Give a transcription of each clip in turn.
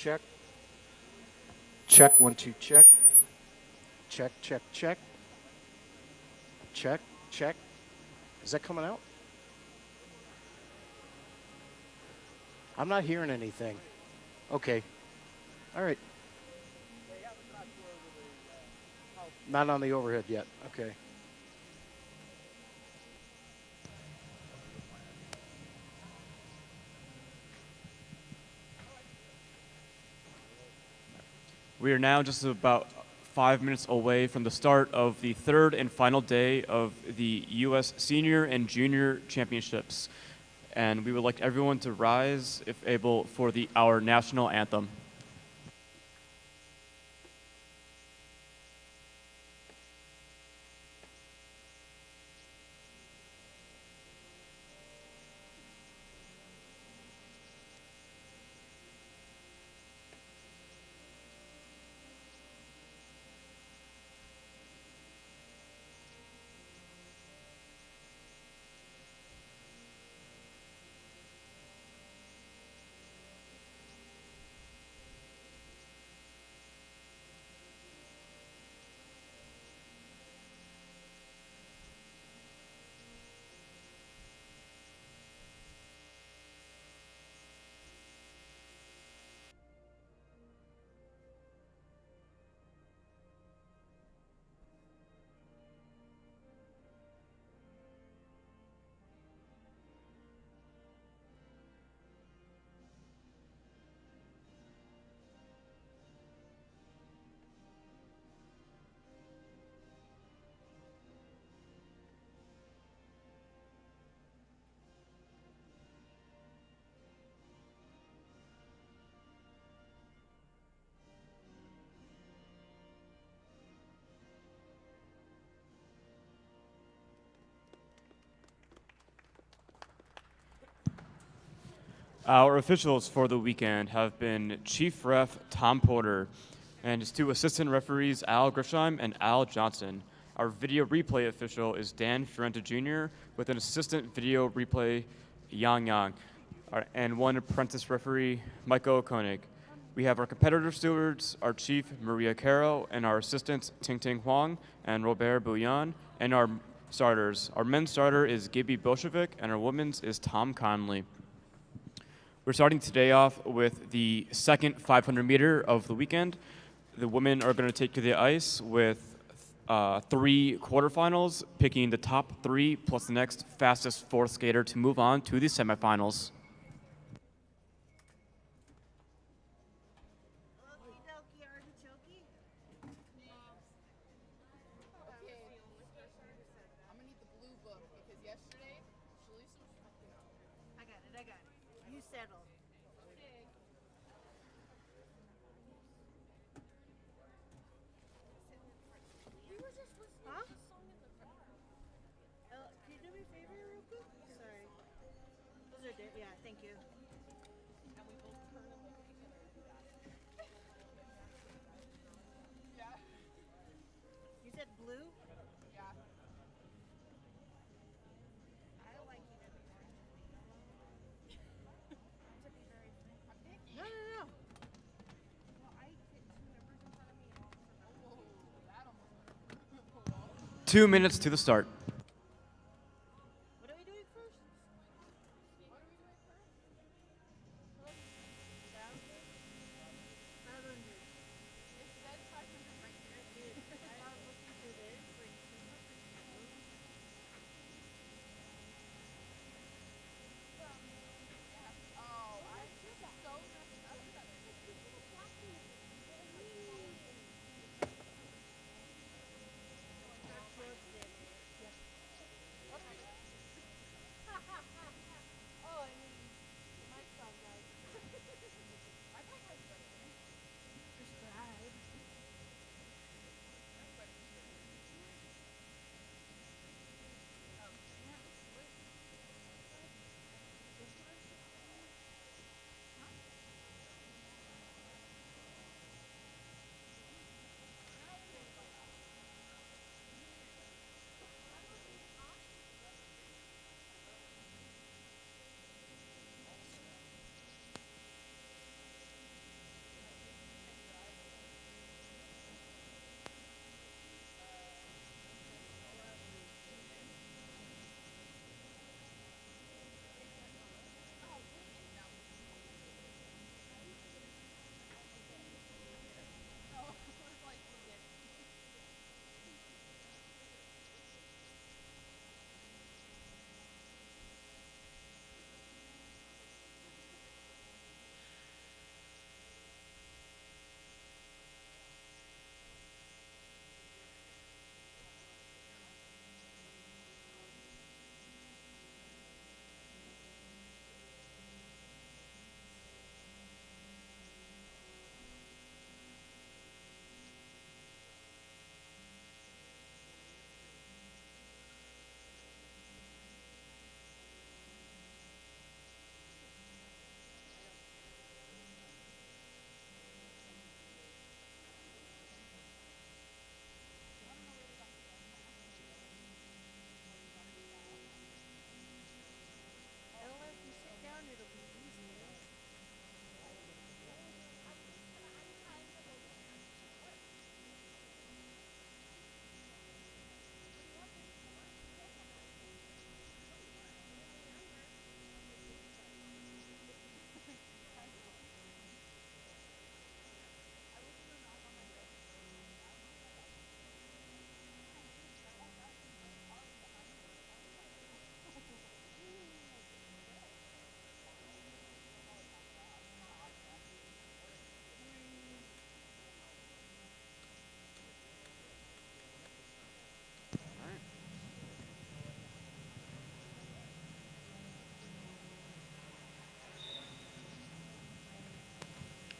check. Check, 1, 2, check. Check, check, check. Check, check. Is that coming out? I'm not hearing anything. Okay. All right. Not on the overhead yet. Okay. We are now just about 5 minutes away from the start of the third and final day of the U.S. Senior and Junior Championships. And we would like everyone to rise, if able, for our national anthem. Our officials for the weekend have been Chief Ref Tom Porter and his two assistant referees Al Grisham and Al Johnson. Our video replay official is Dan Fiorenta Jr. with an assistant video replay Yang Yang, and one apprentice referee Michael Koenig. We have our competitor stewards, our chief Maria Caro, and our assistants Ting Ting Huang and Robert Bouillon, and our starters. Our men's starter is Gibby Bolshevik, and our women's is Tom Conley. We're starting today off with the second 500 meter of the weekend. The women are going to take to the ice with 3 quarterfinals, picking the top 3 plus the next fastest fourth skater to move on to the semifinals. Yeah, thank you. Yeah. You said blue? Yeah. I don't like either. No, no, no. Well, I hit 2 numbers in front of me and all of a sudden, oh, that almost. 2 minutes to the start. What are we doing first? What are we doing first? 1,000? 500. It said 500 right there. I was looking through this, like, oh, I just so messed up.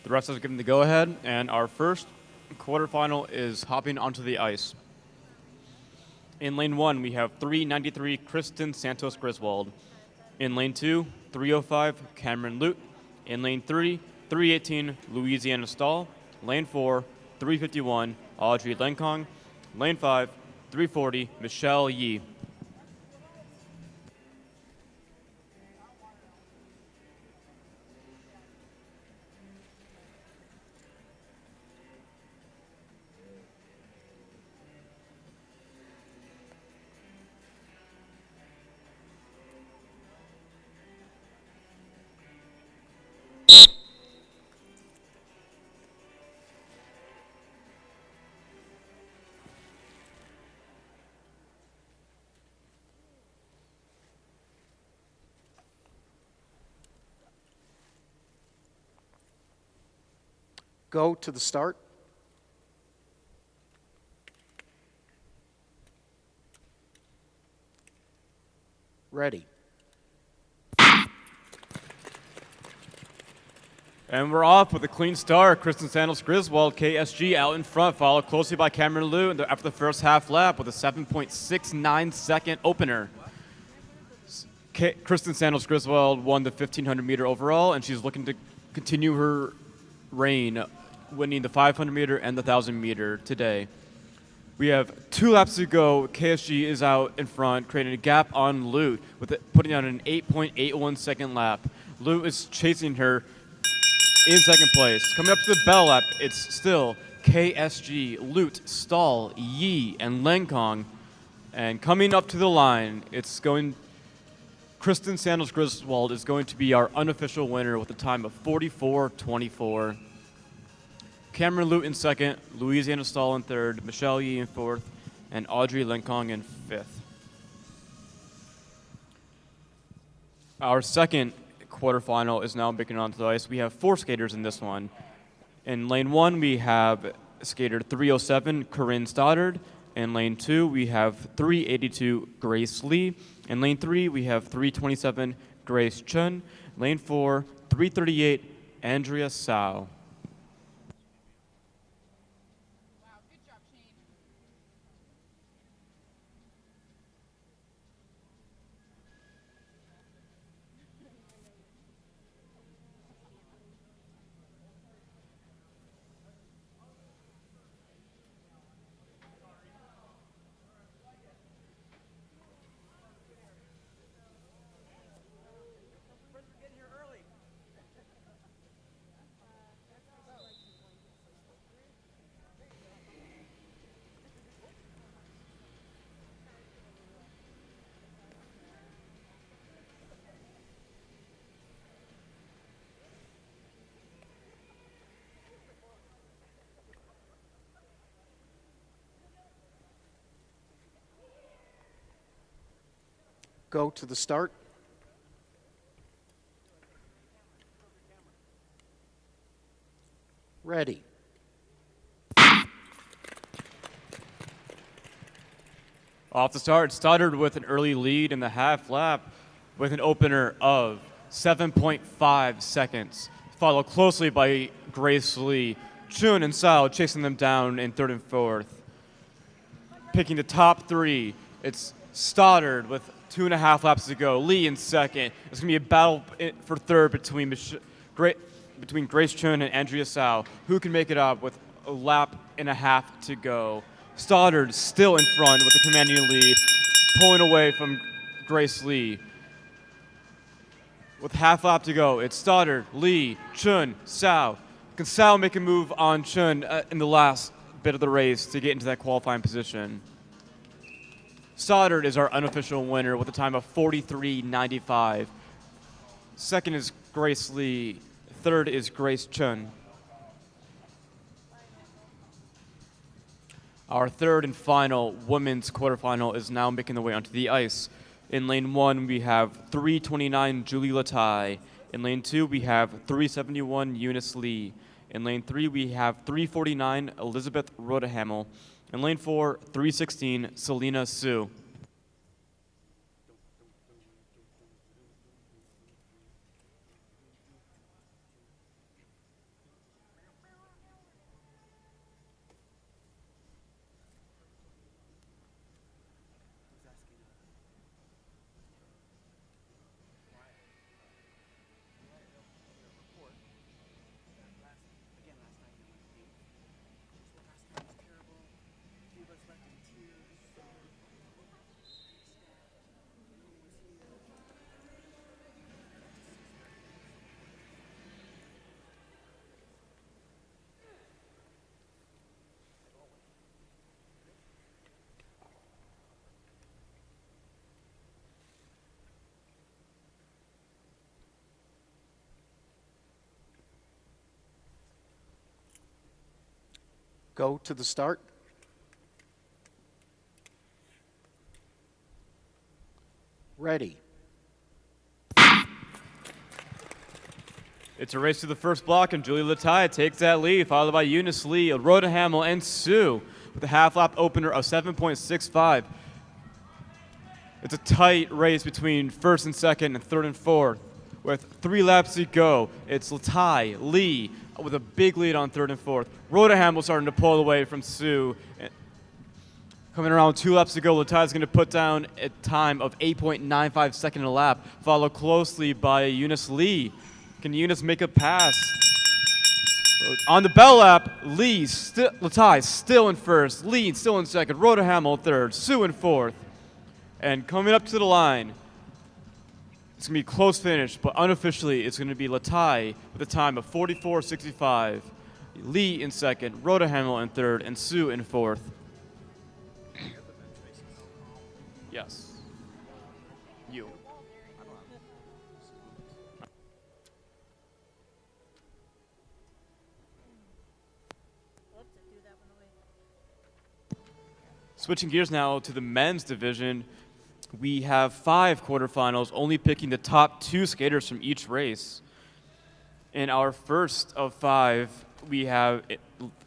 The refs have given the go-ahead, and our first quarterfinal is hopping onto the ice. In lane 1, we have 393 Kristen Santos Griswold. In lane 2, 305 Cameron Lute. In lane 3, 318 Louisiana Stahl. Lane 4, 351 Audrey Lenkong. Lane 5, 340 Michelle Yee. Go to the start. Ready. And we're off with a clean start. Kristen Santos Griswold, KSG, out in front, followed closely by Cameron Lute after the first half lap with a 7.69 second opener. Kristen Santos Griswold won the 1,500 meter overall, and she's looking to continue her reign, winning the 500 meter and the 1,000 meter today. We have 2 laps to go. KSG is out in front, creating a gap on Lute, with putting on an 8.81 second lap. Lute is chasing her in second place. Coming up to the bell lap, it's still KSG, Lute, Stahl, Yee, and Lenkong. And coming up to the line, Kristen Santos Griswold is going to be our unofficial winner with a time of 44:24. Cameron Lute in second, Louisiana Stahl in third, Michelle Yee in fourth, and Audrey Lenkong in fifth. Our second quarterfinal is now making it onto the ice. We have 4 skaters in this one. In lane 1, we have skater 307, Corinne Stoddard. In lane 2, we have 382, Grace Lee. In lane 3, we have 327, Grace Chun. Lane 4, 338, Andrea Sao. Wow, good job, Shane. Go to the start. Ready. Off the start, Stoddard with an early lead in the half lap with an opener of 7.5 seconds, followed closely by Grace Lee. Chun and Sao chasing them down in third and fourth. Picking the top 3, it's Stoddard with 2.5 laps to go. Lee in second. It's going to be a battle for third between Grace Chun and Andrea Sao. Who can make it up with a lap and a half to go? Stoddard still in front with a commanding lead, pulling away from Grace Lee. With half lap to go, it's Stoddard, Lee, Chun, Sao. Can Sao make a move on Chun in the last bit of the race to get into that qualifying position? Stoddard is our unofficial winner with a time of 43:95. Second is Grace Lee. Third is Grace Chun. Our third and final women's quarterfinal is now making their way onto the ice. In lane 1, we have 329 Julie Latai. In lane 2, we have 371 Eunice Lee. In lane 3, we have 349 Elizabeth Rodehamel. In lane 4, 316 Selena Sue. Go to the start. Ready. It's a race to the first block, and Julie Latai takes that lead, followed by Eunice Lee, Rhoda Hamill, and Sue with a half-lap opener of 7.65. It's a tight race between first and second and third and fourth. With 3 laps to go, it's Latai, Lee, with a big lead on third and fourth. Rhoda Hamill starting to pull away from Sue. Coming around 2 laps to go, Latai's going to put down a time of 8.95 seconds a lap, followed closely by Eunice Lee. Can Eunice make a pass? On the bell lap, Latai still in first, Lee still in second, Rhoda Hamill third, Sue in fourth. And coming up to the line, it's going to be a close finish, but unofficially it's going to be Latai with a time of 44.65, Lee in second, Rhoda Hamill in third, and Sue in fourth. Yes. You. Switching gears now to the men's division, we have 5 quarterfinals, only picking the top 2 skaters from each race. In our first of 5, we have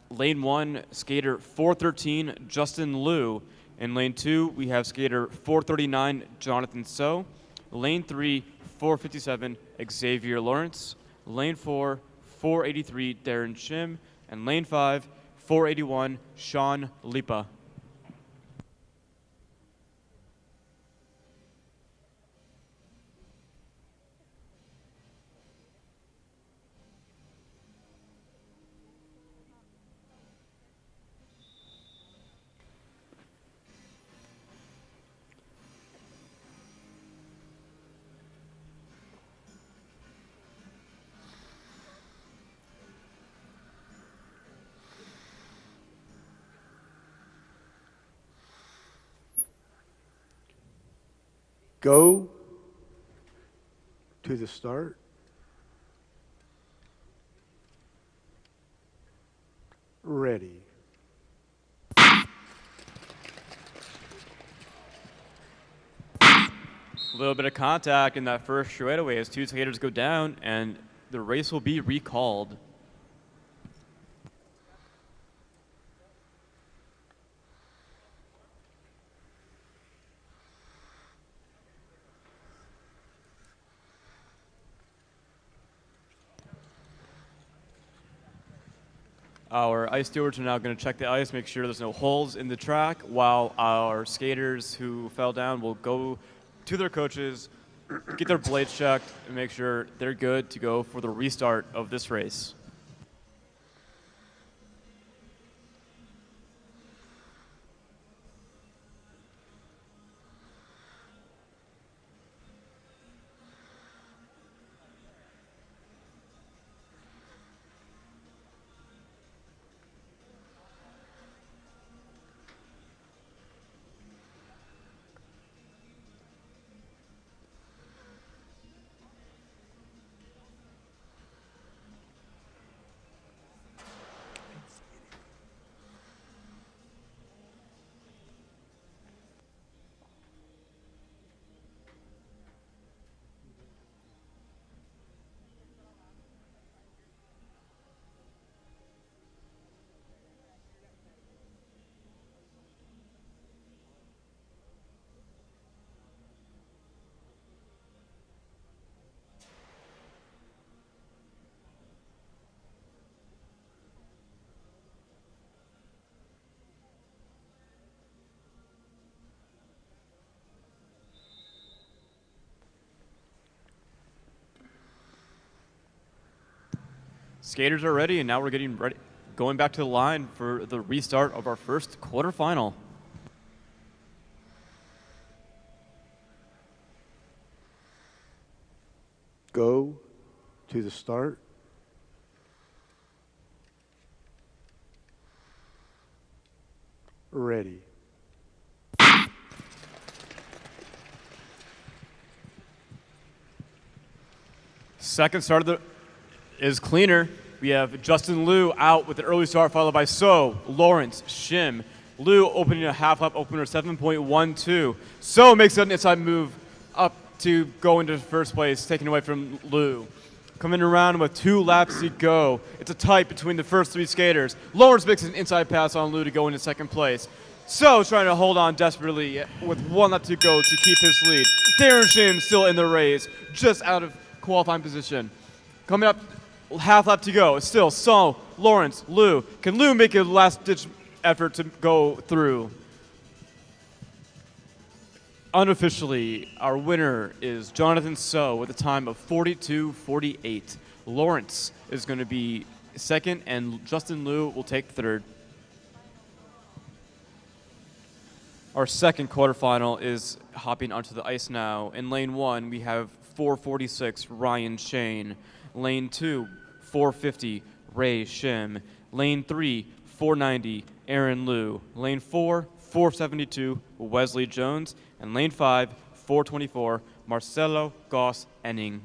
lane 1 skater 413 Justin Liu. In lane 2, we have skater 439 Jonathan So. Lane 3, 457 Xavier Lawrence. Lane 4, 483 Darren Shim. And lane 5, 481 Sean Lipa. Go to the start. Ready. A little bit of contact in that first straightaway as 2 skaters go down, and the race will be recalled. Our ice stewards are now going to check the ice, make sure there's no holes in the track, while our skaters who fell down will go to their coaches, get their blades checked, and make sure they're good to go for the restart of this race. Skaters are ready, and now we're getting ready, going back to the line for the restart of our first quarterfinal. Go to the start. Ready. Second start of the is cleaner. we have Justin Liu out with an early start, followed by So, Lawrence, Shim. Liu opening a half-lap opener 7.12. So makes an inside move up to go into first place, taken away from Liu. Coming around with 2 laps to go. It's a tight between the first 3 skaters. Lawrence makes an inside pass on Liu to go into second place. So trying to hold on desperately with 1 lap to go to keep his lead. Darren Shim still in the race, just out of qualifying position. Coming up, half lap to go. Still, So, Lawrence, Liu. Can Liu make a last-ditch effort to go through? Unofficially, our winner is Jonathan So with a time of 42:48. Lawrence is going to be second, and Justin Liu will take third. Our second quarterfinal is hopping onto the ice now. In lane 1, we have 446 Ryan Shane. Lane 2, 450 Ray Shim. Lane 3, 490 Aaron Liu. Lane 4, 472 Wesley Jones. And lane 5, 424 Marcelo Goss Enning.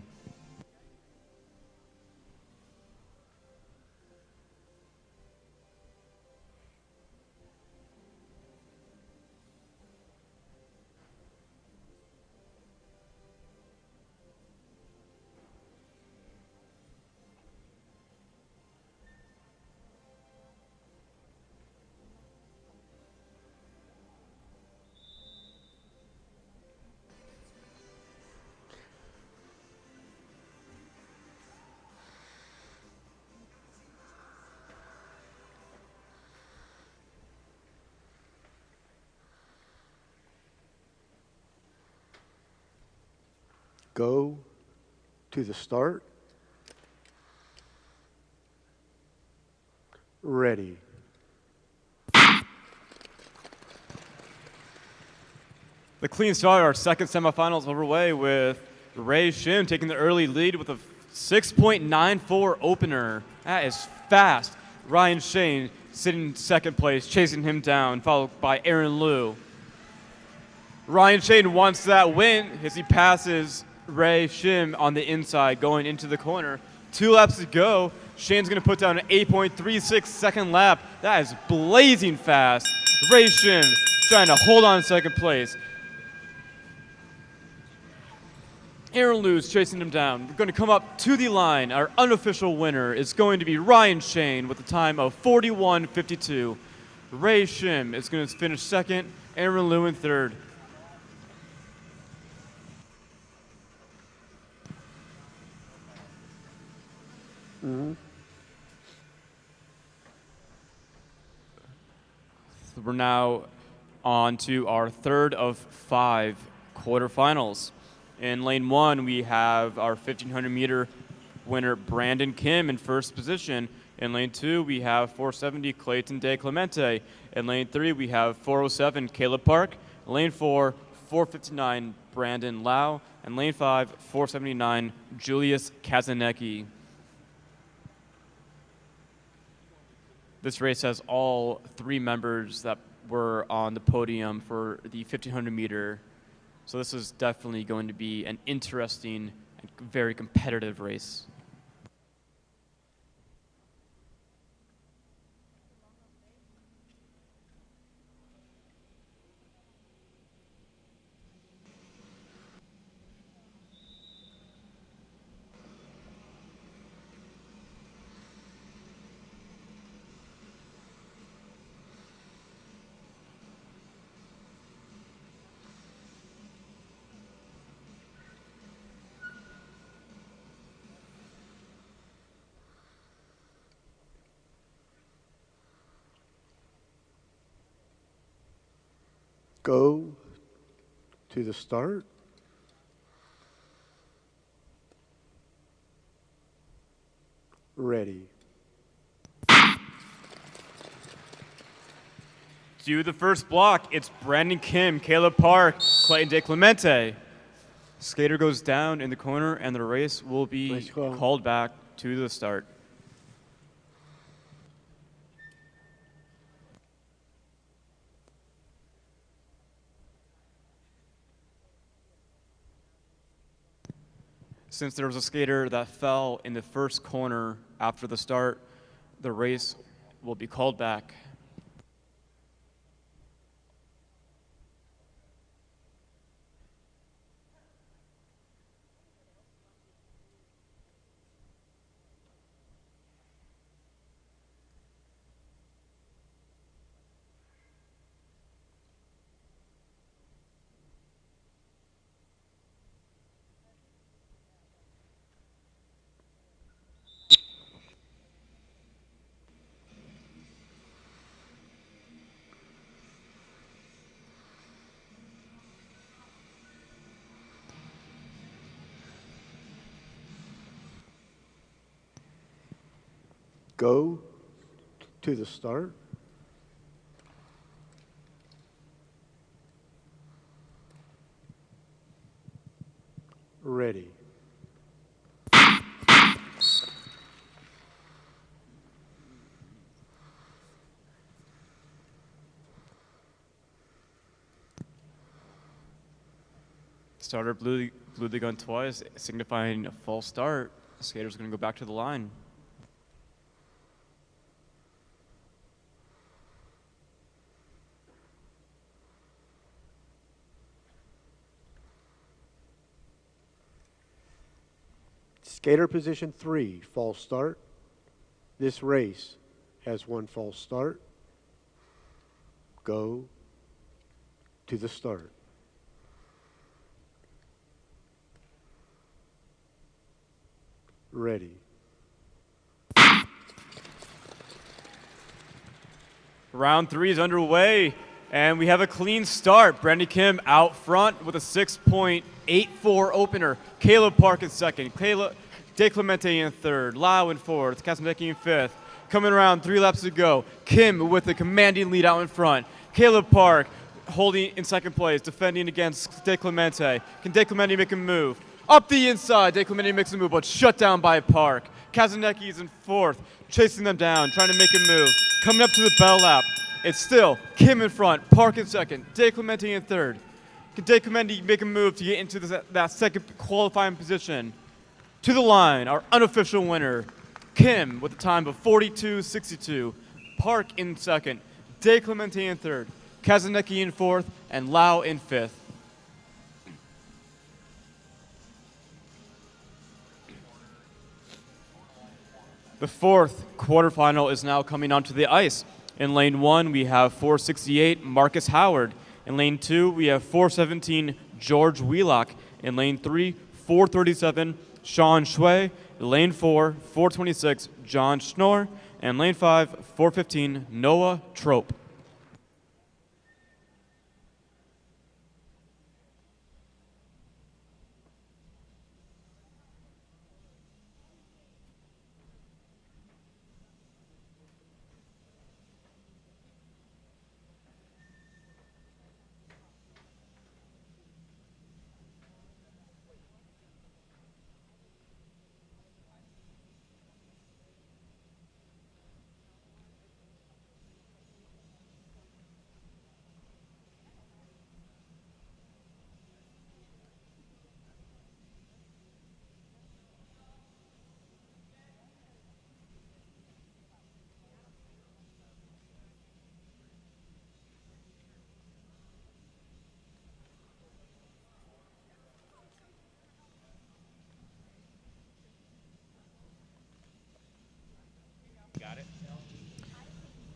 Go to the start. Ready. The clean start, our second semifinals underway with Ray Shim taking the early lead with a 6.94 opener. That is fast. Ryan Shane sitting in second place, chasing him down, followed by Aaron Liu. Ryan Shane wants that win as he passes Ray Shim on the inside going into the corner. 2 laps to go. Shane's going to put down an 8.36 second lap. That is blazing fast. Ray Shim trying to hold on second place. Aaron Liu's chasing him down. We're going to come up to the line. Our unofficial winner is going to be Ryan Shane with a time of 41:52. Ray Shim is going to finish second. Aaron Liu in third. We're now on to our third of 5 quarterfinals. In lane 1, we have our 1,500-meter winner Brandon Kim in first position. In lane 2, we have 470 Clayton De Clemente. In lane 3, we have 407 Caleb Park. Lane 4, 459 Brandon Lau. And lane 5, 479 Julius Kazanecki. This race has all 3 members that were on the podium for the 1,500 meter. So this is definitely going to be an interesting and very competitive race. Go to the start. Ready. Do the first block. It's Brandon Kim, Caleb Park, Clayton De Clemente. Skater goes down in the corner, and the race will be Nice call. called back to the start. Since there was a skater that fell in the first corner after the start, the race will be called back. Go to the start. Ready. Starter blew the gun twice, signifying a false start. The skater's going to go back to the line. Skater position 3, false start. This race has one false start. Go to the start. Ready. Round 3 is underway, and we have a clean start. Brandy Kim out front with a 6.84 opener. Caleb Park in second. De Clemente in third. Lau in fourth. Kazanecki in fifth. Coming around 3 laps to go. Kim with a commanding lead out in front. Caleb Park holding in second place, defending against De Clemente. Can De Clemente make a move? Up the inside, De Clemente makes a move, but shut down by Park. Kazanecki is in fourth, chasing them down, trying to make a move. Coming up to the bell lap, it's still Kim in front, Park in second, De Clemente in third. Can De Clemente make a move to get into that second qualifying position? To the line, our unofficial winner, Kim with a time of 42.62. Park in second, De Clemente in third, Kazanecki in fourth, and Lau in fifth. The fourth quarterfinal is now coming onto the ice. In lane 1, we have 468 Marcus Howard. In lane 2, we have 417 George Wheelock. In lane 3, 437 Sean Shui. Lane 4, 426 John Schnorr. And lane 5, 415 Noah Trope.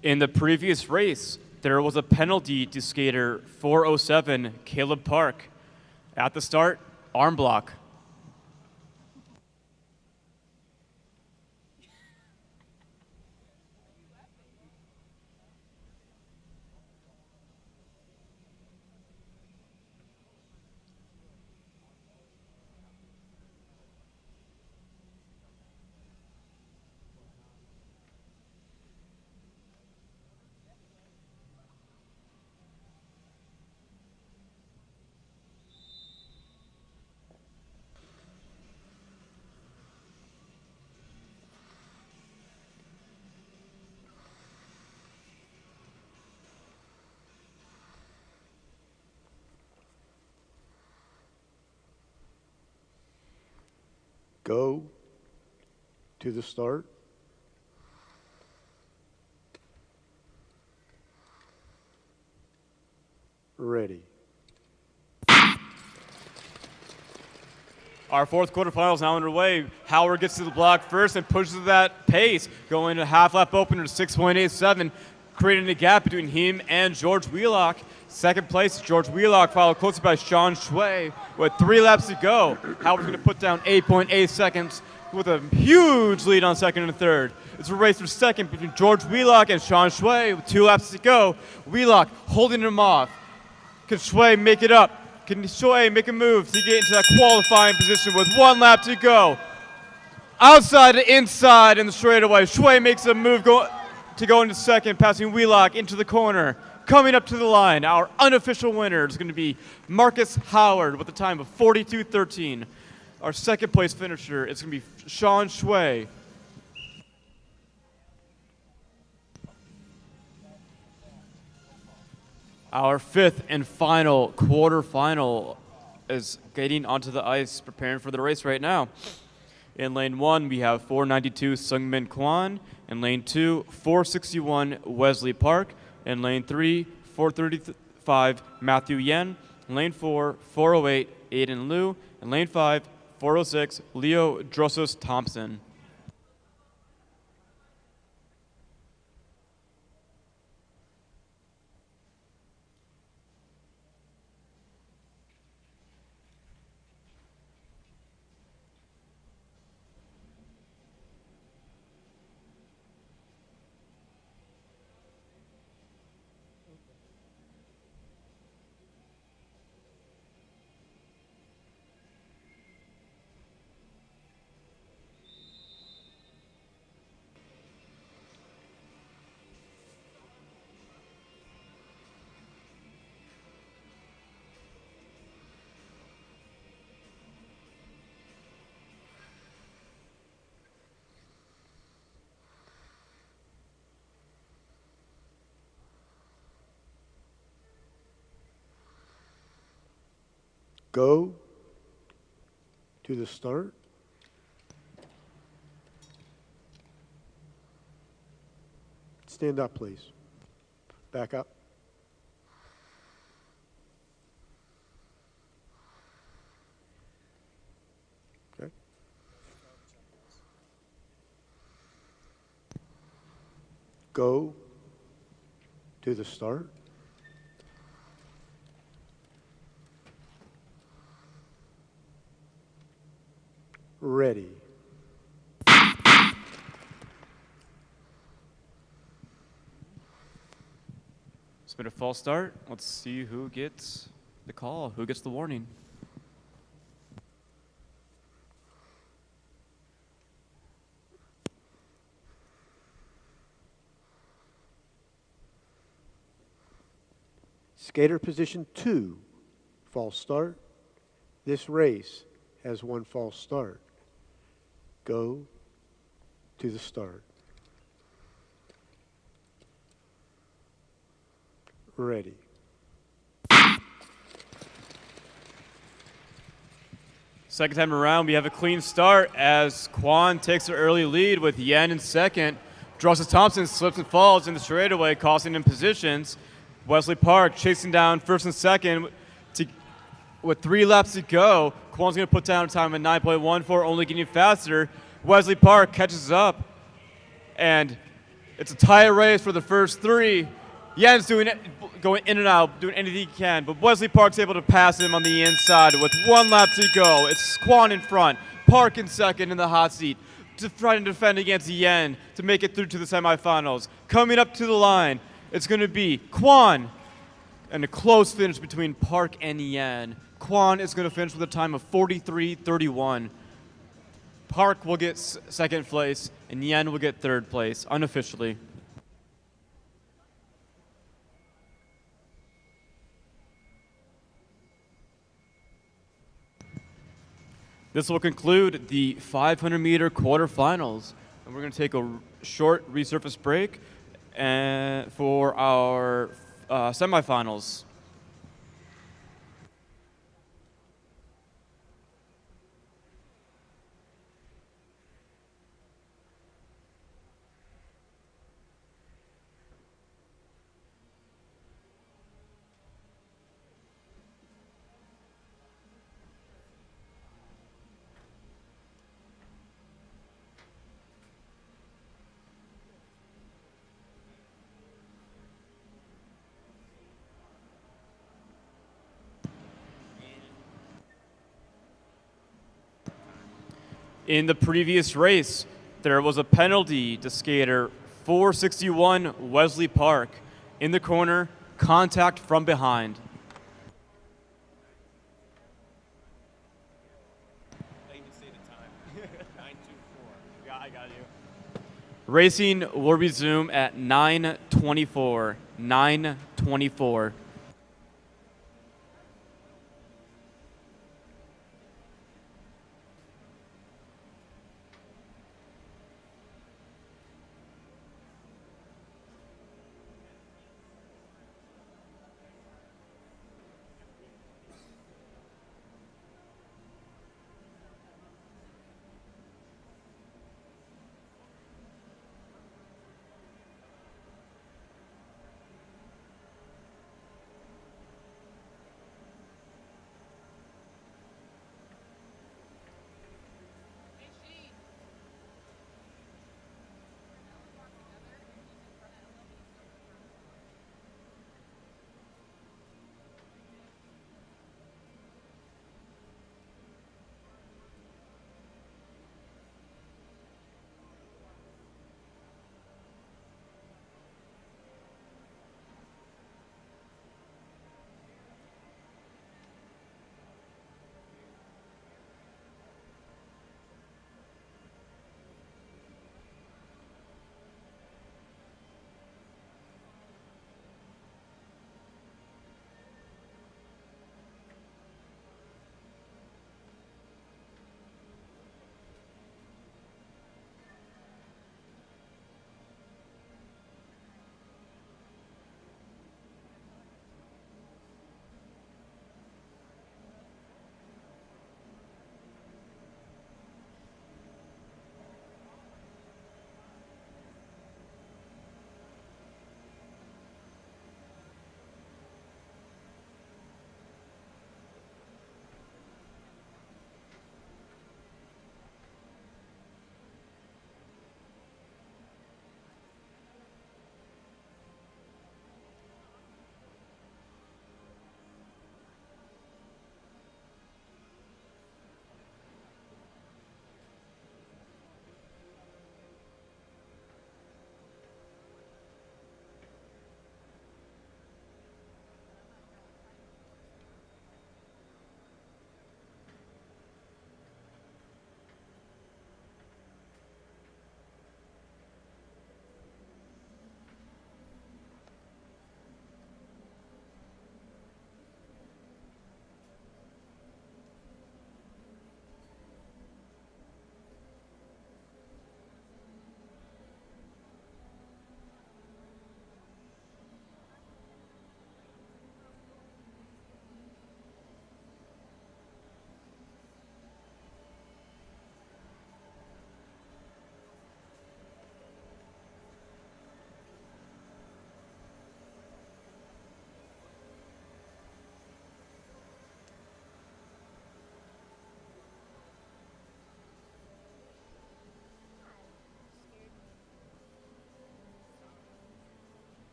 In the previous race, there was a penalty to skater 407 Caleb Park. At the start, arm block. Go to the start. Ready. Our fourth quarterfinals now underway. Howard gets to the block first and pushes that pace, going to half lap opener to 6.87, creating a gap between him and George Wheelock. Second place, George Wheelock, followed closely by Sean Shui with 3 laps to go. Howard's going to put down 8.8 seconds with a huge lead on second and third. It's a race for second between George Wheelock and Sean Shui with 2 laps to go. Wheelock holding him off. Can Shui make it up? Can Shui make a move to get into that qualifying position with 1 lap to go? Outside to inside in the straightaway. Shui makes a move to go into second, passing Wheelock into the corner. Coming up to the line, our unofficial winner is going to be Marcus Howard with a time of 42.13. Our second place finisher is going to be Sean Shui. Our fifth and final quarterfinal is getting onto the ice, preparing for the race right now. In lane 1, we have 492 Sungmin Kwan. In lane 2, 461 Wesley Park. In lane 3, 435 Matthew Yen. In lane 4, 408 Aiden Liu. In lane 5, 406 Leo Drossos Thompson. Go to the start. Stand up, please. Back up. Okay. Go to the start. Ready. It's been a false start. Let's see who gets the call, who gets the warning. Skater position 2, false start. This race has 1 false start. Go to the start. Ready. Second time around, we have a clean start as Kwan takes an early lead with Yen in second. Drossos Thompson slips and falls in the straightaway, costing him positions. Wesley Park chasing down first and second with 3 laps to go. Kwan's going to put down a time of 9.14, only getting faster. Wesley Park catches up, and it's a tie race for the first 3. Yen's going in and out, doing anything he can, but Wesley Park's able to pass him on the inside with 1 lap to go. It's Kwan in front, Park in second in the hot seat, to try to defend against Yen to make it through to the semifinals. Coming up to the line, it's going to be Kwan, and a close finish between Park and Yen. Kwan is going to finish with a time of 43.31. Park will get second place, and Yen will get third place, unofficially. This will conclude the 500-meter quarterfinals, and we're going to take a short resurface break for our semifinals. In the previous race, there was a penalty to skater 461 Wesley Park. In the corner, contact from behind. I got you. Racing will resume at 9:24. 9:24.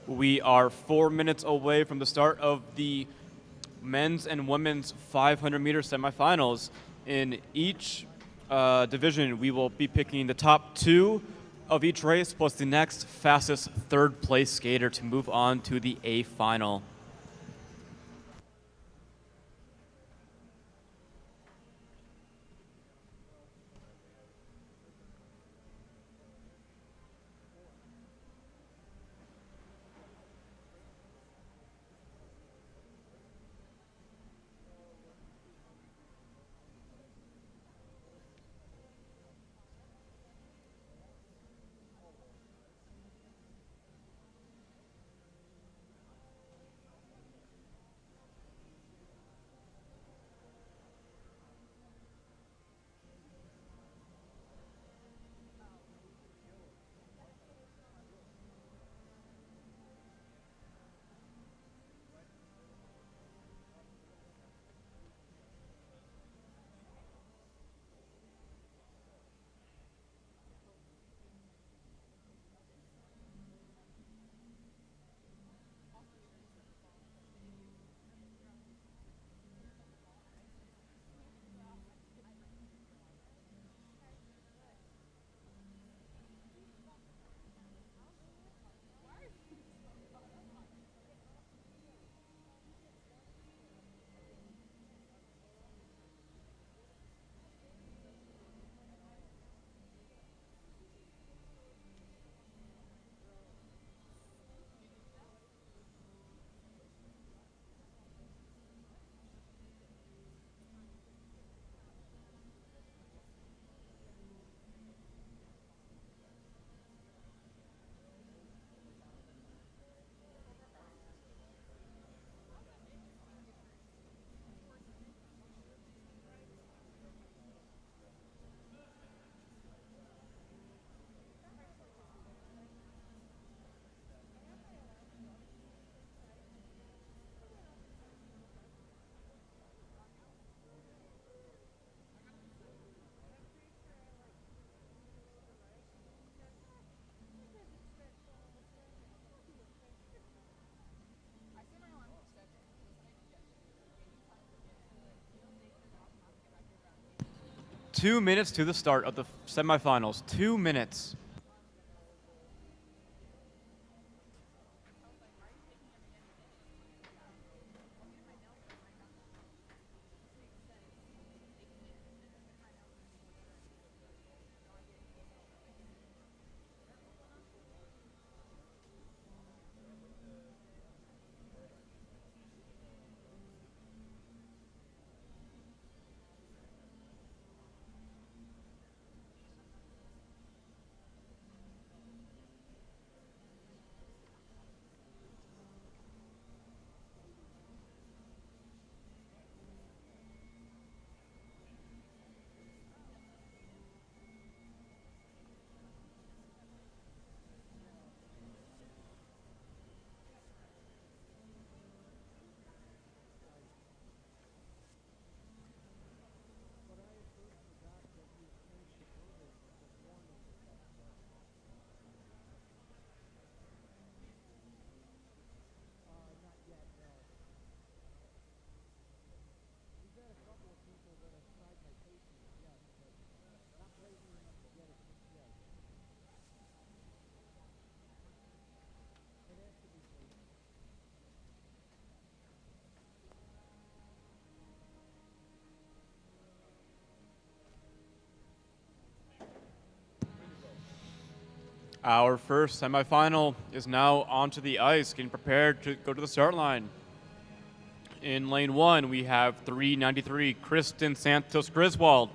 We are 4 minutes away from the start of the men's and women's 500-meter semifinals. In each division, we will be picking the top 2 of each race plus the next fastest third-place skater to move on to the A final. I see my alarm was set. Yes. 2 minutes to the start of the semifinals. 2 minutes. Our first semifinal is now onto the ice, getting prepared to go to the start line. In lane 1, we have 393, Kristen Santos Griswold.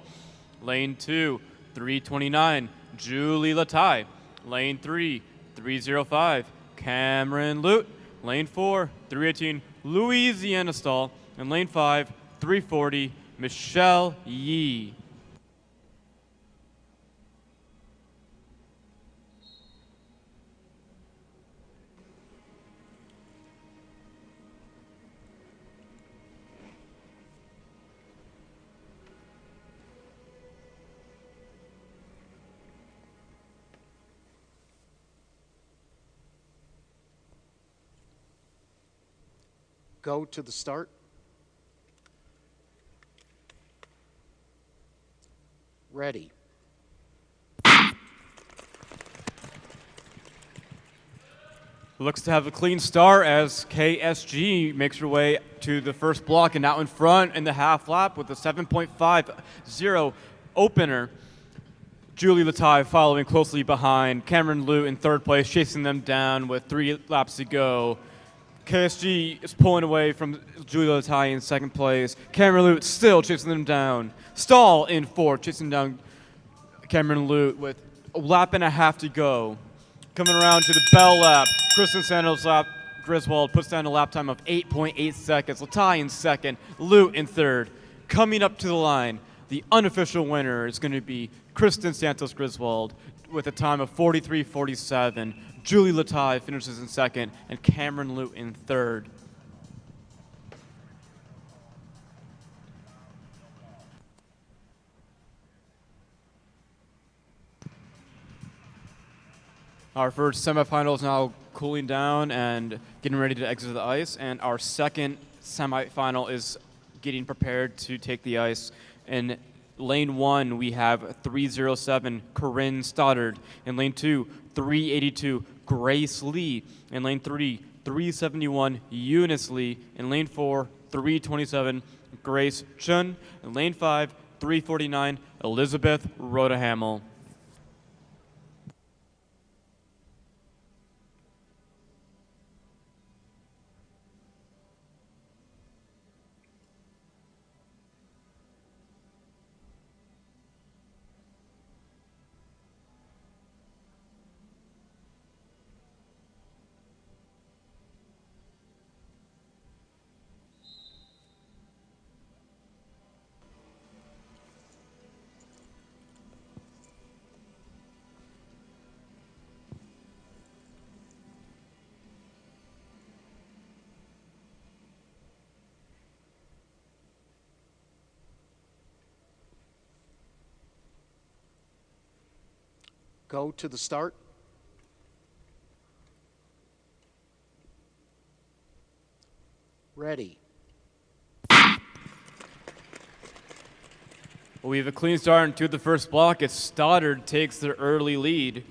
Lane 2, 329, Julie Latai. Lane 3, 305, Cameron Lute. Lane 4, 318, Louisiana Stahl. And lane 5, 340, Michelle Yee. Go to the start. Ready. Looks to have a clean start as KSG makes her way to the first block and now in front in the half lap with a 7.50 opener. Julie Latai following closely behind. Cameron Liu in third place, chasing them down with 3 laps to go. KSG is pulling away from Julie Latai in second place. Cameron Liu still chasing them down. Stahl in fourth, chasing down Cameron Liu with a lap and a half to go. Coming around to the bell lap, Kristen Santos lap. Griswold puts down a lap time of 8.8 seconds. Latai in second, Liu in third. Coming up to the line, the unofficial winner is going to be Kristen Santos Griswold with a time of 43.47. Julie Latai finishes in second, and Cameron Liu in third. Our first semifinal is now cooling down and getting ready to exit the ice, and our second semifinal is getting prepared to take the ice. In lane 1, we have 307 Corinne Stoddard. In lane 2, 382 Grace Lee. In lane 3, 371 Eunice Lee. In lane 4, 327 Grace Chun. In lane 5, 349 Elizabeth Rhoda Hamill. Go to the start. Ready. We have a clean start into the first block as Stoddard takes the early lead.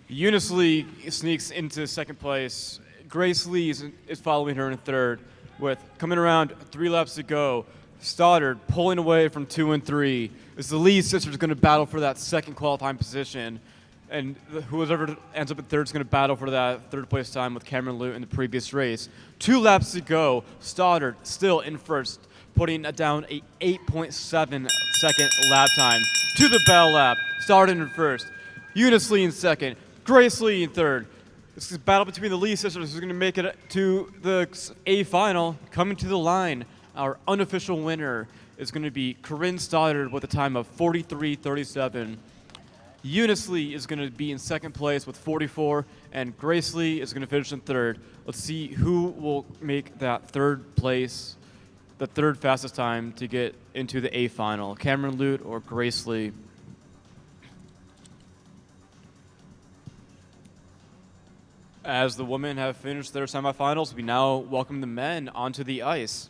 Eunice Lee sneaks into second place. Grace Lee is following her in third. With coming around 3 laps to go, Stoddard pulling away from 2 and 3. As the Lee sisters are going to battle for that second qualifying position. And whoever ends up in third is going to battle for that third place time with Cameron Liu in the previous race. 2 laps to go. Stoddard still in first, putting down a 8.7 second lap time. To the bell lap. Stoddard in first. Eunice Lee in second. Grace Lee in third. This is a battle between the Lee sisters who's going to make it to the A final. Coming to the line, our unofficial winner is going to be Corinne Stoddard with a time of 43.37. Eunice Lee is going to be in second place with 44, and Grace Lee is going to finish in third. Let's see who will make that third place, the third fastest time to get into the A final, Cameron Liu or Grace Lee. As the women have finished their semifinals, we now welcome the men onto the ice.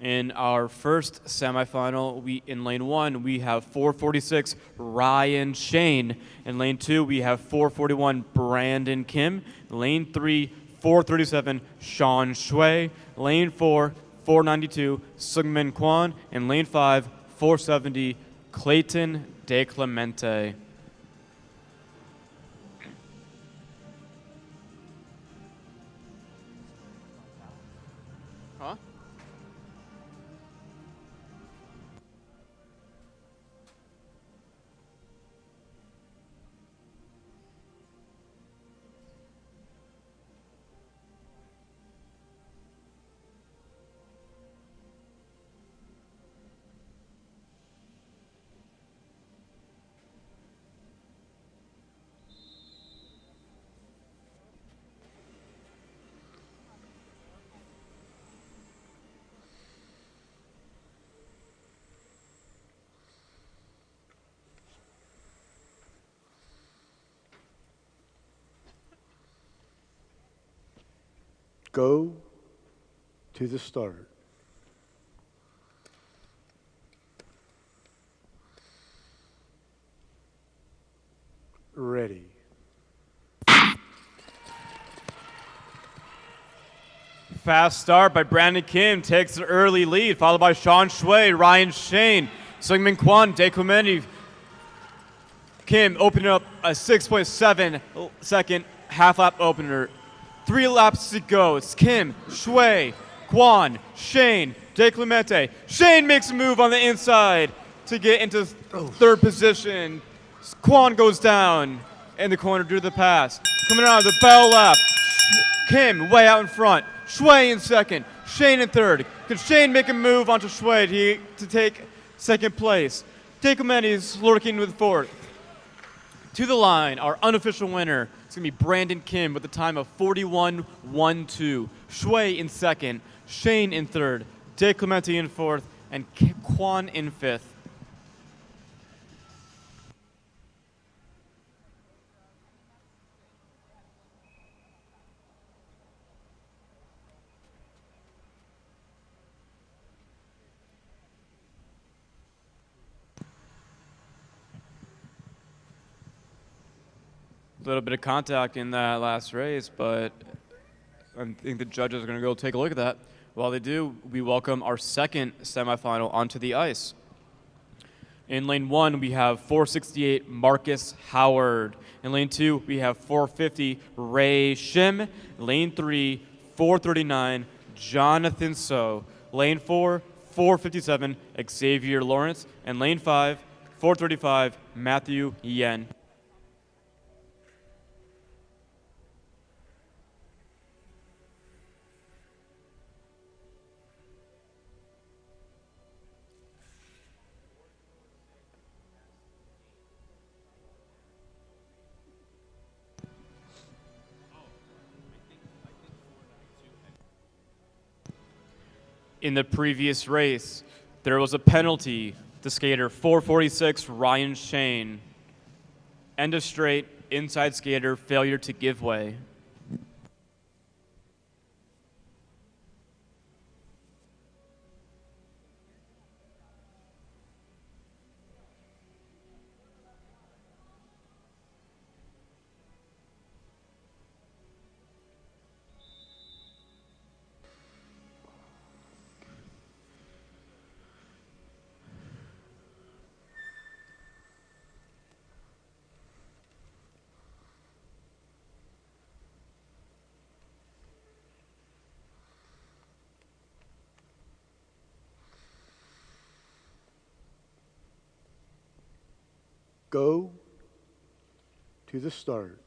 In our first semifinal, in lane 1, we have 446 Ryan Shane. In lane 2, we have 441 Brandon Kim. Lane 3, 437 Sean Shui. Lane 4, 492 Sungmin Kwan. And lane 5, 470 Clayton De Clemente. Huh? Go to the start. Ready. Fast start by Brandon Kim, takes an early lead, followed by Sean Shui, Ryan Shane, Sungmin Kwan, Dae Clementi. Kim opening up a 6.7 second half lap opener. 3 laps to go. It's Kim, Shui, Kwan, Shane, Dae Clemente. Shane makes a move on the inside to get into third position. Kwan goes down in the corner due to the pass. Coming out of the bell lap, Kim way out in front. Shui in second, Shane in third. Could Shane make a move onto Shui to take second place? Dae Clementi is lurking with fourth. To the line, our unofficial winner is going to be Brandon Kim with a time of 41.12. Shui in second, Shane in third, Dae Clementi in fourth, and Kwan in fifth. A little bit of contact in that last race, but I think the judges are going to go take a look at that. While they do, we welcome our second semifinal onto the ice. In lane 1, we have 468 Marcus Howard. In lane 2, we have 450 Ray Shim. Lane 3, 439 Jonathan So. Lane 4, 457 Xavier Lawrence. And lane 5, 435 Matthew Yen. In the previous race, there was a penalty to skater 446 Ryan Shane. End of straight, inside skater, failure to give way. Go to the start.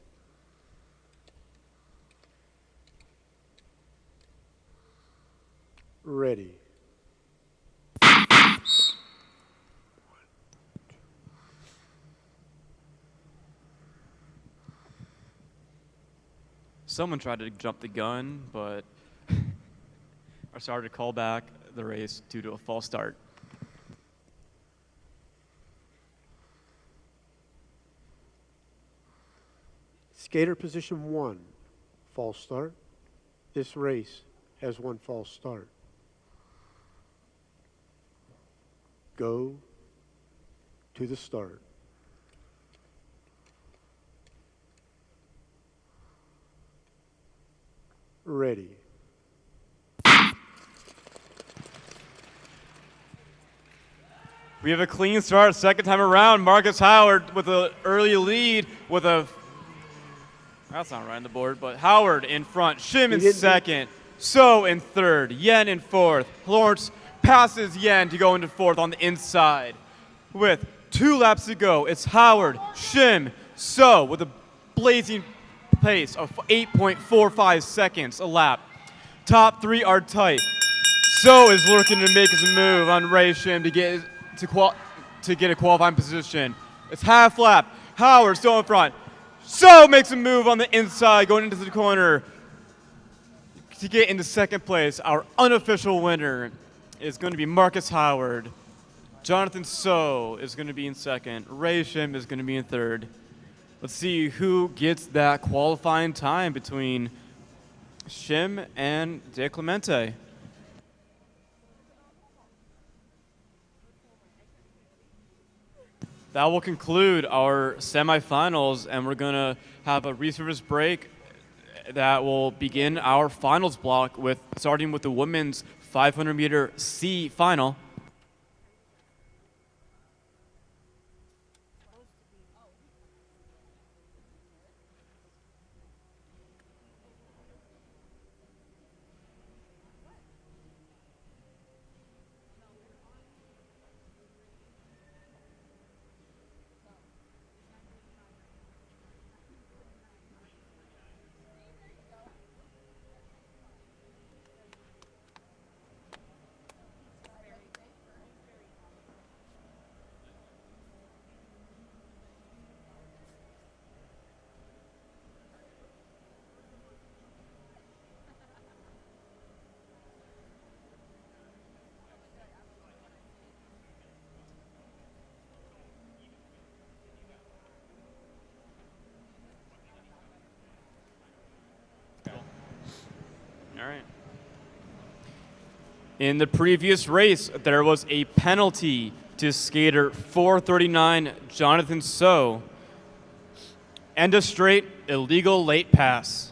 Ready. Someone tried to jump the gun, but are sorry to call back the race due to a false start. Skater position 1, false start. This race has 1 false start. Go to the start. Ready. We have a clean start, second time around. Marcus Howard with an early lead with a, that's not right on the board, but Howard in front, Shim in second, So in third, Yen in fourth. Lawrence passes Yen to go into fourth on the inside. With 2 laps to go, it's Howard, Shim, So with a blazing pace of 8.45 seconds a lap. Top 3 are tight. So is looking to make his move on Ray Shim to get a qualifying position. It's half lap. Howard still in front. So makes a move on the inside, going into the corner to get into second place. Our unofficial winner is going to be Marcus Howard. Jonathan So is going to be in second. Ray Shim is going to be in third. Let's see who gets that qualifying time between Shim and Dae Clemente. That will conclude our semifinals, and we're going to have a resurface break that will begin our finals block with starting with the women's 500-meter C final. All right. In the previous race, there was a penalty to skater 439 Jonathan So and a straight illegal late pass.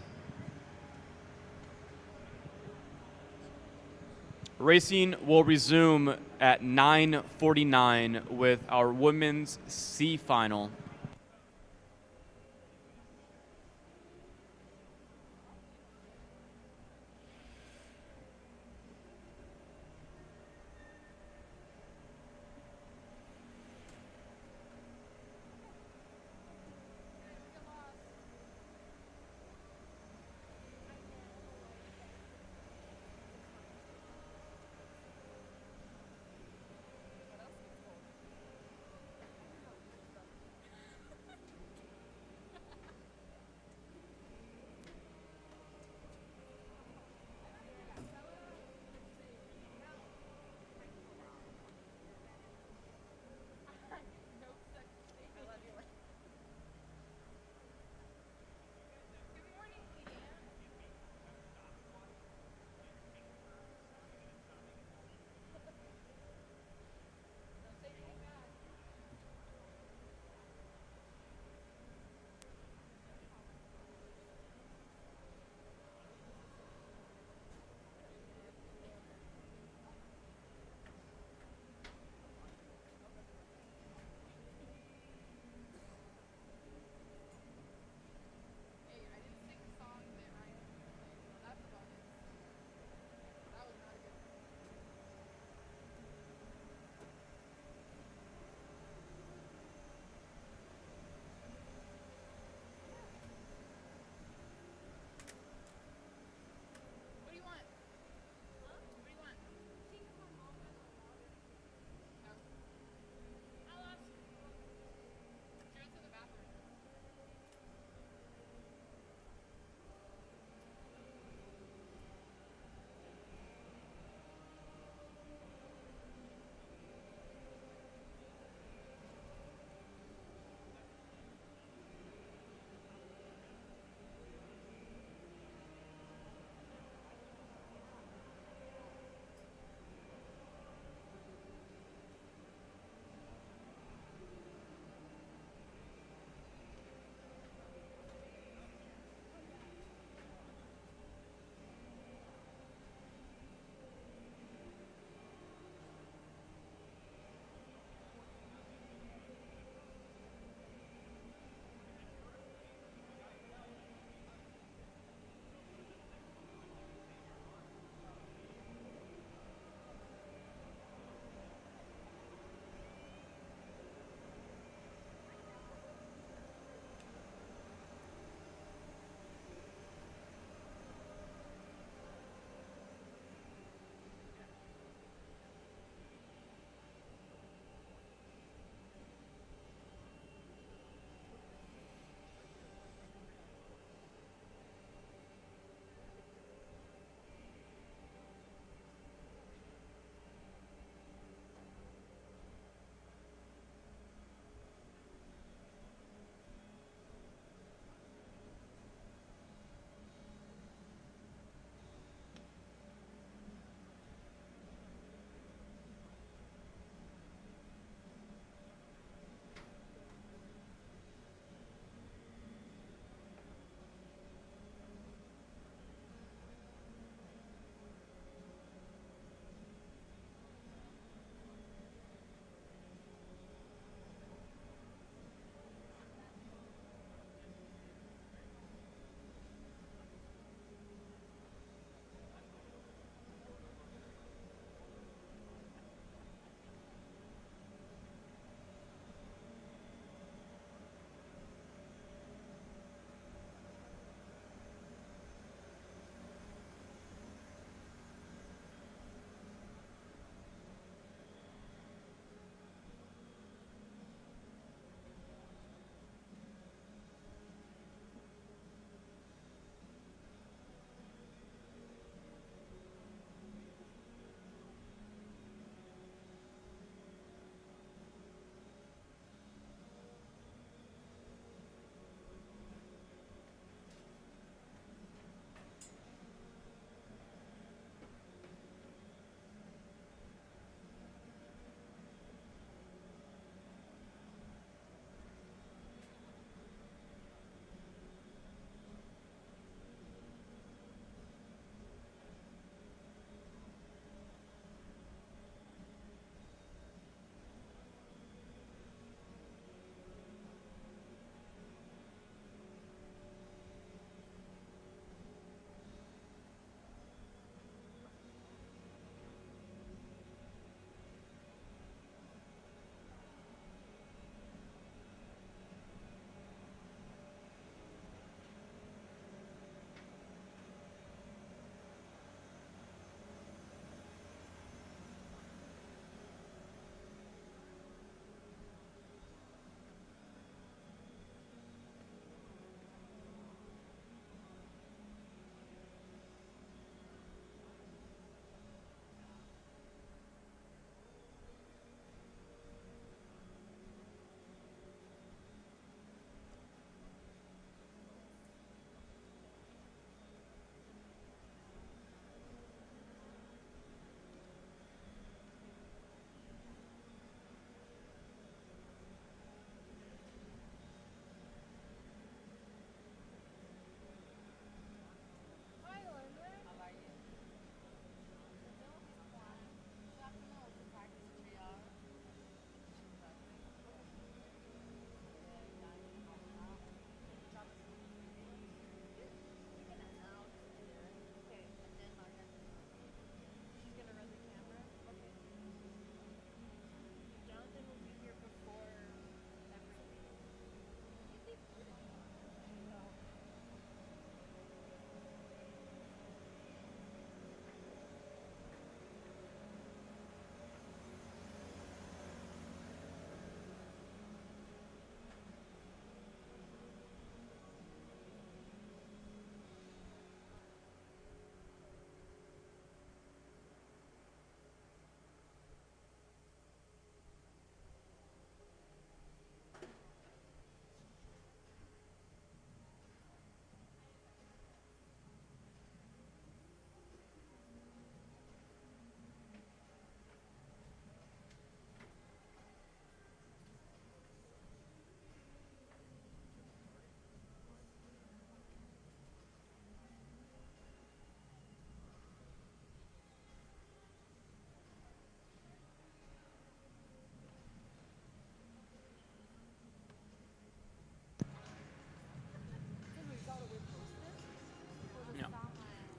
Racing will resume at 9:49 with our women's C final.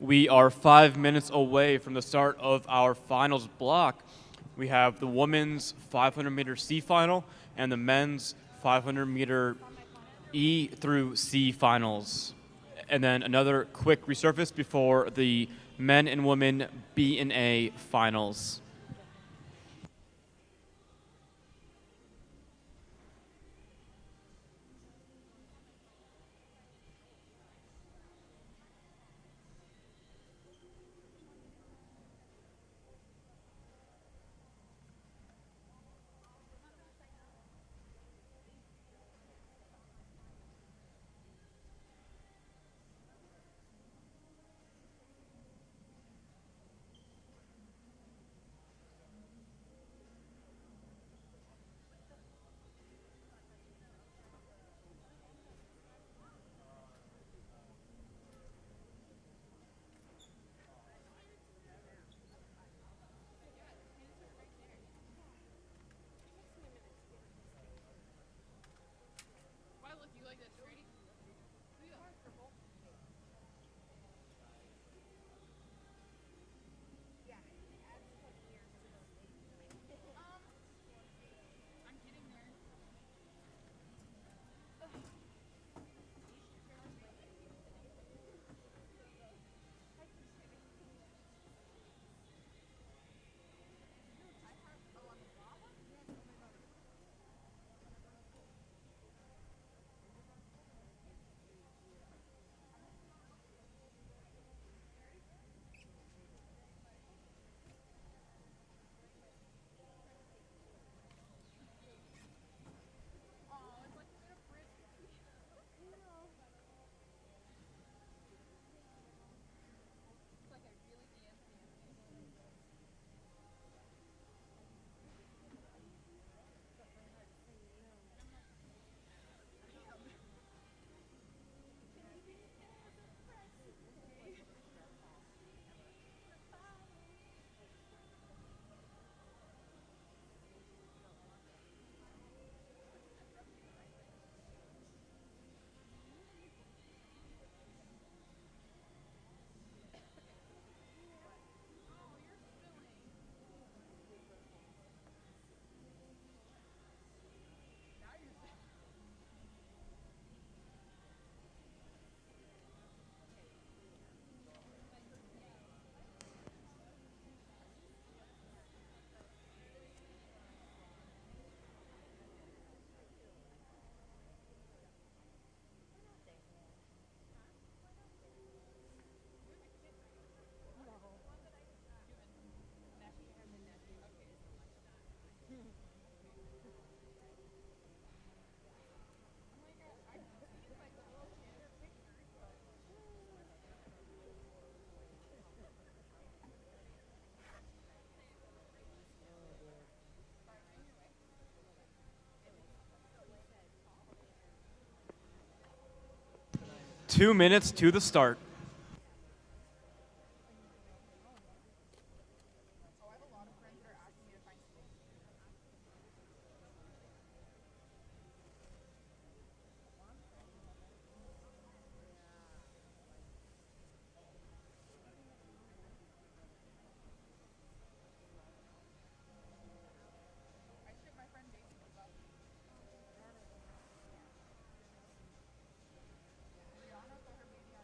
We are 5 minutes away from the start of our finals block. We have the women's 500-meter C final and the men's 500-meter E through C finals. And then another quick resurface before the men and women B and A finals. Why look you like that straight? We are purple. Yeah, it adds like years to the I'm getting there. Oh, it's like a bit of frisbee. It's like a really dancing. 2 minutes to the start. Oh, I have a lot of friends that are asking me to find school. I ship my friend Daisy to stuff. Rihanna put her baby on.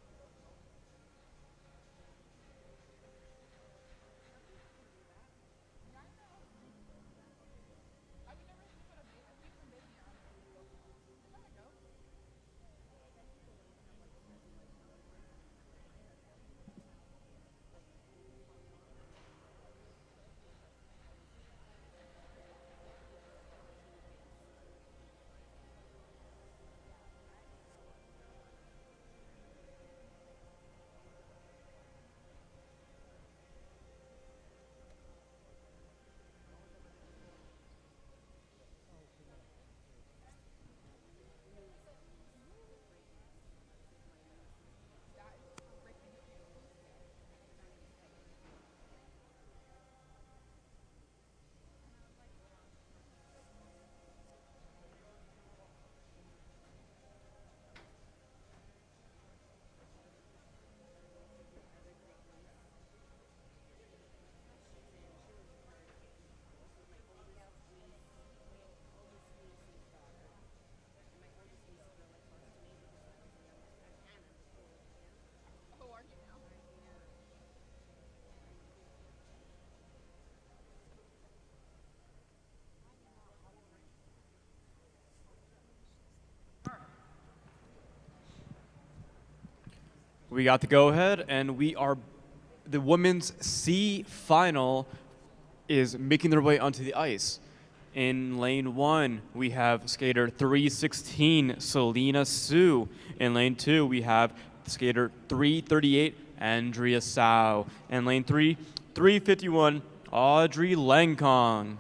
We got the go-ahead, and the women's C final is making their way onto the ice. In lane 1, we have skater 316, Selena Sue. In lane 2, we have skater 338, Andrea Sau. In lane 3, 351, Audrey Langkong.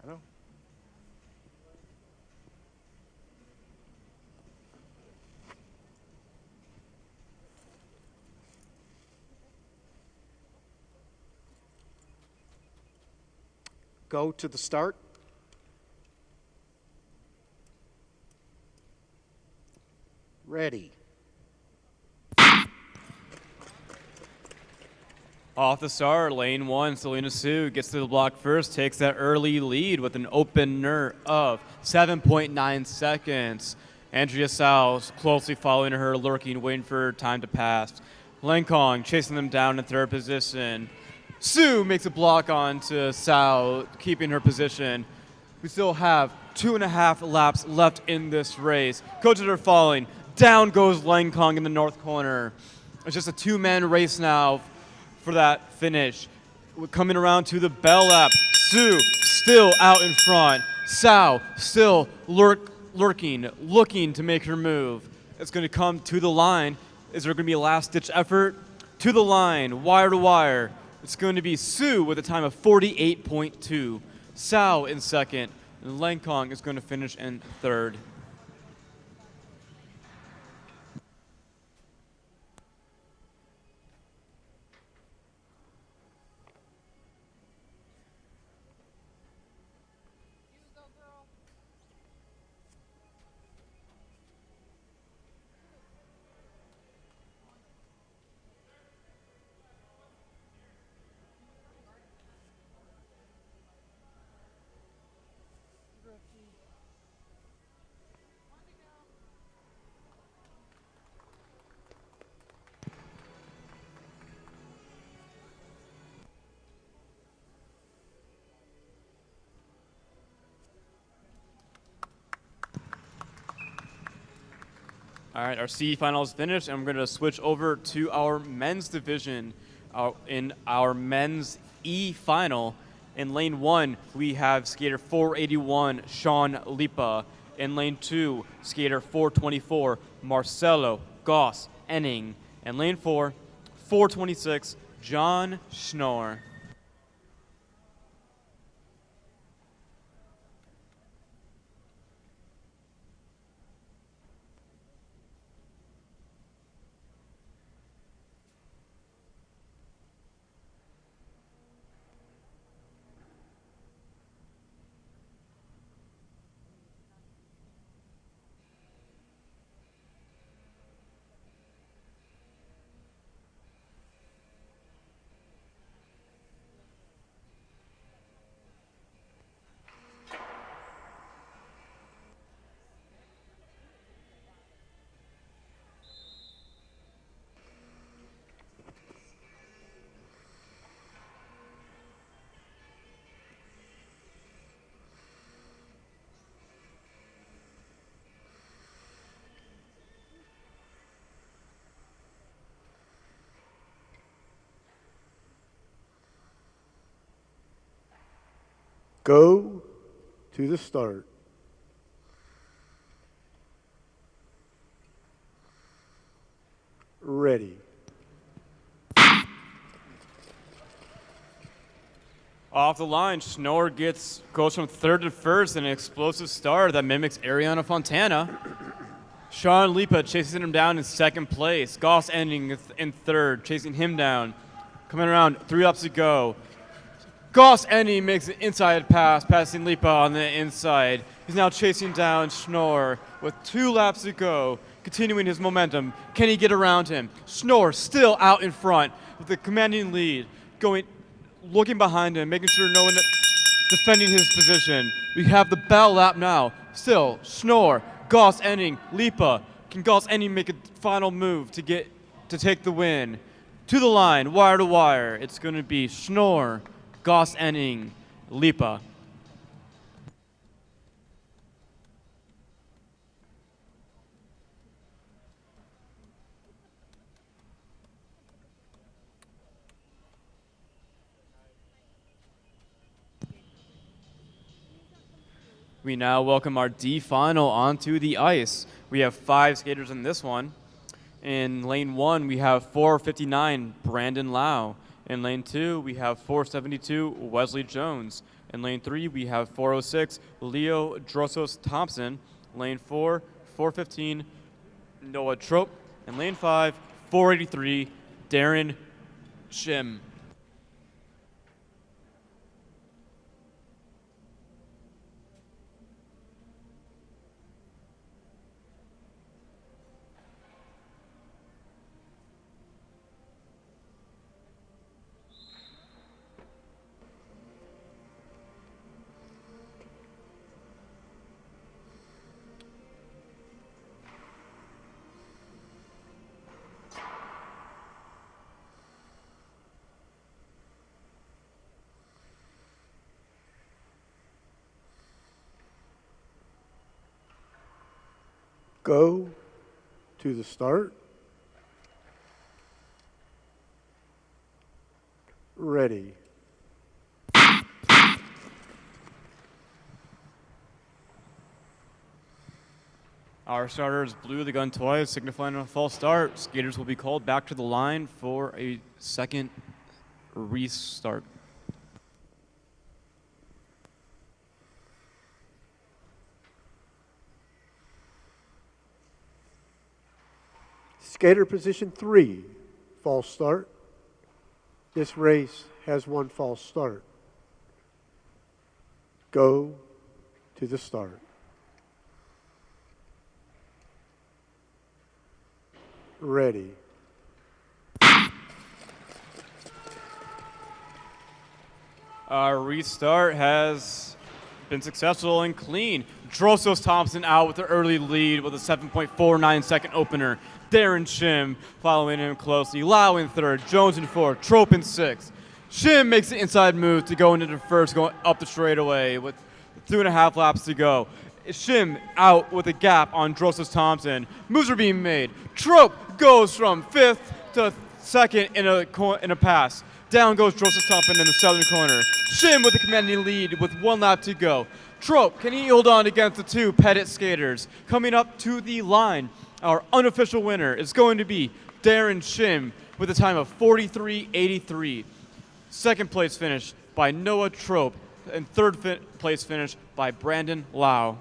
I know. Go to the start. Ready. Off the start, lane 1, Selena Sue gets to the block first, takes that early lead with an opener of 7.9 seconds. Andrea Sau closely following her, lurking, waiting for time to pass. Langkong chasing them down in third position. Sue makes a block onto Sau, keeping her position. We still have 2.5 laps left in this race. Coaches are falling. Down goes Langkong in the north corner. It's just a two-man race now for that finish. We're coming around to the bell lap. Sue still out in front. Sau still lurking, looking to make her move. It's going to come to the line. Is there going to be a last-ditch effort? To the line, wire to wire. It's going to be Sue with a time of 48.2. Sau in second, and Langkong is going to finish in third. All right, our C final is finished, and we're going to switch over to our men's division. In our men's E final, in lane 1, we have skater 481, Sean Lipa. In lane 2, skater 424, Marcelo Goss Enning. And lane 4, 426, John Schnorr. Go to the start. Ready. Off the line, Schnorr goes from third to first in an explosive start that mimics Ariana Fontana. Sean Lipa chasing him down in second place. Goss Enning in third, chasing him down. Coming around, 3 laps to go. Goss Enning makes an inside pass, passing Lipa on the inside. He's now chasing down Schnorr with 2 laps to go, continuing his momentum. Can he get around him? Schnorr still out in front with the commanding lead, looking behind him, making sure no one defending his position. We have the bell lap now. Still, Schnorr, Goss Enning, Lipa Can Goss Enning make a final move to take the win? To the line, wire to wire. It's going to be Schnorr, Goss Enning, Lipa. We now welcome our D final onto the ice. We have 5 skaters in this one. In lane 1, we have 459, Brandon Lau. In lane 2, we have 472, Wesley Jones. In lane 3, we have 406, Leo Drossos Thompson. Lane 4, 415, Noah Trope. In lane 5, 483, Darren Shim. Go to the start. Ready. Our starters blew the gun twice, signifying a false start. Skaters will be called back to the line for a second restart. Skater position 3, false start. This race has 1 false start. Go to the start. Ready. Our restart has been successful and clean. Drossos Thompson out with the early lead with a 7.49 second opener. Darren Shim following him closely. Lau in third, Jones in fourth, Trope in sixth. Shim makes the inside move to go into the first, going up the straightaway with 2.5 laps to go. Shim out with a gap on Drossos Thompson. Moves are being made. Trope goes from fifth to second in a pass. Down goes Drossos Thompson in the southern corner. Shim with a commanding lead with 1 lap to go. Trope, can he hold on against the 2 Pettit skaters? Coming up to the line, our unofficial winner is going to be Darren Shim with a time of 43.83. Second place finish by Noah Trope, and third place finish by Brandon Lau.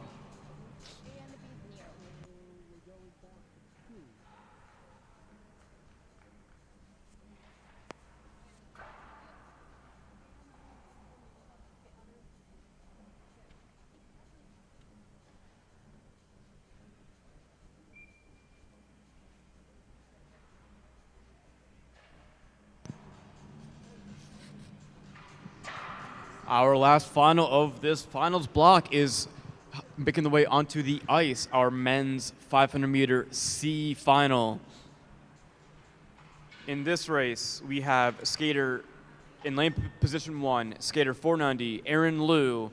Our last final of this finals block is making the way onto the ice, our men's 500-meter C final. In this race, we have skater in lane position 1, skater 490, Aaron Liu.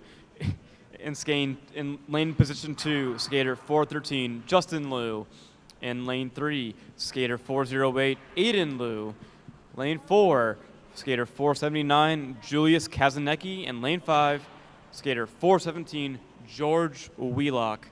In lane position 2, skater 413, Justin Liu. In lane 3, skater 408, Aiden Liu. Lane 4, skater 479, Julius Kazanecki. And lane 5, skater 417, George Wheelock.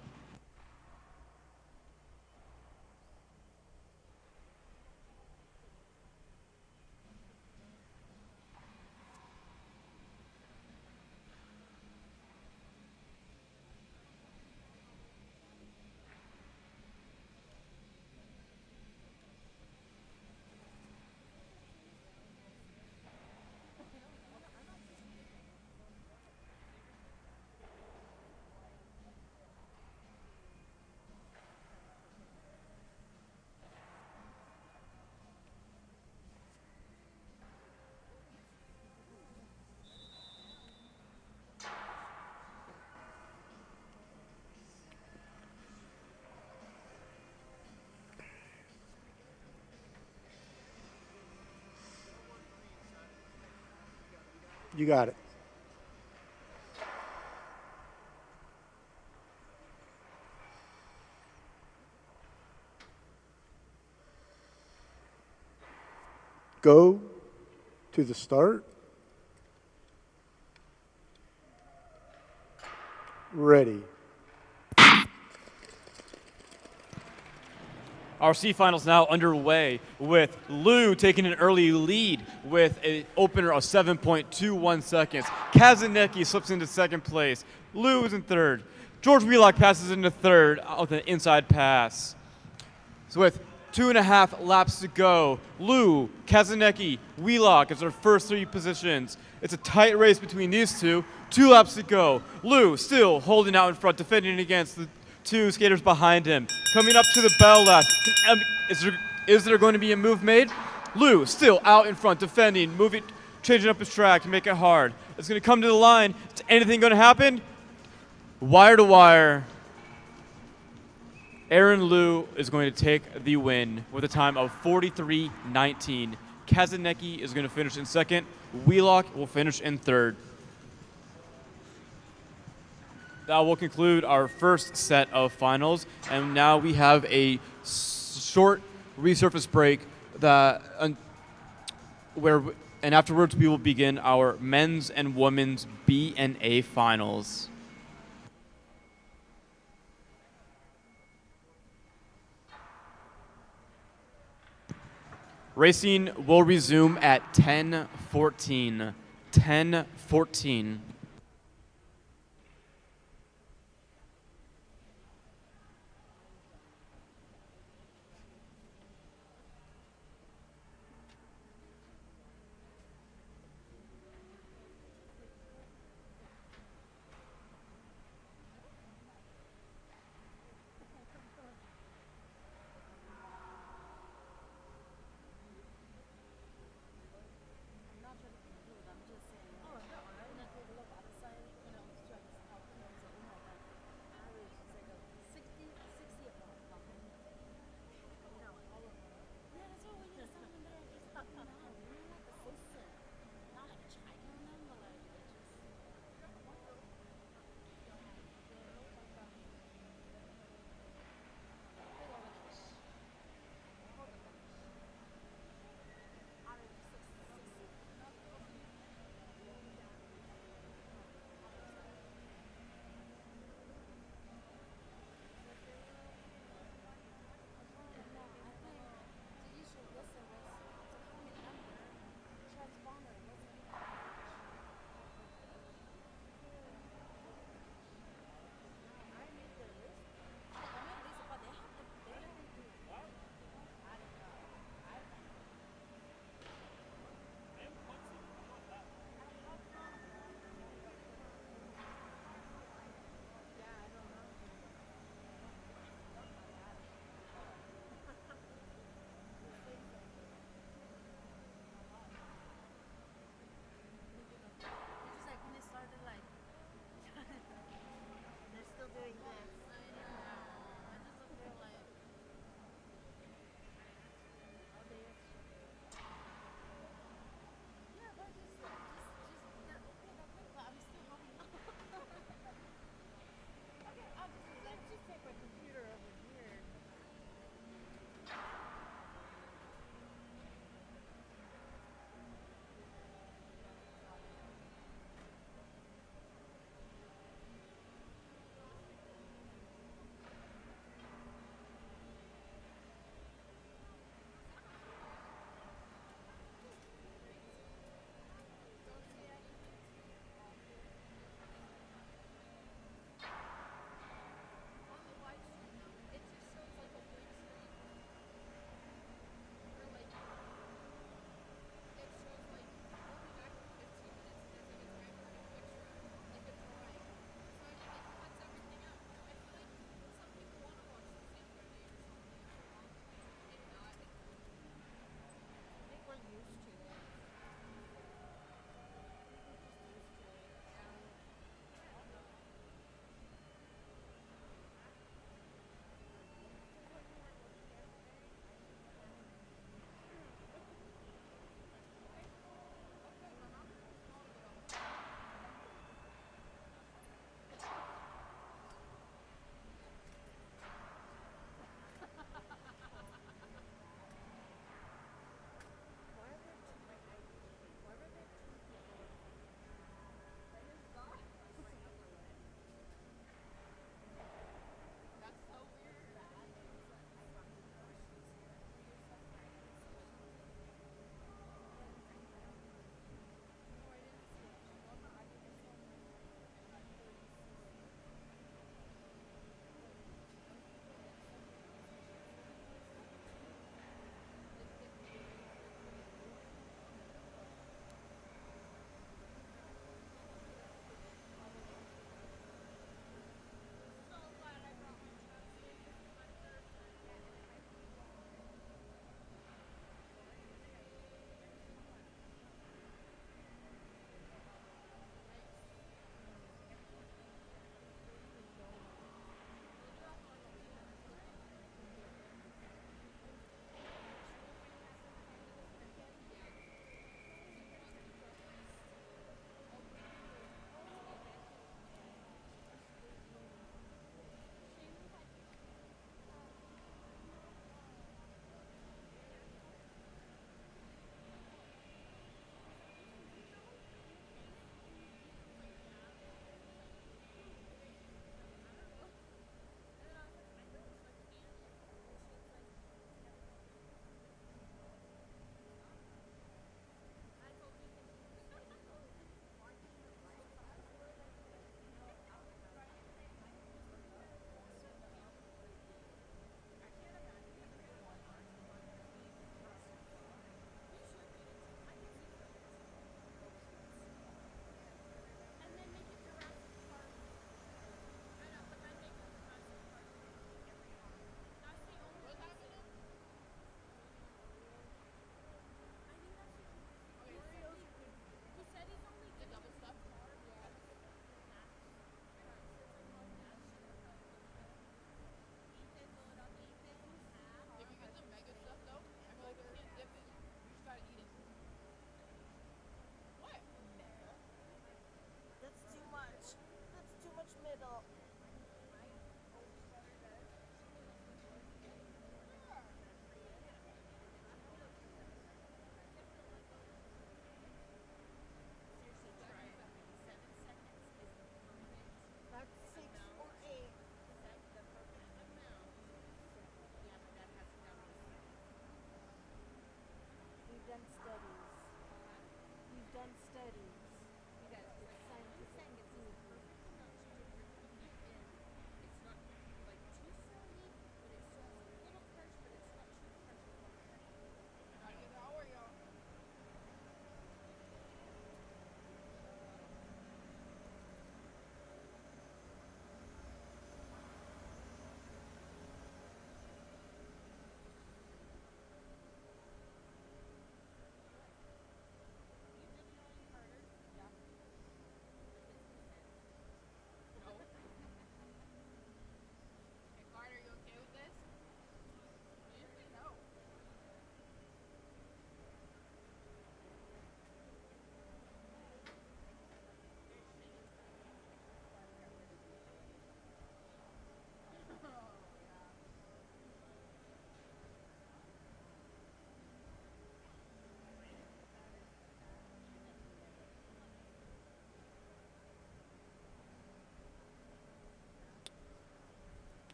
You got it. Go to the start. Ready. Our C finals now underway with Lou taking an early lead with an opener of 7.21 seconds. Kazanecki slips into second place. Lou is in third. George Wheelock passes into third with an inside pass. So with 2.5 laps to go, Lou, Kazanecki, Wheelock is our first three positions. It's a tight race between these two. 2 laps to go. Lou still holding out in front, defending against the 2 skaters behind him. Coming up to the bell lap. Is there going to be a move made? Lou still out in front, defending, moving, changing up his track to make it hard. It's going to come to the line. Is anything going to happen? Wire to wire. Aaron Lou is going to take the win with a time of 43.19. Kazanecki is going to finish in second. Wheelock will finish in third. That will conclude our first set of finals, and now we have a short resurface break and afterwards we will begin our men's and women's B and A finals. Racing will resume at 10:14. 10:14.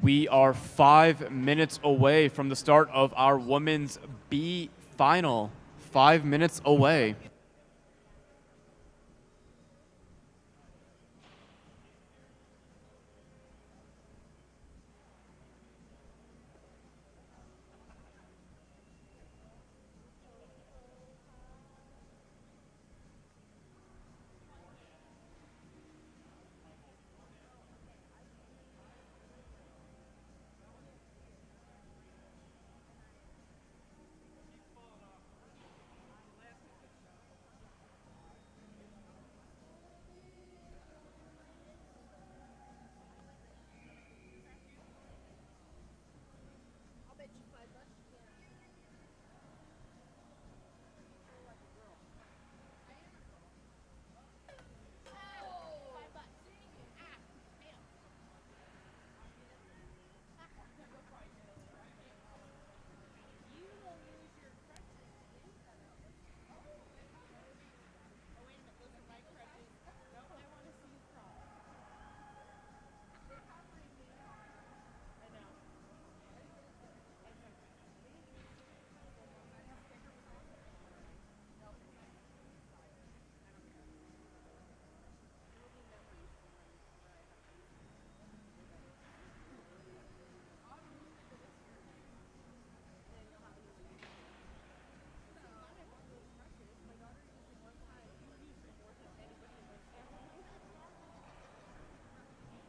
we are 5 minutes away from the start of our women's B final. 5 minutes away. I'll bet you $5 you can't. Oh, $5. Ah, damn. You will lose your crutches. Oh, wait a minute. Those are my crutches. No, I want to see you crawl. I know.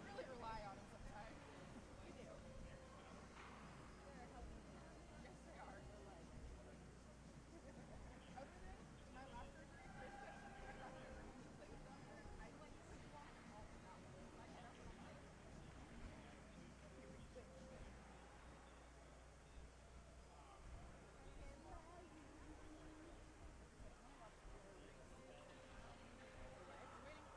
Really rely on them sometimes. You do. They're helping me out. Yes, they are. They're like. Other than my last surgery, Chris gets I got never used to play with them. I like sleep walk them all the time. I get up and I'm like, here we go. Waiting for it. Wants to see what like the whole race is.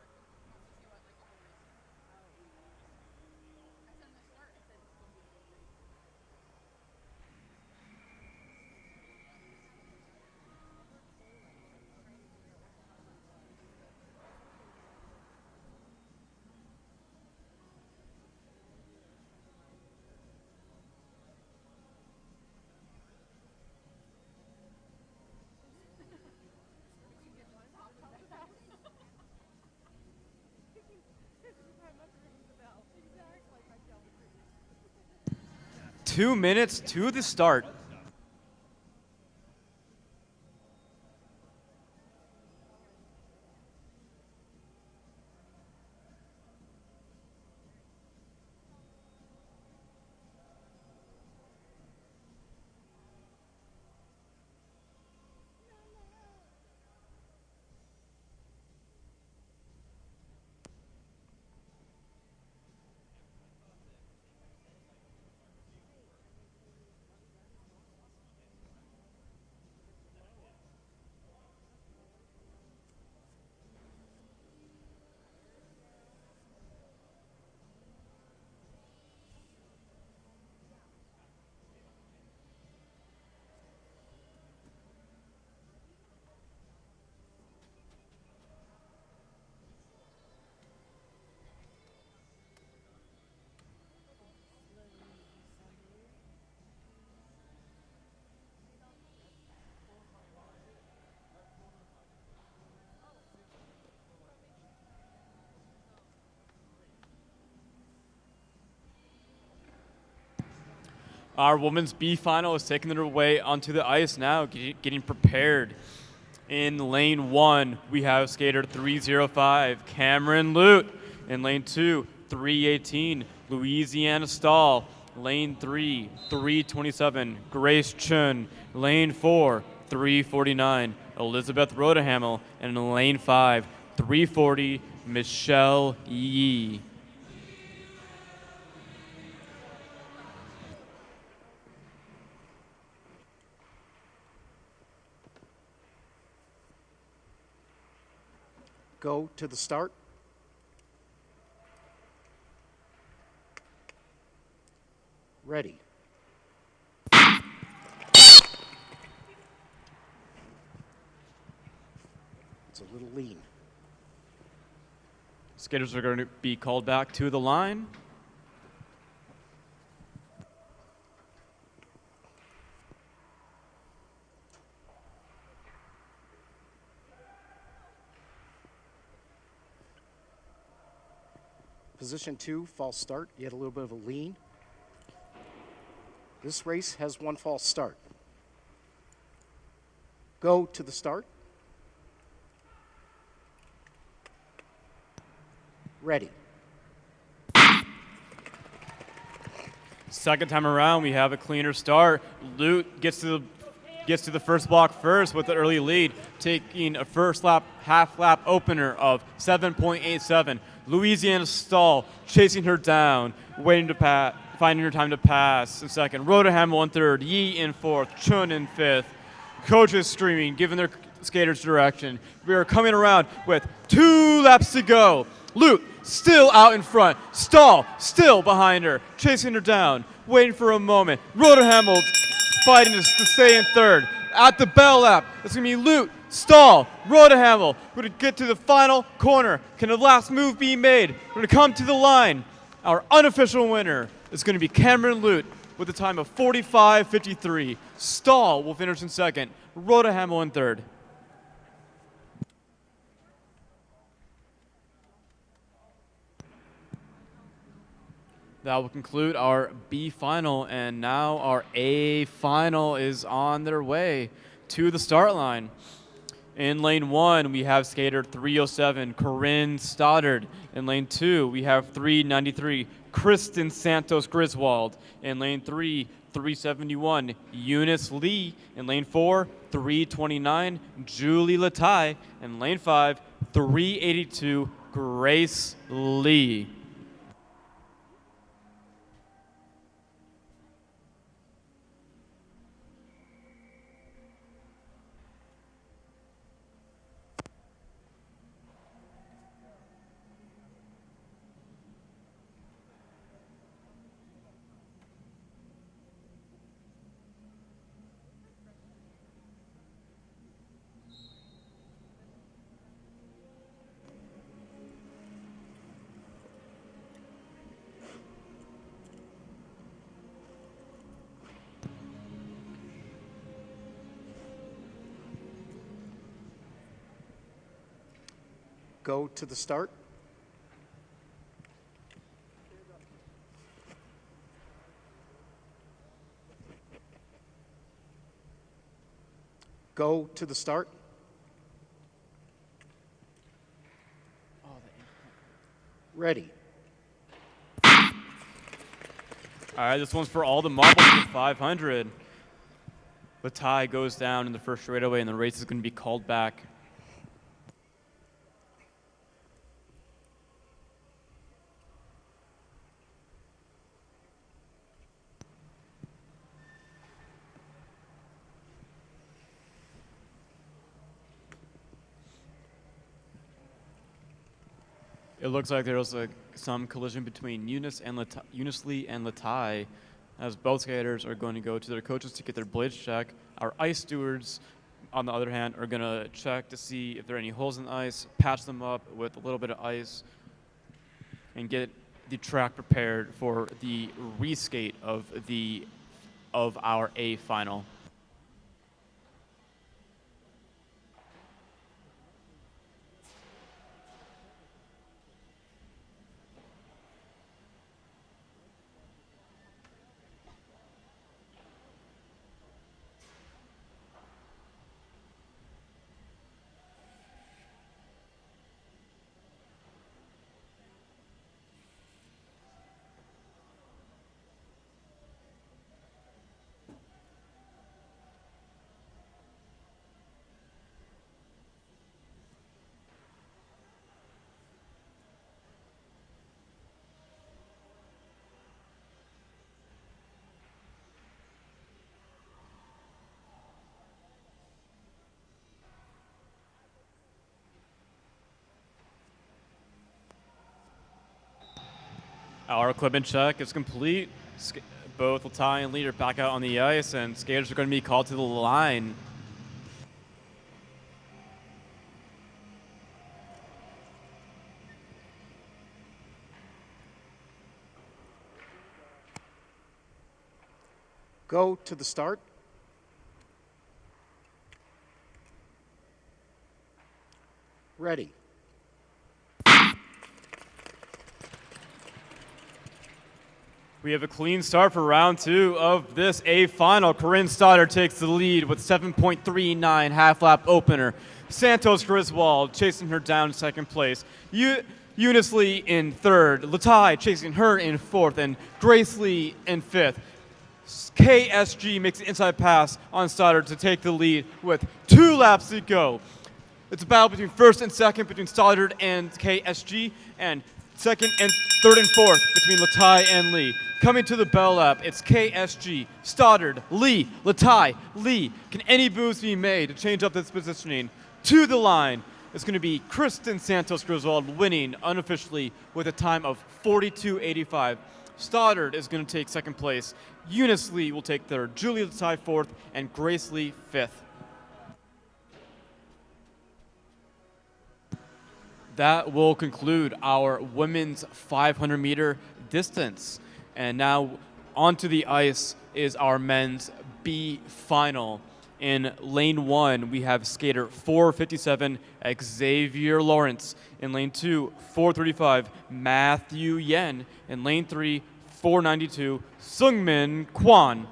I said in the start, I said it's gonna be a good race. I must ring the bell. Exactly like my Shelby Creek. 2 minutes to the start. Our women's B final is taking their way onto the ice now, getting prepared. In lane 1, we have skater 305, Cameron Lute. In lane 2, 318, Louisiana Stahl. Lane 3, 327, Grace Chun. Lane 4, 349, Elizabeth Rodehamel. And in lane 5, 340, Michelle Yee. Go to the start. Ready. It's a little lean. Skaters are going to be called back to the line. Position 2, false start. You had a little bit of a lean. This race has 1 false start. Go to the start. Ready. Second time around, we have a cleaner start. Lute gets to the first block first with the early lead, taking a first lap, half lap opener of 7.87. Louisiana Stall chasing her down, waiting to pass, finding her time to pass in second. Rotherham in third, Yee in fourth, Chun in fifth. Coaches streaming, giving their skaters direction. We are coming around with 2 laps to go. Lute still out in front. Stall still behind her, chasing her down, waiting for a moment. Rotherham fighting to stay in third. At the bell lap, it's going to be Lute, Stall, Rotherham. We're going to get to the final corner. Can the last move be made? We're going to come to the line. Our unofficial winner is going to be Cameron Lute with a time of 45.53. Stall will finish in second. Rotherham in third. That will conclude our B final, and now our A final is on their way to the start line. In lane 1, we have skater 307, Corinne Stoddard. In lane 2, we have 393, Kristen Santos Griswold. In lane 3, 371, Eunice Lee. In lane 4, 329, Julie Latai. In lane 5, 382, Grace Lee. Go to the start. Go to the start. Ready. All right, this one's for all the marbles at 500. Latai goes down in the first straightaway, and the race is going to be called back. It looks like there was some collision between Eunice Lee and Latai, as both skaters are going to go to their coaches to get their blades checked. Our ice stewards, on the other hand, are going to check to see if there are any holes in the ice, patch them up with a little bit of ice, and get the track prepared for the reskate of our A final. Our equipment check is complete. Both Latai and Lee are back out on the ice, and skaters are going to be called to the line. Go to the start. Ready. We have a clean start for round 2 of this A final. Corinne Stoddard takes the lead with 7.39 half-lap opener. Santos Griswold chasing her down in second place. Eunice Lee in third. Latai chasing her in fourth. And Grace Lee in fifth. KSG makes an inside pass on Stoddard to take the lead with 2 laps to go. It's a battle between first and second between Stoddard and KSG, and second and third and fourth between Latai and Lee. Coming to the bell lap, it's KSG, Stoddard, Lee, Latai, Lee. Can any moves be made to change up this positioning? To the line, it's going to be Kristen Santos Griswold winning unofficially with a time of 42.85. Stoddard is going to take second place. Eunice Lee will take third. Julie Latai fourth, and Grace Lee fifth. That will conclude our women's 500-meter distance. And now onto the ice is our men's B final. In lane 1, we have skater 457, Xavier Lawrence. In lane 2, 435, Matthew Yen. In lane 3, 492, Sungmin Kwan.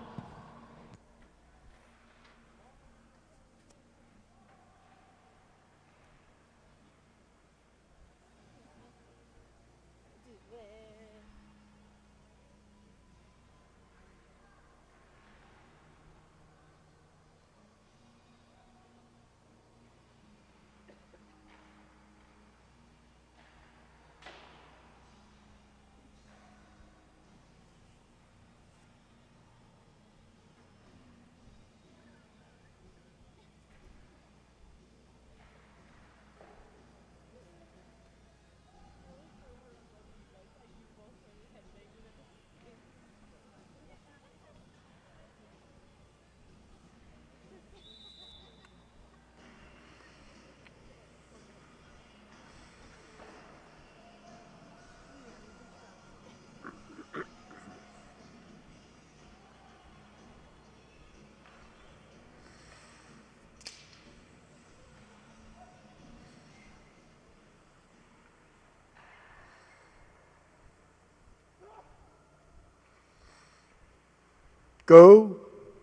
Go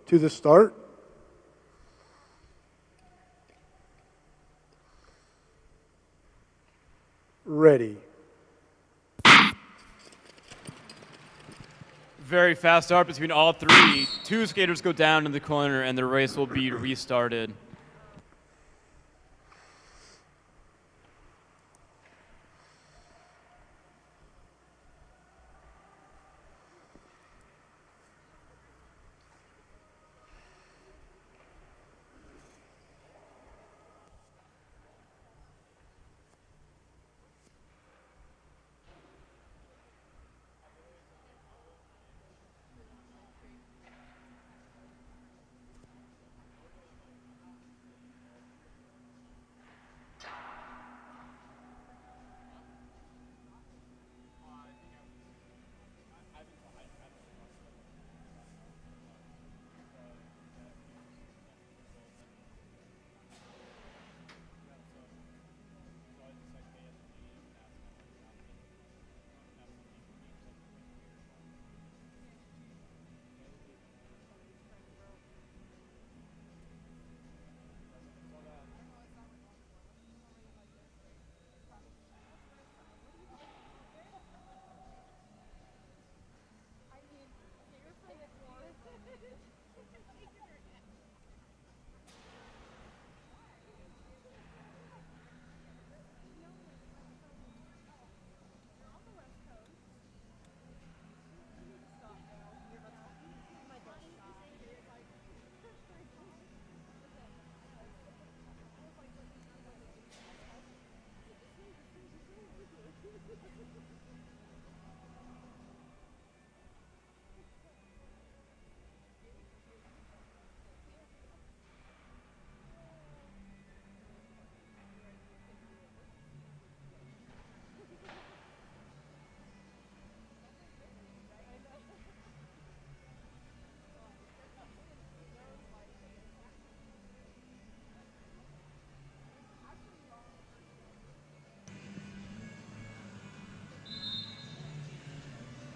to the start. Ready. Very fast start between all 3. 2 skaters go down in the corner, and the race will be restarted.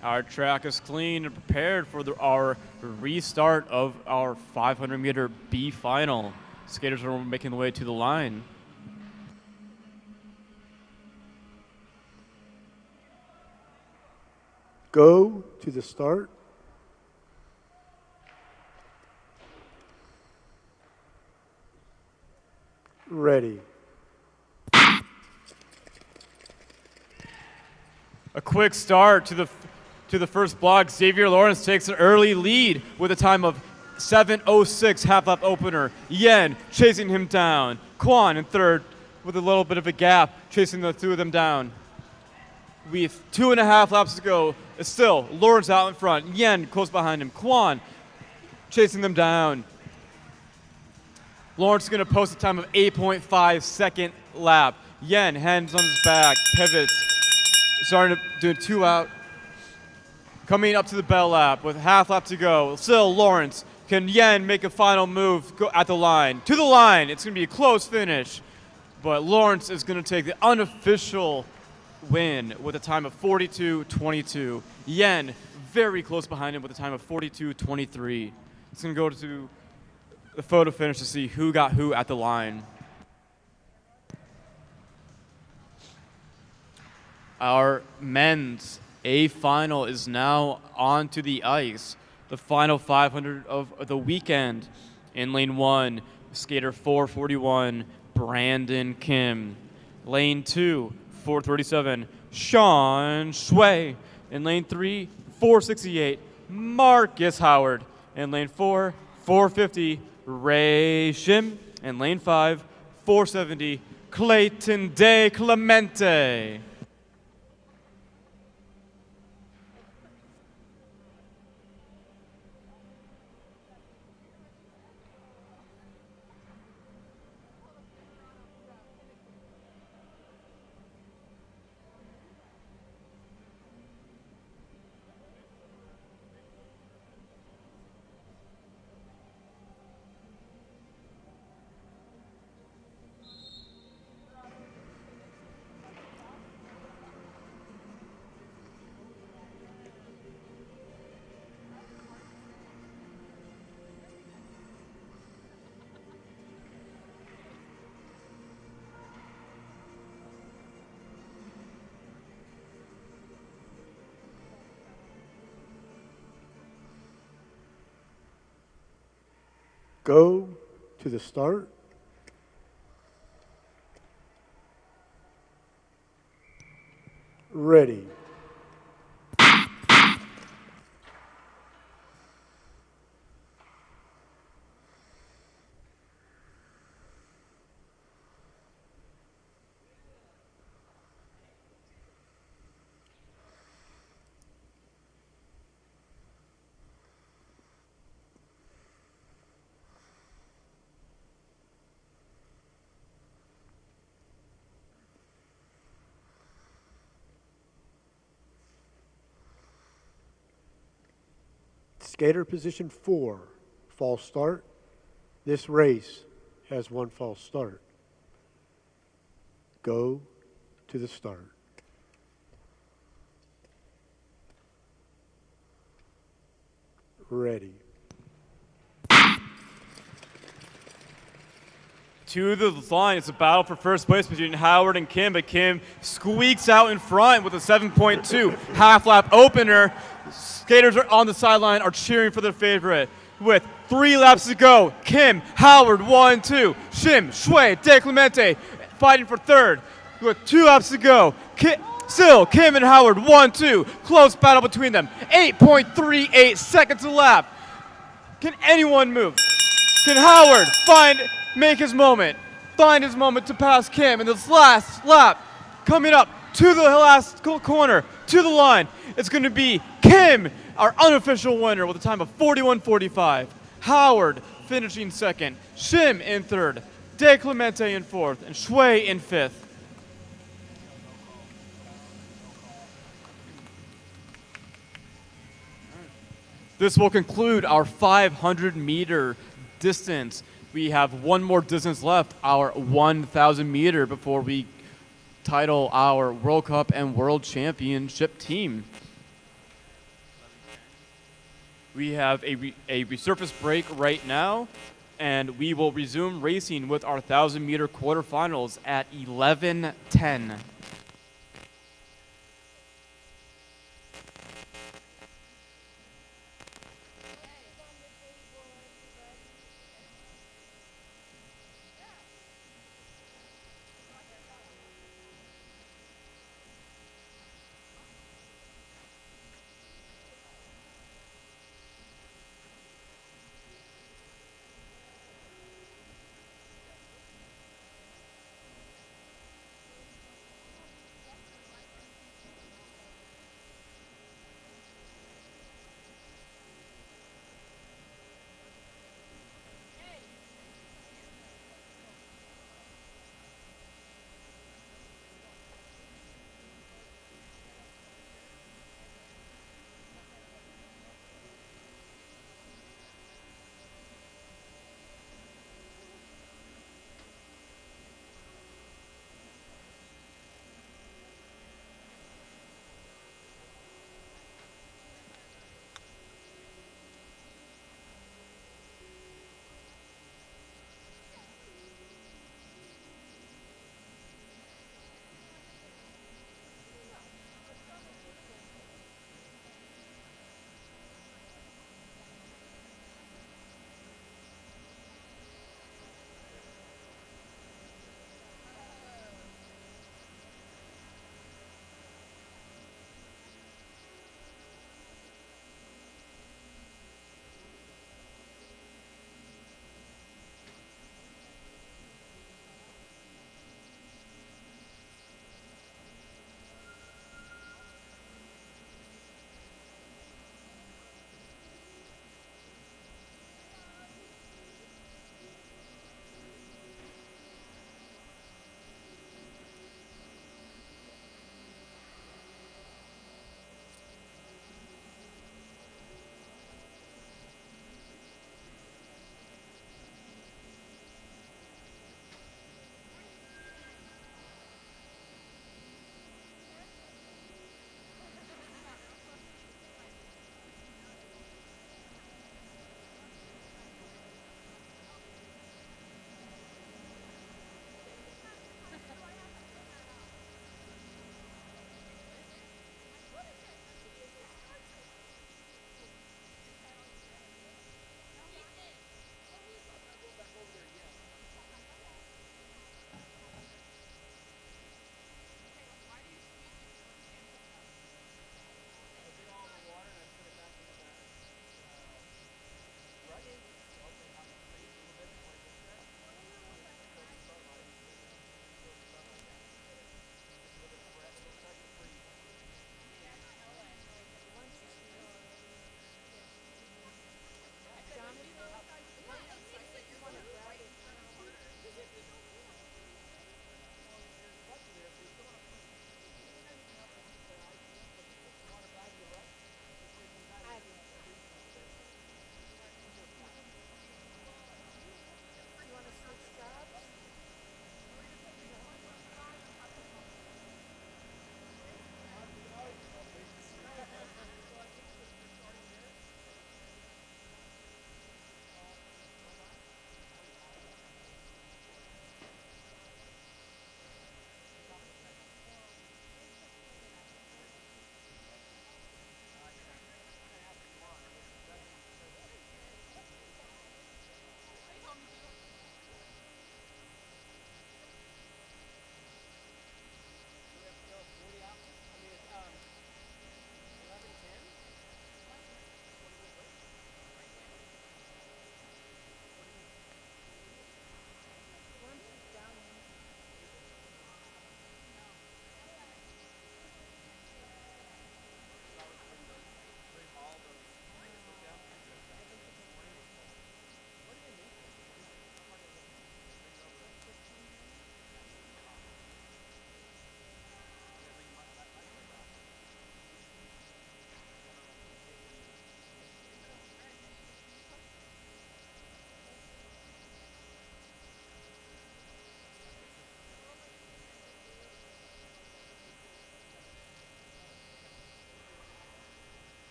Our track is clean and prepared for our restart of our 500-meter B final. Skaters are making the way to the line. Go to the start. Ready. A quick start to the first block. Xavier Lawrence takes an early lead with a time of 7:06 half-lap opener. Yen chasing him down. Quan in third with a little bit of a gap, chasing the two of them down. With 2.5 laps to go, it's still Lawrence out in front. Yen close behind him. Quan chasing them down. Lawrence is going to post a time of 8.5 second lap. Yen, hands on his back, pivots. Starting to do 2 out. Coming up to the bell lap with half lap to go. Still Lawrence. Can Yen make a final move go at the line? To the line. It's going to be a close finish. But Lawrence is going to take the unofficial win with a time of 42.22. Yen very close behind him with a time of 42.23. It's going to go to the photo finish to see who got who at the line. Our men's A final is now onto the ice. The final 500 of the weekend. In lane 1, skater 441, Brandon Kim. Lane 2, 437, Sean Shui. In lane 3, 468, Marcus Howard. In lane 4, 450, Ray Shim. In lane 5, 470, Clayton De Clemente. Go to the start. Ready. Skater position 4, false start. This race has 1 false start. Go to the start. Ready. To the line, it's a battle for first place between Howard and Kim, but Kim squeaks out in front with a 7.2 half-lap opener. Skaters are on the sideline, are cheering for their favorite. With 3 laps to go, Kim, Howard, 1, 2, Shim, Shui, De Clemente fighting for third. With 2 laps to go, still Kim and Howard, 1, 2, close battle between them. 8.38 seconds a lap. Can anyone move? Can Howard make his moment, find his moment to pass Kim in this last lap? Coming up to the last corner, to the line, it's going to be Kim, our unofficial winner, with a time of 41.45. Howard finishing second, Shim in third, De Clemente in fourth, and Shui in fifth. This will conclude our 500-meter distance. We have 1 more distance left, our 1,000 meter, before we title our World Cup and World Championship team. We have a resurface break right now, and we will resume racing with our 1,000-meter quarterfinals at 11:10.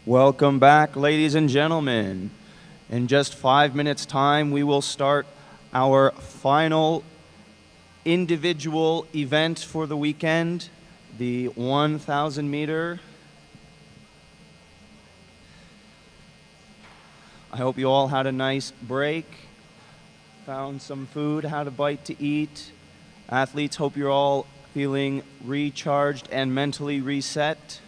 Welcome back, ladies and gentlemen. In just 5 minutes' time, we will start our final individual event for the weekend, the 1,000 meter. I hope you all had a nice break, found some food, had a bite to eat. Athletes, hope you're all feeling recharged and mentally reset.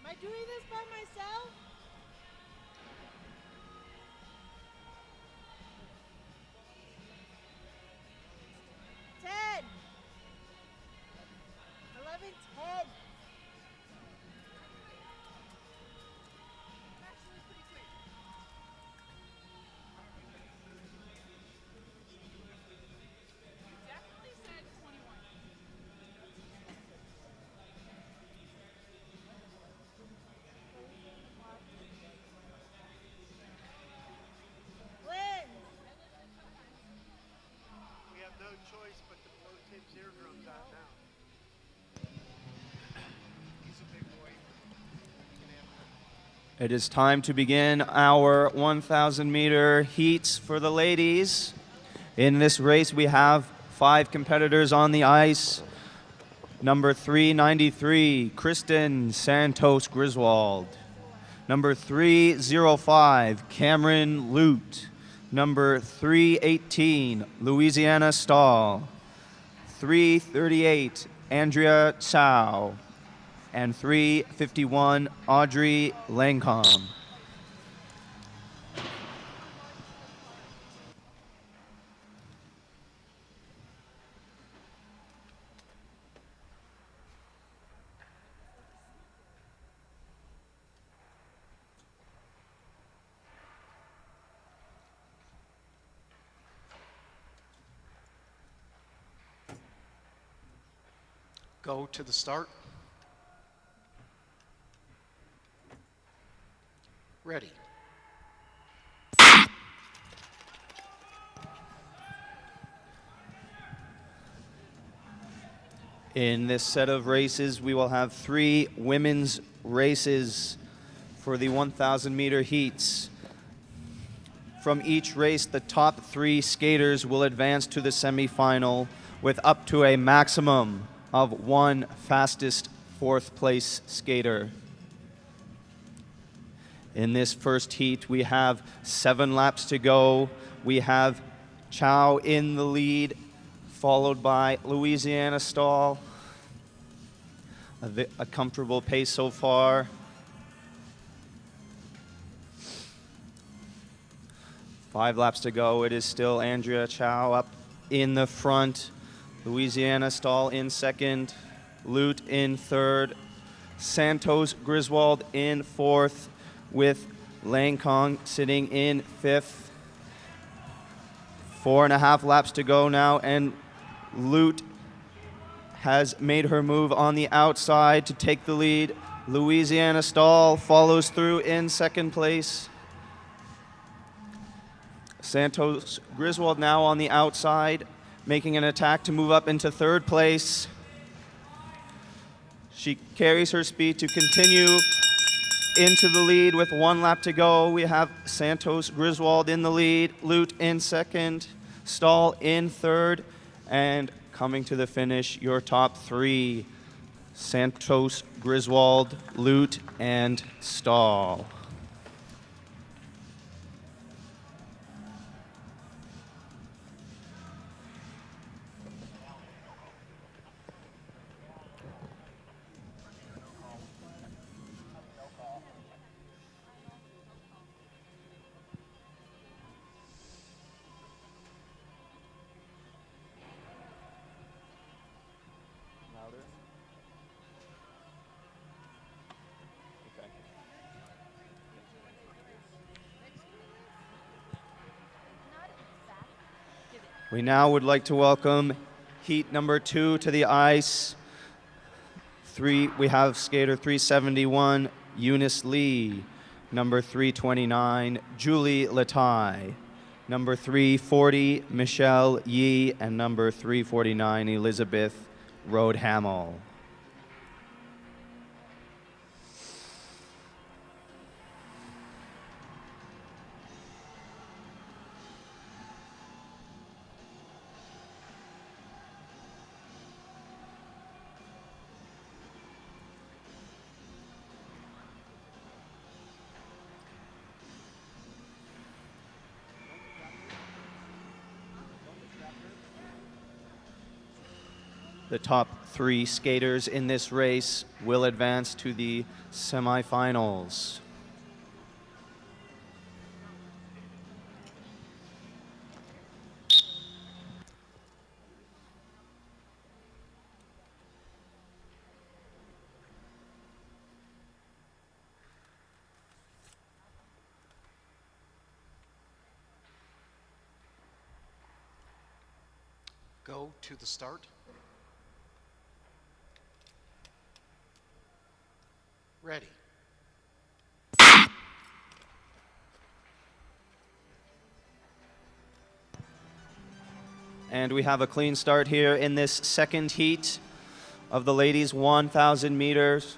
I doing this by myself? Ten. 11, 10. Actually, pretty quick. You definitely said 21. Lynn. We have no choice but to blow Tim's eardrums out now. He's a big boy. It is time to begin our 1,000 meter heats for the ladies. In this race, we have 5 competitors on the ice. Number 393, Kristen Santos Griswold. Number 305, Cameron Lute. Number 318, Louisiana Stahl. 338, Andrea Chow. And 351, Audrey Langcom. Go to the start. Ready. In this set of races, we will have 3 women's races for the 1,000-meter heats. From each race, the top 3 skaters will advance to the semifinal with up to a maximum of 1 fastest 4th place skater. In this first heat, we have 7 laps to go. We have Chow in the lead, followed by Louisiana Stahl. A comfortable pace so far. Five laps to go. It is still Andrea Chow up in the front. Louisiana Stahl in second. Lute in third. Santos Griswold in fourth, with Langkong sitting in fifth. 4.5 laps to go now, and Lute has made her move on the outside to take the lead. Louisiana Stahl follows through in second place. Santos Griswold now on the outside, making an attack to move up into third place. She carries her speed to continue into the lead with 1 lap to go. We have Santos Griswold in the lead, Lute in second, Stahl in third, and coming to the finish, your top 3, Santos Griswold, Lute, and Stahl. We now would like to welcome heat number 2 to the ice. We have skater 371, Eunice Lee. Number 329, Julie Latai. Number 340, Michelle Yee. And number 349, Elizabeth Road-Hamill. The top 3 skaters in this race will advance to the semifinals. Go to the start. Ready. And we have a clean start here in this second heat of the ladies' 1,000 meters.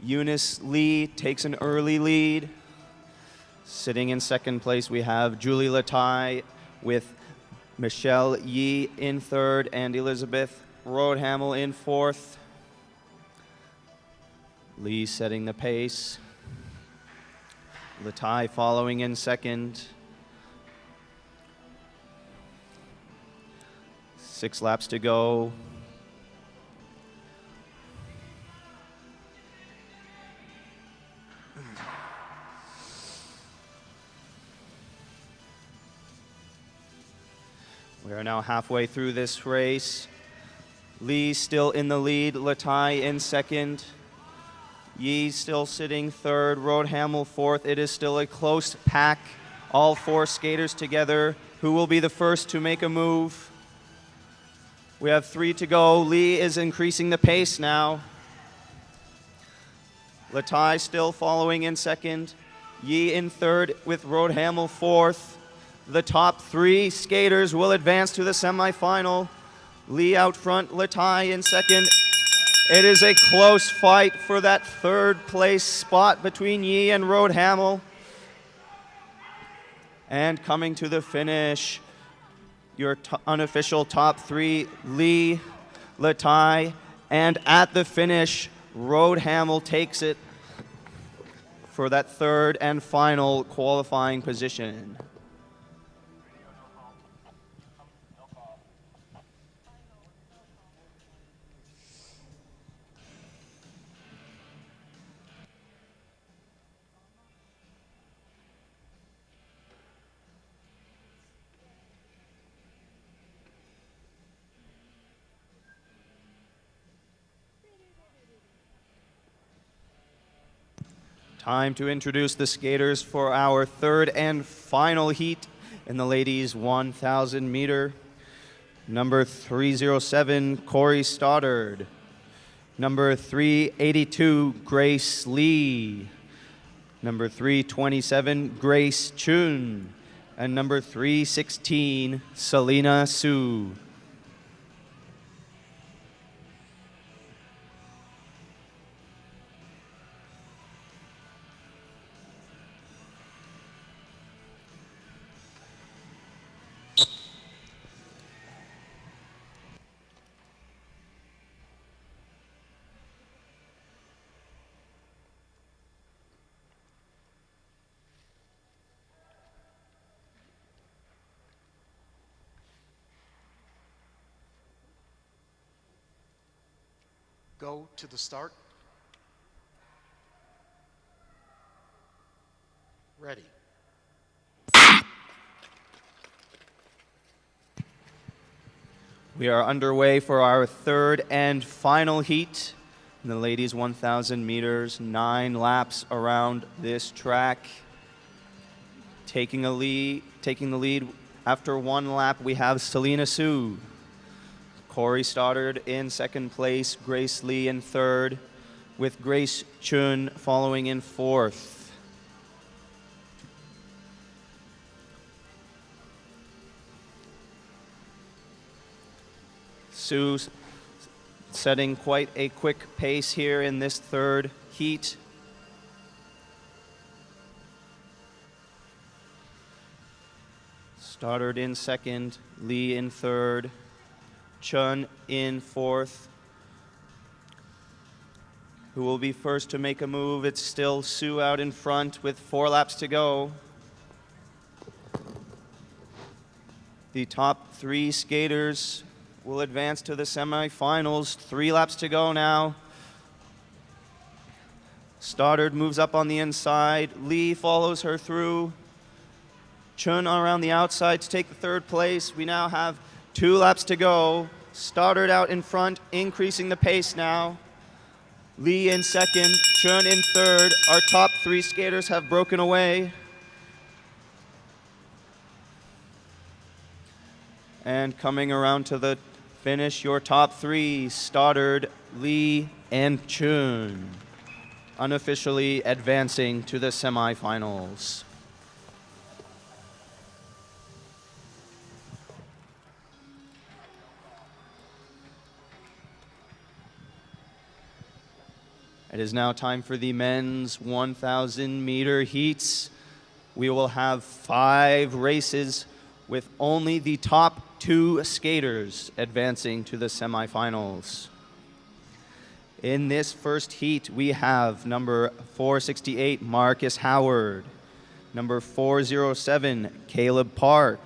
Eunice Lee takes an early lead. Sitting in second place, we have Julie Latai with Michelle Yee in third and Elizabeth Roadhamel in fourth. Lee setting the pace. Latai following in second. 6 laps to go. We are now halfway through this race. Lee still in the lead, Latai in second. Yi still sitting third, Roadhamel fourth. It is still a close pack. All 4 skaters together. Who will be the first to make a move? We have 3 to go. Lee is increasing the pace now. Latai still following in second. Yi in third with Roadhamel fourth. The top 3 skaters will advance to the semifinal. Lee out front, Latai in second. It is a close fight for that third place spot between Yi and Roadhamel. And coming to the finish, your unofficial top 3, Lee, Latai, and at the finish, Roadhamel takes it for that third and final qualifying position. Time to introduce the skaters for our third and final heat in the ladies 1,000 meter. Number 307, Corey Stoddard. Number 382, Grace Lee. Number 327, Grace Chun. And number 316, Selena Su. Go to the start. Ready. We are underway for our third and final heat in the ladies 1,000 meters, 9 laps around this track. Taking the lead after 1 lap, we have Selena Su. Corey Stoddard in second place, Grace Lee in third, with Grace Chun following in fourth. Su setting quite a quick pace here in this third heat. Stoddard in second, Lee in third, Chun in fourth. Who will be first to make a move? It's still Su out in front with 4 laps to go. The top 3 skaters will advance to the semifinals. 3 laps to go now. Stoddard moves up on the inside. Lee follows her through. Chun around the outside to take the third place. We now have 2 laps to go. Stoddard out in front, increasing the pace now. Lee in second, Chun in third. Our top 3 skaters have broken away. And coming around to the finish, your top 3, Stoddard, Lee, and Chun, unofficially advancing to the semifinals. It is now time for the men's 1,000 meter heats. We will have 5 races with only the top 2 skaters advancing to the semifinals. In this first heat, we have number 468, Marcus Howard, number 407, Caleb Park,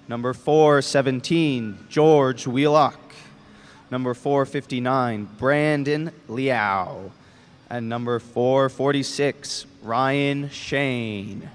number 417, George Wheelock, number 459, Brandon Liao, and number 446, Ryan Shane.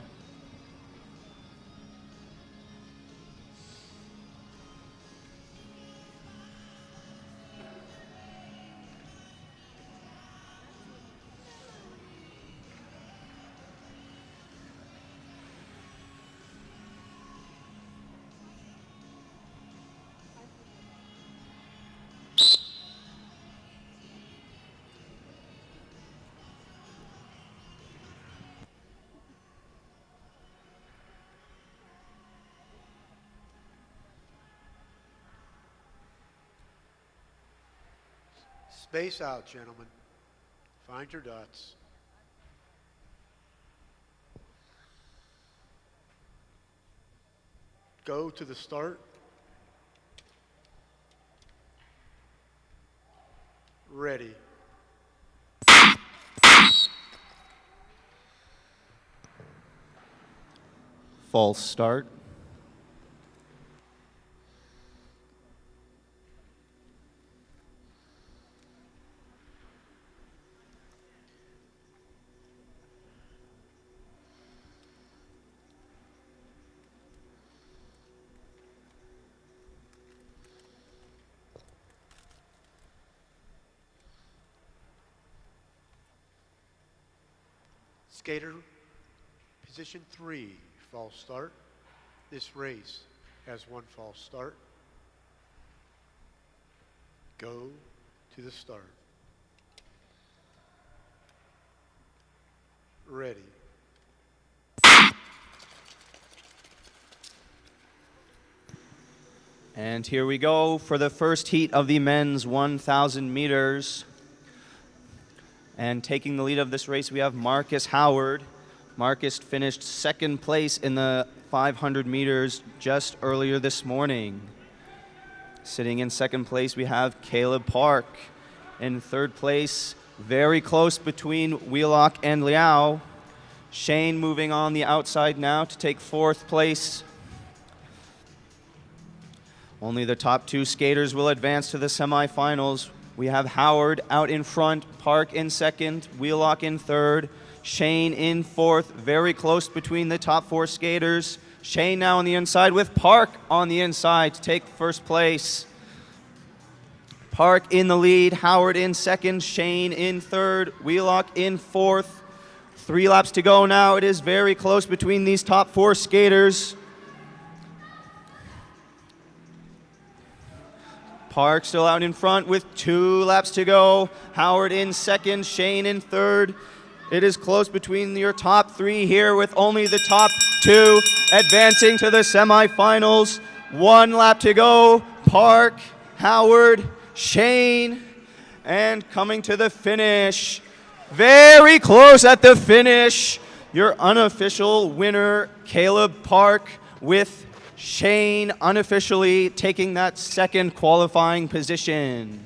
Space out, gentlemen. Find your dots. Go to the start. Ready. False start. Skater, position 3, false start. This race has 1 false start. Go to the start. Ready. And here we go for the first heat of the men's 1,000 meters. And taking the lead of this race, we have Marcus Howard. Marcus finished 2nd place in the 500 meters just earlier this morning. Sitting in 2nd place, we have Caleb Park. In 3rd place, very close between Wheelock and Liao. Shane moving on the outside now to take 4th place. Only the top 2 skaters will advance to the semifinals. We have Howard out in front, Park in 2nd, Wheelock in 3rd, Shane in 4th, very close between the top 4 skaters. Shane now on the inside with Park on the inside to take 1st place. Park in the lead, Howard in 2nd, Shane in 3rd, Wheelock in 4th. 3 laps to go now. It is very close between these top 4 skaters. Park still out in front with 2 laps to go. Howard in 2nd, Shane in 3rd. It is close between your top 3 here with only the top 2 advancing to the semifinals. 1 lap to go. Park, Howard, Shane, and coming to the finish. Very close at the finish. Your unofficial winner, Caleb Park, with Shane unofficially taking that 2nd qualifying position.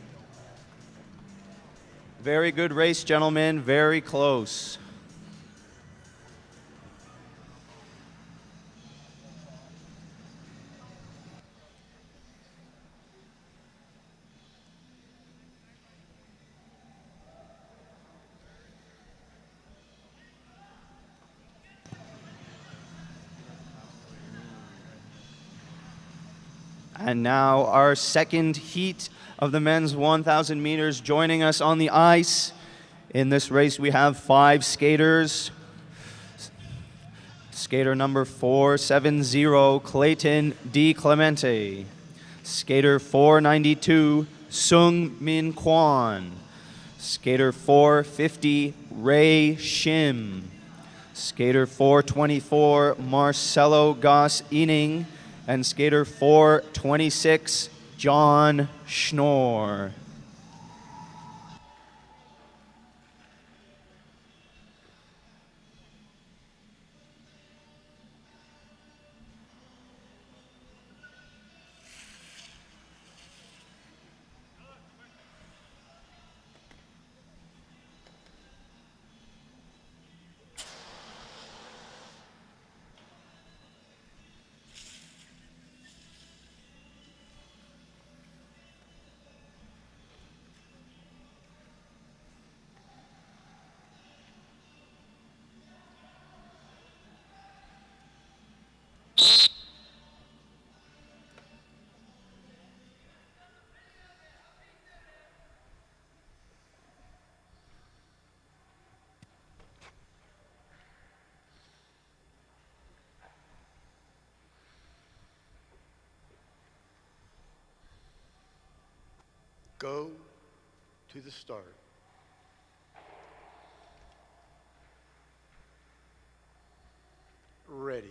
Very good race, gentlemen. Very close. And now our 2nd heat of the men's 1,000 meters. Joining us on the ice in this race, we have 5 skaters. Skater number 470, Clayton D. Clemente. Skater 492, Sung Min Kwan. Skater 450, Ray Shim. Skater 424, Marcelo Goss Ening. And skater 426, John Schnorr. Go to the start. Ready.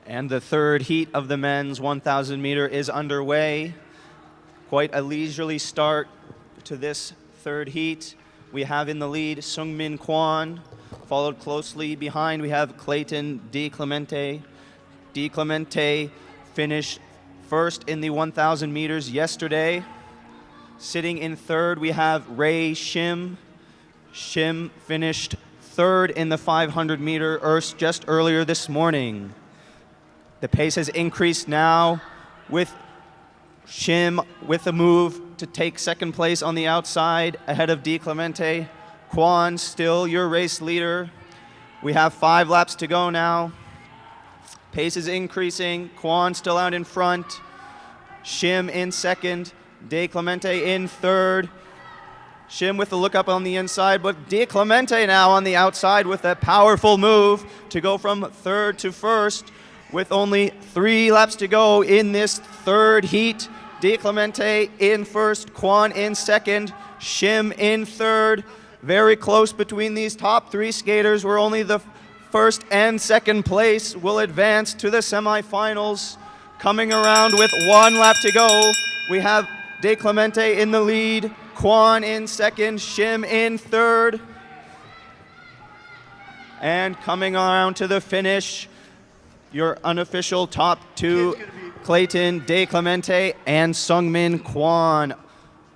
And the third heat of the men's 1,000 meter is underway. Quite a leisurely start to this third heat. We have in the lead Sungmin Kwon. Followed closely behind, we have Clayton DiClemente. DiClemente finished first in the 1,000 meters yesterday. Sitting in third, we have Ray Shim. Shim finished third in the 500 meter just earlier this morning. The pace has increased now with Shim with a move to take second place on the outside ahead of DiClemente. Kwon still your race leader. We have 5 laps to go now. Pace is increasing. Kwon still out in front. Shim in second. DiClemente in third. Shim with the look up on the inside, but DiClemente now on the outside with a powerful move to go from third to first. With only 3 laps to go in this third heat, DiClemente in first, Kwon in second, Shim in third. Very close between these top 3 skaters, where only the first and second place will advance to the semifinals. Coming around with 1 lap to go, we have DiClemente in the lead, Kwon in second, Shim in third. And coming around to the finish, your unofficial top 2, Clayton DiClemente and Sungmin Kwon,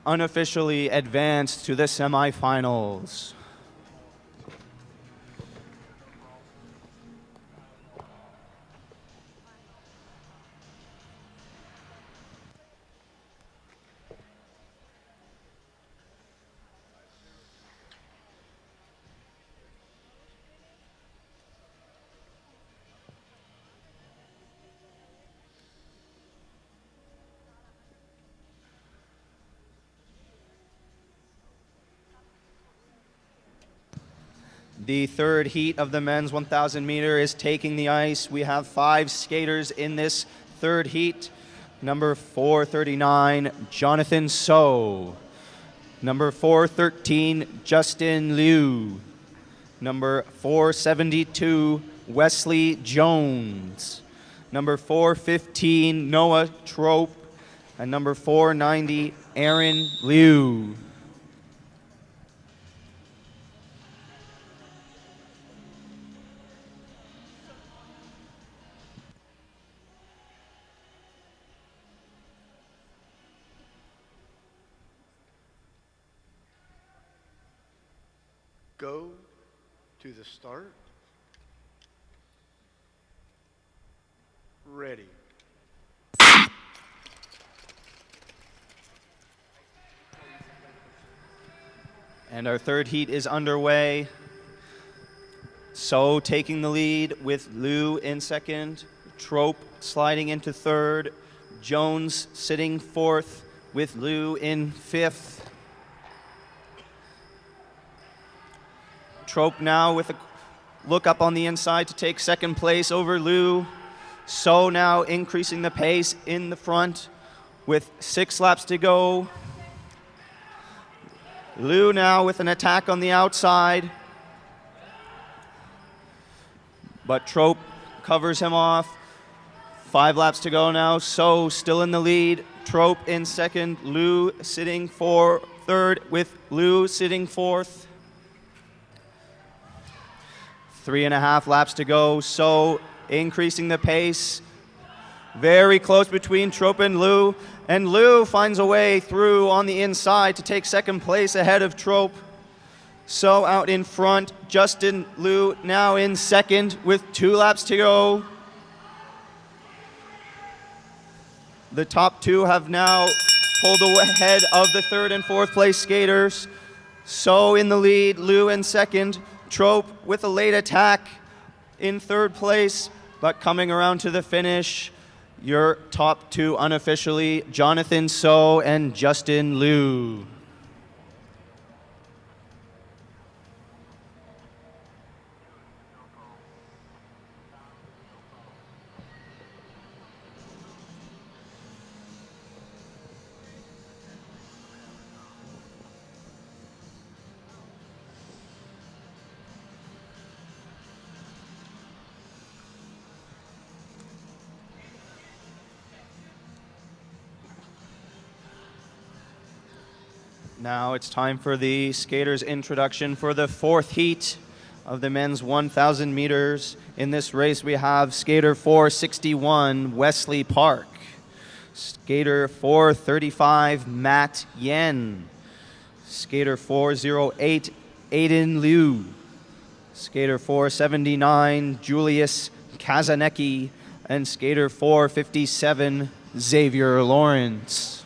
unofficially advanced to the semifinals. The third heat of the men's 1,000 meter is taking the ice. We have 5 skaters in this third heat. Number 439, Jonathan So. Number 413, Justin Liu. Number 472, Wesley Jones. Number 415, Noah Trope. And number 490, Aaron Liu. Go to the start. Ready. And our third heat is underway. So taking the lead with Liu in second, Trope sliding into third, Jones sitting fourth with Liu in fifth. Trope now with a look up on the inside to take second place over Liu. So now increasing the pace in the front with 6 laps to go. Liu now with an attack on the outside. But Trope covers him off. 5 laps to go now. So still in the lead. Trope in second. Liu sitting for third with Liu sitting fourth. 3.5 laps to go. So increasing the pace. Very close between Trope and Liu. And Liu finds a way through on the inside to take second place ahead of Trope. So out in front, Justin Liu now in second with 2 laps to go. The top 2 have now pulled ahead of the 3rd and 4th place skaters. So in the lead, Liu in second. Trope with a late attack in 3rd place, but coming around to the finish, your top 2 unofficially, Jonathan So and Justin Liu. Now it's time for the skaters' introduction for the fourth heat of the men's 1,000 meters. In this race, we have skater 461, Wesley Park. Skater 435, Matt Yen. Skater 408, Aiden Liu. Skater 479, Julius Kazanecki. And skater 457, Xavier Lawrence.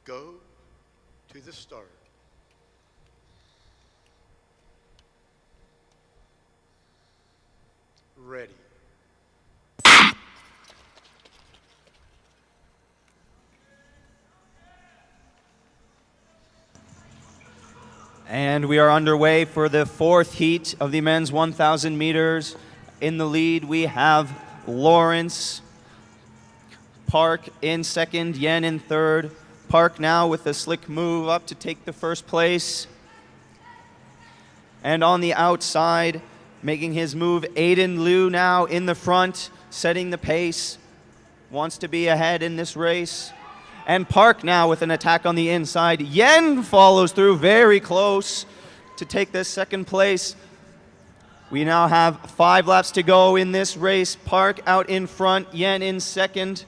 Go to the start. Ready. And we are underway for the fourth heat of the men's 1,000 meters. In the lead, we have Lawrence. Park in second, Yen in third. Park now with a slick move up to take the first place. And on the outside, making his move, Aiden Liu now in the front, setting the pace. Wants to be ahead in this race. And Park now with an attack on the inside. Yen follows through very close to take this second place. We now have 5 laps to go in this race. Park out in front, Yen in second,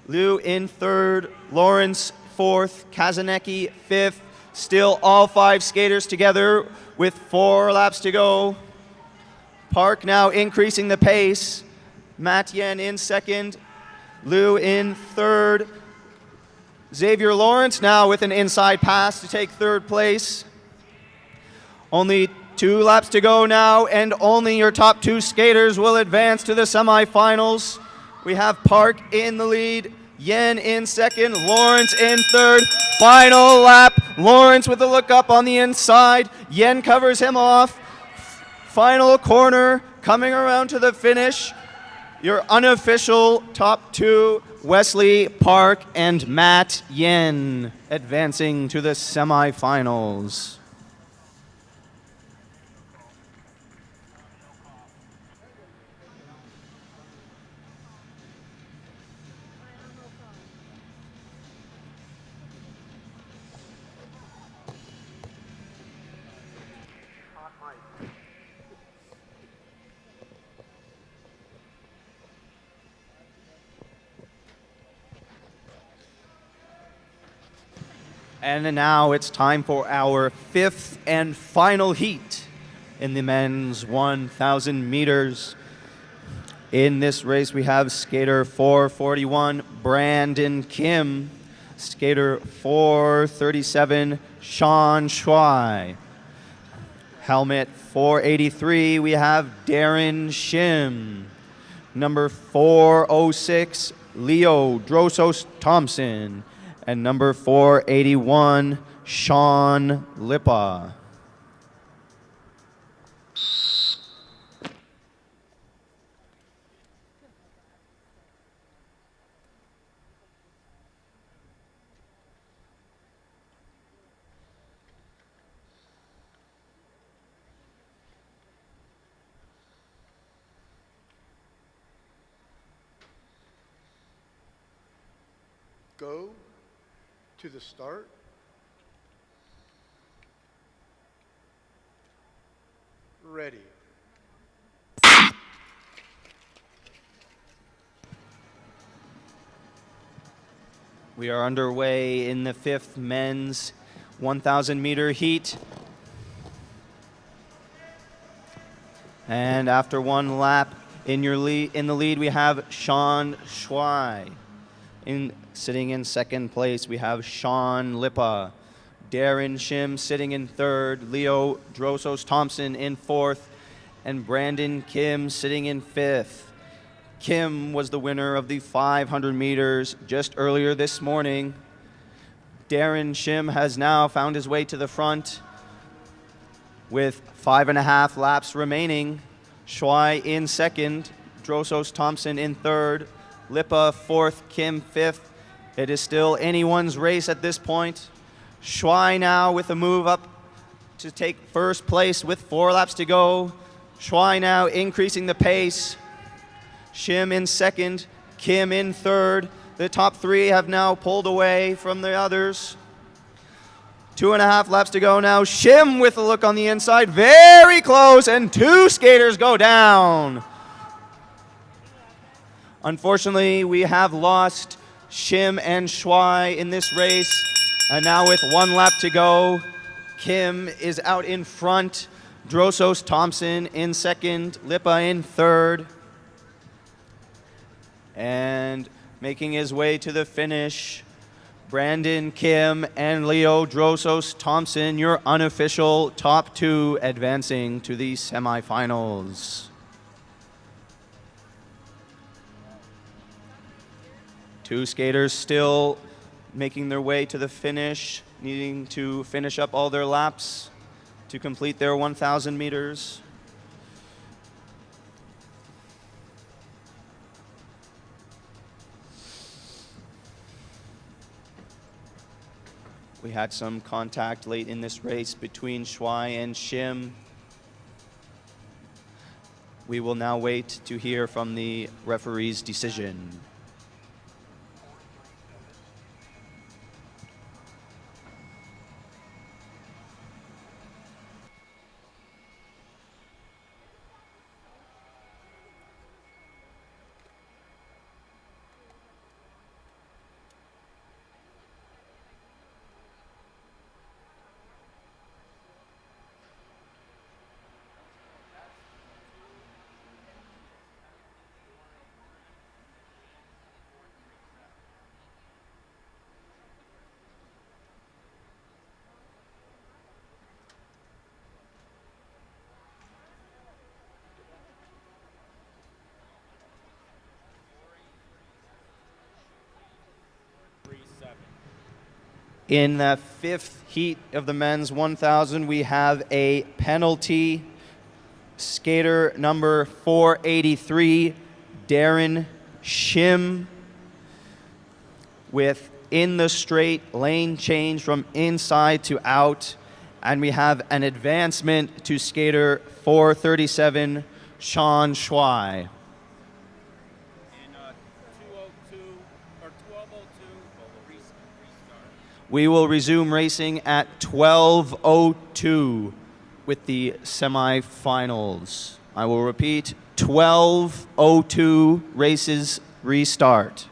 Liu in third, Lawrence fourth, Kazanecki fifth. Still all 5 skaters together with 4 laps to go. Park now increasing the pace. Matt Yen in second, Liu in third. Xavier Lawrence now with an inside pass to take third place. Only 2 laps to go now, and only your top 2 skaters will advance to the semifinals. We have Park in the lead, Yen in second, Lawrence in third. Final lap, Lawrence with a look up on the inside. Yen covers him off. Final corner, coming around to the finish. Your unofficial top 2, Wesley Park and Matt Yen, advancing to the semifinals. And now it's time for our 5th and final heat in the men's 1,000 meters. In this race, we have skater 441, Brandon Kim, skater 437, Sean Shuai. Helmet 483, we have Darren Shim. Number 406, Leo Drosos Thompson. And number 481, Sean Lippa. Go to the start. Ready. We are underway in the 5th men's 1,000 meter heat. And after 1 lap in the lead, we have Sean Shuai. Sitting in second place, we have Sean Lippa. Darren Shim sitting in third, Leo Drosos Thompson in fourth, and Brandon Kim sitting in 5th. Kim was the winner of the 500 meters just earlier this morning. Darren Shim has now found his way to the front. With 5.5 laps remaining. Schwei in second, Drosos Thompson in third, Lipa fourth, Kim fifth. It is still anyone's race at this point. Schwei now with a move up to take first place with 4 laps to go. Schwei now increasing the pace. Shim in second, Kim in third. The top 3 have now pulled away from the others. 2.5 laps to go now. Shim with a look on the inside, very close, and 2 skaters go down. Unfortunately, we have lost Shim and Schwei in this race. And now with 1 lap to go, Kim is out in front. Drosos Thompson in second, Lipa in third. And making his way to the finish, Brandon Kim and Leo Drosos Thompson, your unofficial top 2 advancing to the semifinals. 2 skaters still making their way to the finish, needing to finish up all their laps to complete their 1,000 meters. We had some contact late in this race between Schwei and Shim. We will now wait to hear from the referee's decision. In the 5th heat of the men's 1,000, we have a penalty. Skater number 483, Darren Shim, with in the straight lane change from inside to out. And we have an advancement to skater 437, Sean Schwei. We will resume racing at 12:02 with the semifinals. I will repeat, 12:02 races restart.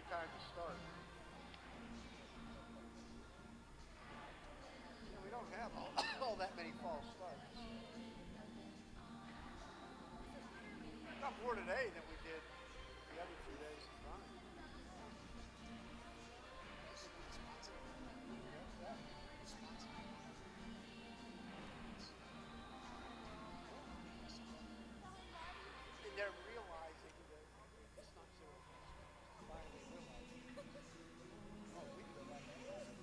time to start. Yeah, we don't have all that many false starts. Got more today than we did the other 2 days combined. And they're realizing that it's not zero false starts. Finally realizing. Oh, we can go back and forth.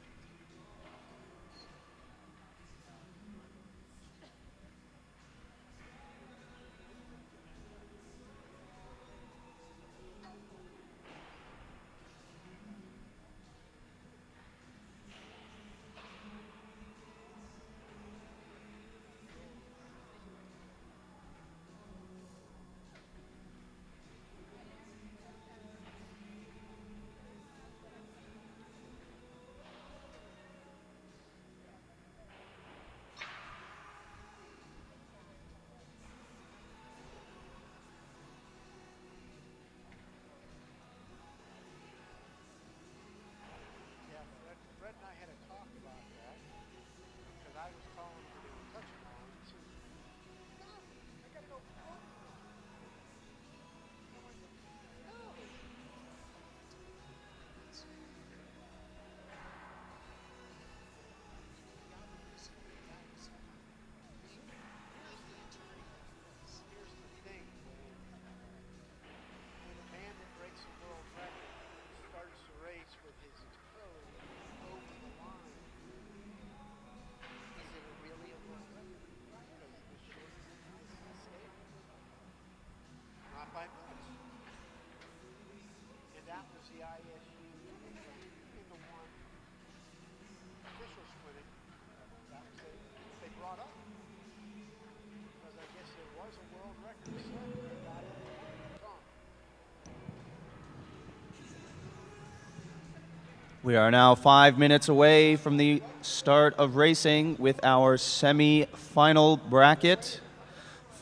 Yeah, Fred and I had a talk about that because I was calling them when they were touching on. He said, "No, I gotta go float." I'm like, "No." Here's the thing, when a man that breaks a world record starts the race with his toe over the line, is it really a world record? Because it was shorter than his skate. Not by much. And that was the ISU in the one officials clinic. That was they brought up. Because I guess there was a world record set. They got it. Tom. We are now 5 minutes away from the start of racing with our semi-final bracket.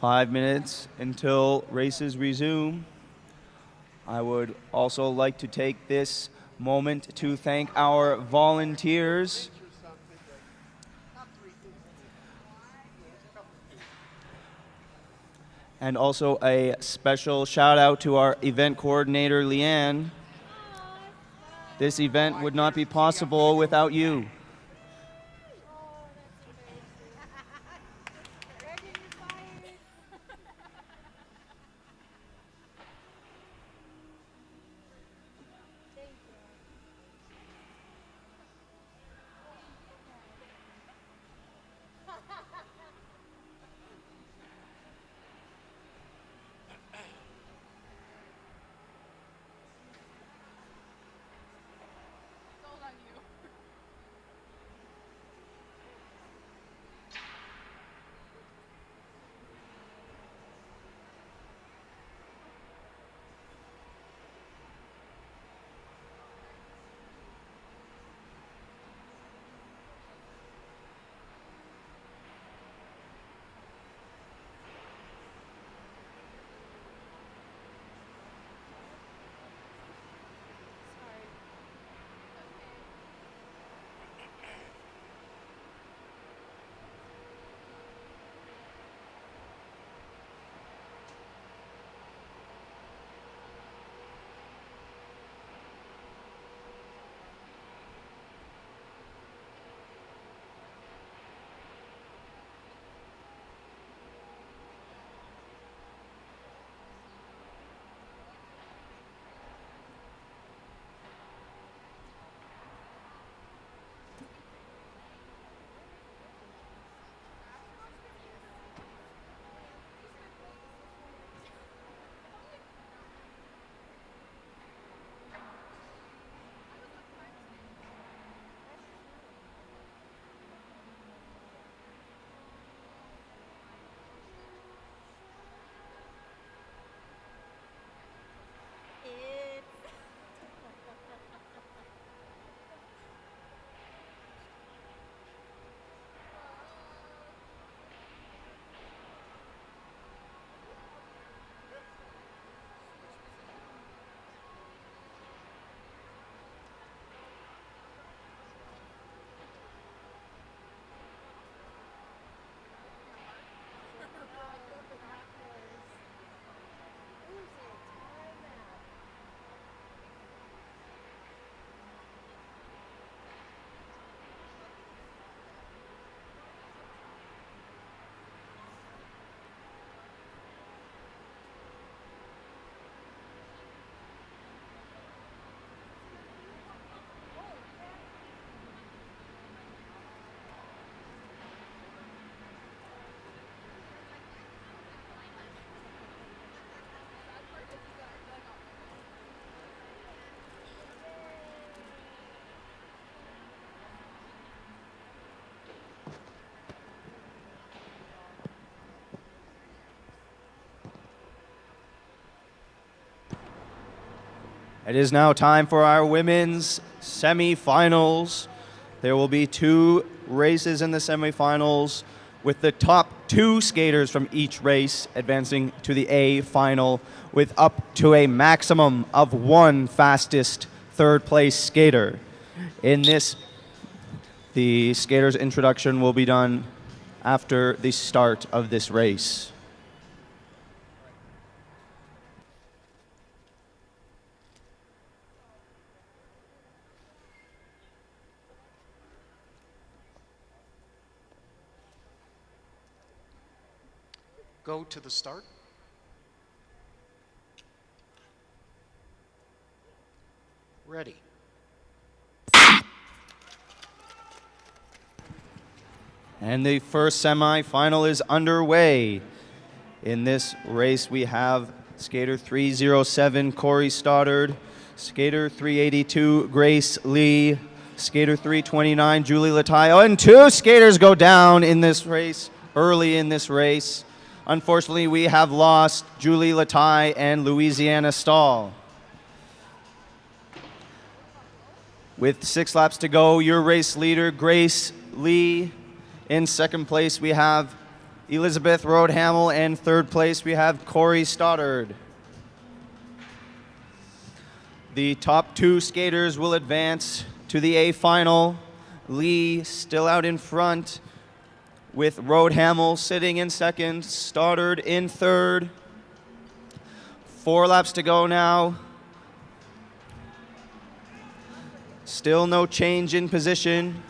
5 minutes until races resume. I would also like to take this moment to thank our volunteers Or something, but not 350. There's a couple of people. and also a special shout out to our event coordinator, Leanne. This event would not be possible without you. Oh, that's amazing. Ready to fire? Thank you. It's all on you. It is now time for our women's semifinals. There will be 2 races in the semifinals, with the top 2 skaters from each race advancing to the A final, with up to a maximum of 1 fastest third-place skater. In this, the skater's introduction will be done after the start of this race. Go to the start. Ready. And the first semifinal is underway. In this race, we have skater 307, Corey Stoddard, skater 382, Grace Lee, skater 329, Julie Lataille, and 2 skaters go down in this race, early in this race. Unfortunately, we have lost Julie Lataille and Louisiana Stahl. With 6 laps to go, your race leader, Grace Lee. In second place, we have Elizabeth Rodehamel, and third place, we have Corey Stoddard. The top 2 skaters will advance to the A final. Lee still out in front, with Rodehamel sitting in second, Stoddard in third. 4 laps to go now. Still no change in position.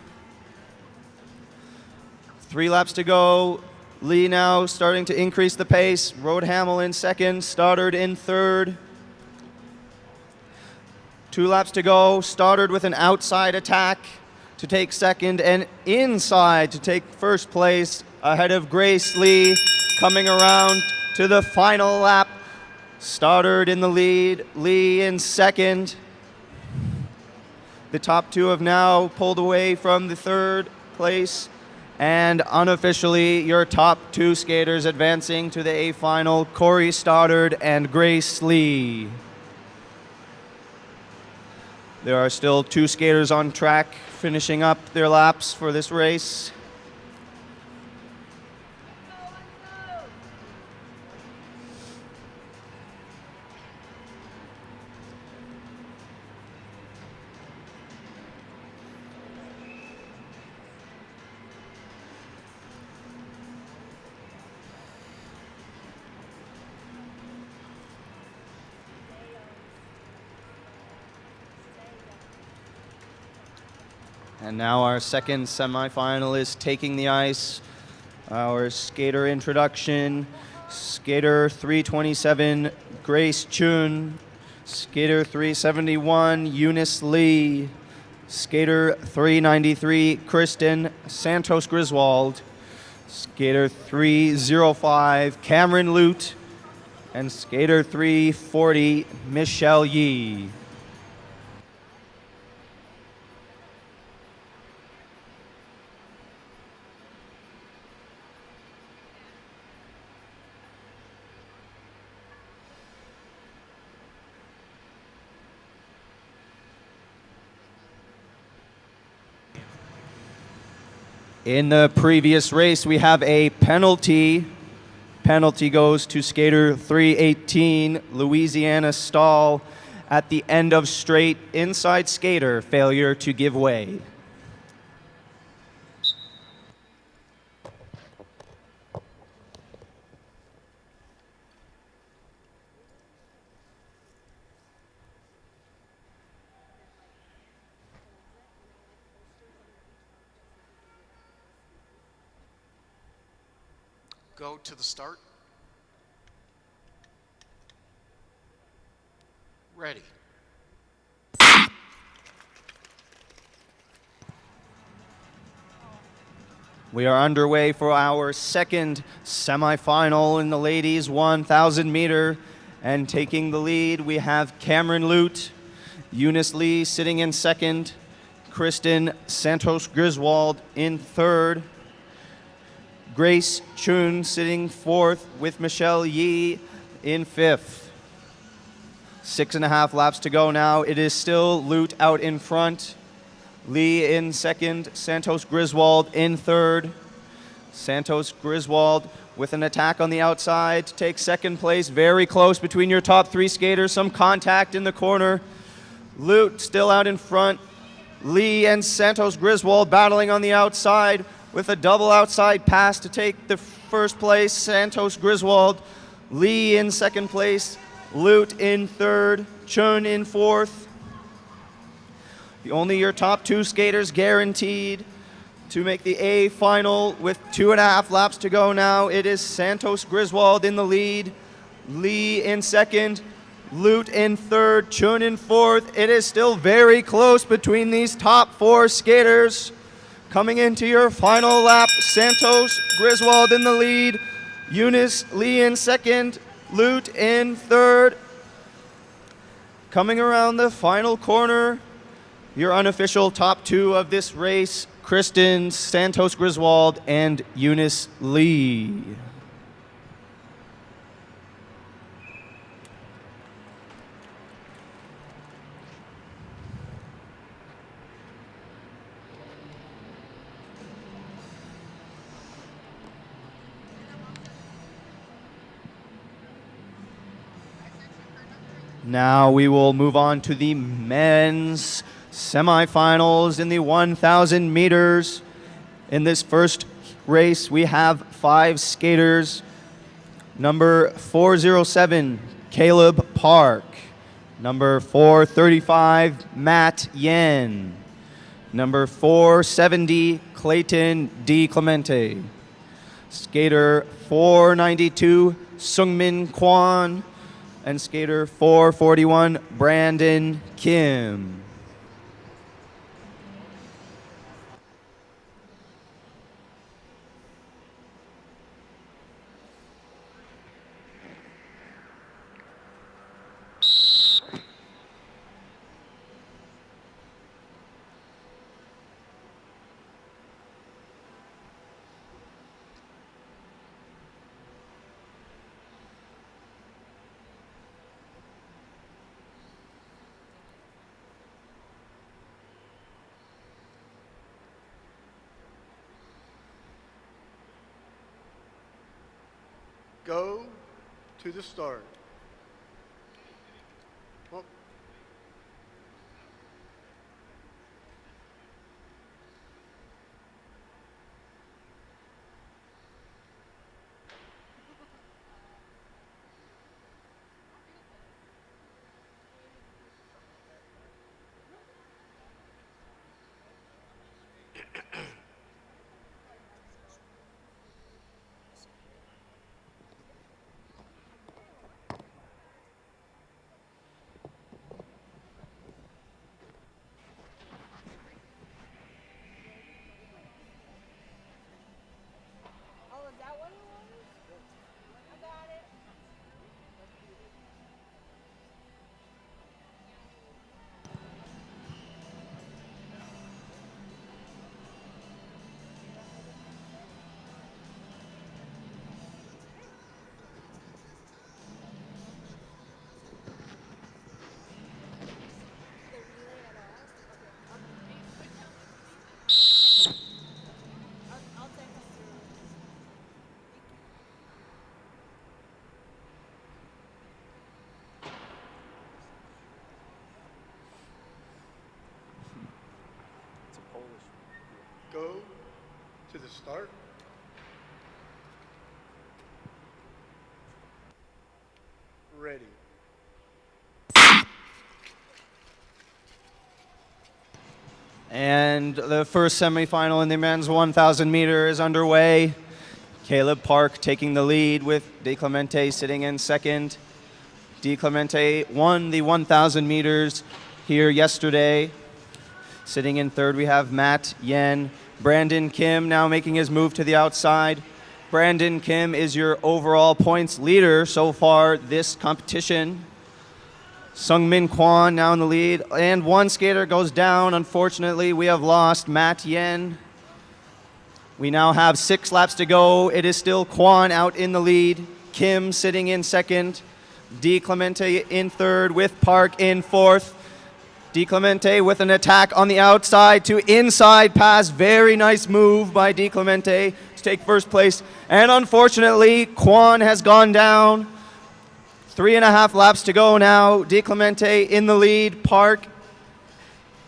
3 laps to go. Lee now starting to increase the pace. Rodehamel in second, Stoddard in third. 2 laps to go. Stoddard with an outside attack to take second, and inside to take first place ahead of Grace Lee. Coming around to the final lap. Stoddard in the lead, Lee in second. The top 2 have now pulled away from the third place, and unofficially your top 2 skaters advancing to the A final, Corey Stoddard and Grace Lee. There are still 2 skaters on track finishing up their laps for this race. And now our second semifinalist taking the ice. Our skater introduction, skater 327, Grace Chun, skater 371, Eunice Lee, skater 393, Kristen Santos Griswold, skater 305, Cameron Lute, and skater 340, Michelle Yee. In the previous race, we have a penalty. Penalty goes to skater 318, Louisiana Stahl, at the end of straight inside skater, failure to give way. Go to the start. Ready. We are underway for our second semifinal in the ladies 1,000 meter. And taking the lead, we have Cameron Lute, Eunice Lee sitting in second, Kristen Santos Griswold in third, Grace Chun sitting fourth with Michelle Yee in fifth. 6.5 laps to go now. It is still Lute out in front. Lee in second. Santos Griswold in third. Santos Griswold with an attack on the outside to take second place. Very close between your top 3 skaters. Some contact in the corner. Lute still out in front. Lee and Santos Griswold battling on the outside with a double outside pass to take the first place. Santos Griswold. Lee in second place. Lute in third. Chun in fourth. Only your top 2 skaters guaranteed to make the A final with 2.5 laps to go now. It is Santos Griswold in the lead. Lee in second. Lute in third. Chun in fourth. It is still very close between these top 4 skaters. Coming into your final lap, Santos Griswold in the lead. Eunice Lee in second. Lute in third. Coming around the final corner, your unofficial top 2 of this race, Kristen Santos Griswold and Eunice Lee. Now we will move on to the men's semifinals in the 1,000 meters. In this first race, we have 5 skaters. Number 407, Caleb Park. Number 435, Matt Yen. Number 470, Clayton D. Clemente. Skater 492, Sungmin Kwan. And skater 441, Brandon Kim. Go to the start. Well, Oh, is that what it was? I got it. The relay at all? Okay. I'll take us through. go to the start. Ready. And the first semifinal in the men's 1,000 meter is underway. Caleb Park taking the lead with De Clemente sitting in second. De Clemente won the 1,000 meters here yesterday. Sitting in third, we have Matt Yen. Brandon Kim now making his move to the outside. Brandon Kim is your overall points leader so far this competition. Sungmin Kwan now in the lead, and one skater goes down. Unfortunately, we have lost Matt Yen. We now have 6 laps to go. It is still Kwan out in the lead, Kim sitting in second, Di Clemente in third with Park in fourth. Di Clemente with an attack on the outside to inside pass. Very nice move by Di Clemente to take first place. And unfortunately, Quan has gone down. 3.5 laps to go now. Di Clemente in the lead. Park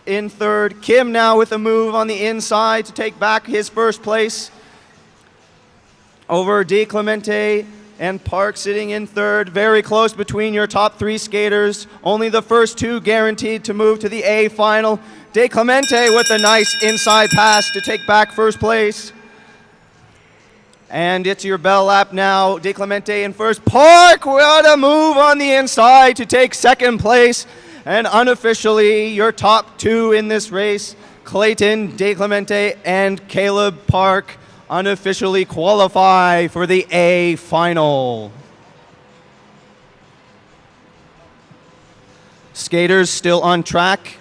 in third. Kim now with a move on the inside to take back his first place over Di Clemente, and Park sitting in third. Very close between your top 3 skaters. Only the first 2 guaranteed to move to the A final. Di Clemente with a nice inside pass to take back first place. And it's your bell lap now. Di Clemente in first. Park with a move on the inside to take second place. And unofficially, your top 2 in this race, Clayton Di Clemente and Caleb Park, unofficially qualify for the A final. Skaters still on track.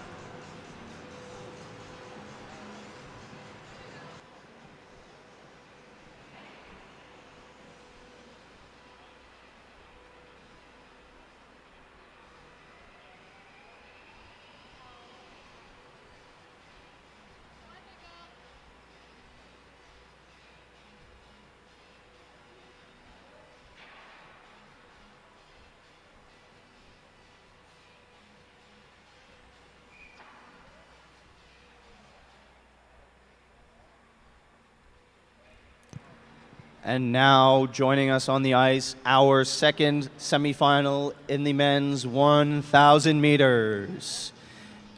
And now joining us on the ice, our second semifinal in the men's 1,000 meters.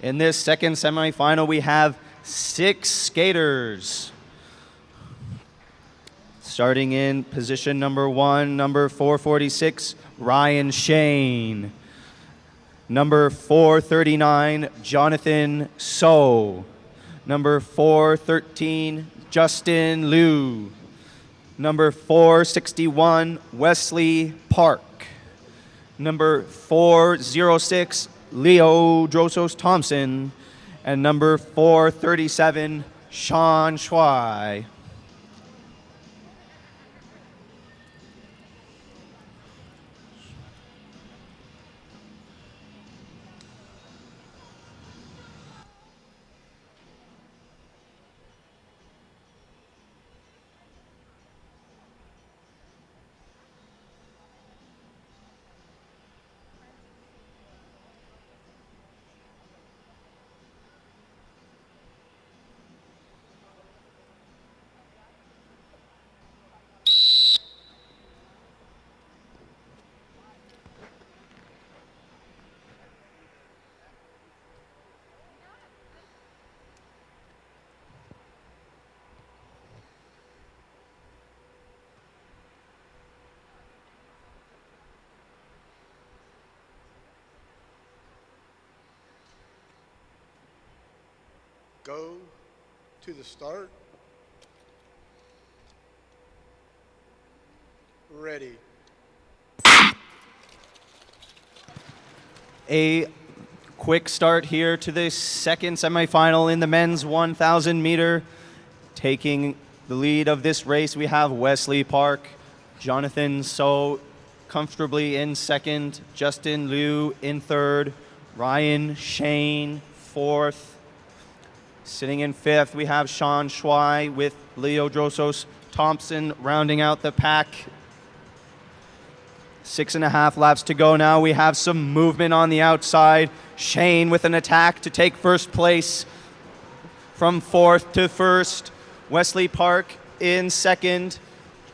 In this second semifinal, we have 6 skaters. Starting in position number 1, number 446, Ryan Shane. Number 439, Jonathan So. Number 413, Justin Liu. Number 461, Wesley Park. Number 406, Leo Drosos Thompson. And number 437, Sean Schwei. Go to the start. Ready. A quick start here to the second semifinal in the men's 1,000 meter. Taking the lead of this race, we have Wesley Park, Jonathan So comfortably in second, Justin Liu in third, Ryan Shane fourth. Sitting in fifth, we have Sean Schwei with Leo Drosos Thompson rounding out the pack. 6.5 laps to go now. We have some movement on the outside. Shane with an attack to take first place from fourth to first. Wesley Park in second.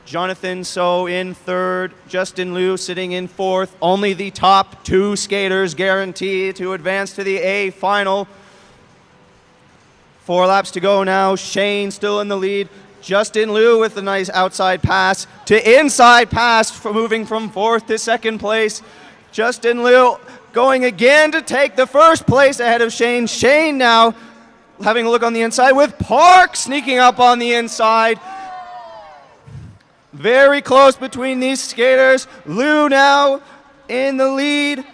Jonathan So in third. Justin Liu sitting in fourth. Only the top 2 skaters guaranteed to advance to the A final. 4 laps to go now. Shane still in the lead. Justin Liu with a nice outside pass to inside pass, for moving from fourth to second place. Justin Liu going again to take the first place ahead of Shane. Shane now having a look on the inside with Park sneaking up on the inside. Very close between these skaters. Liu now in the lead.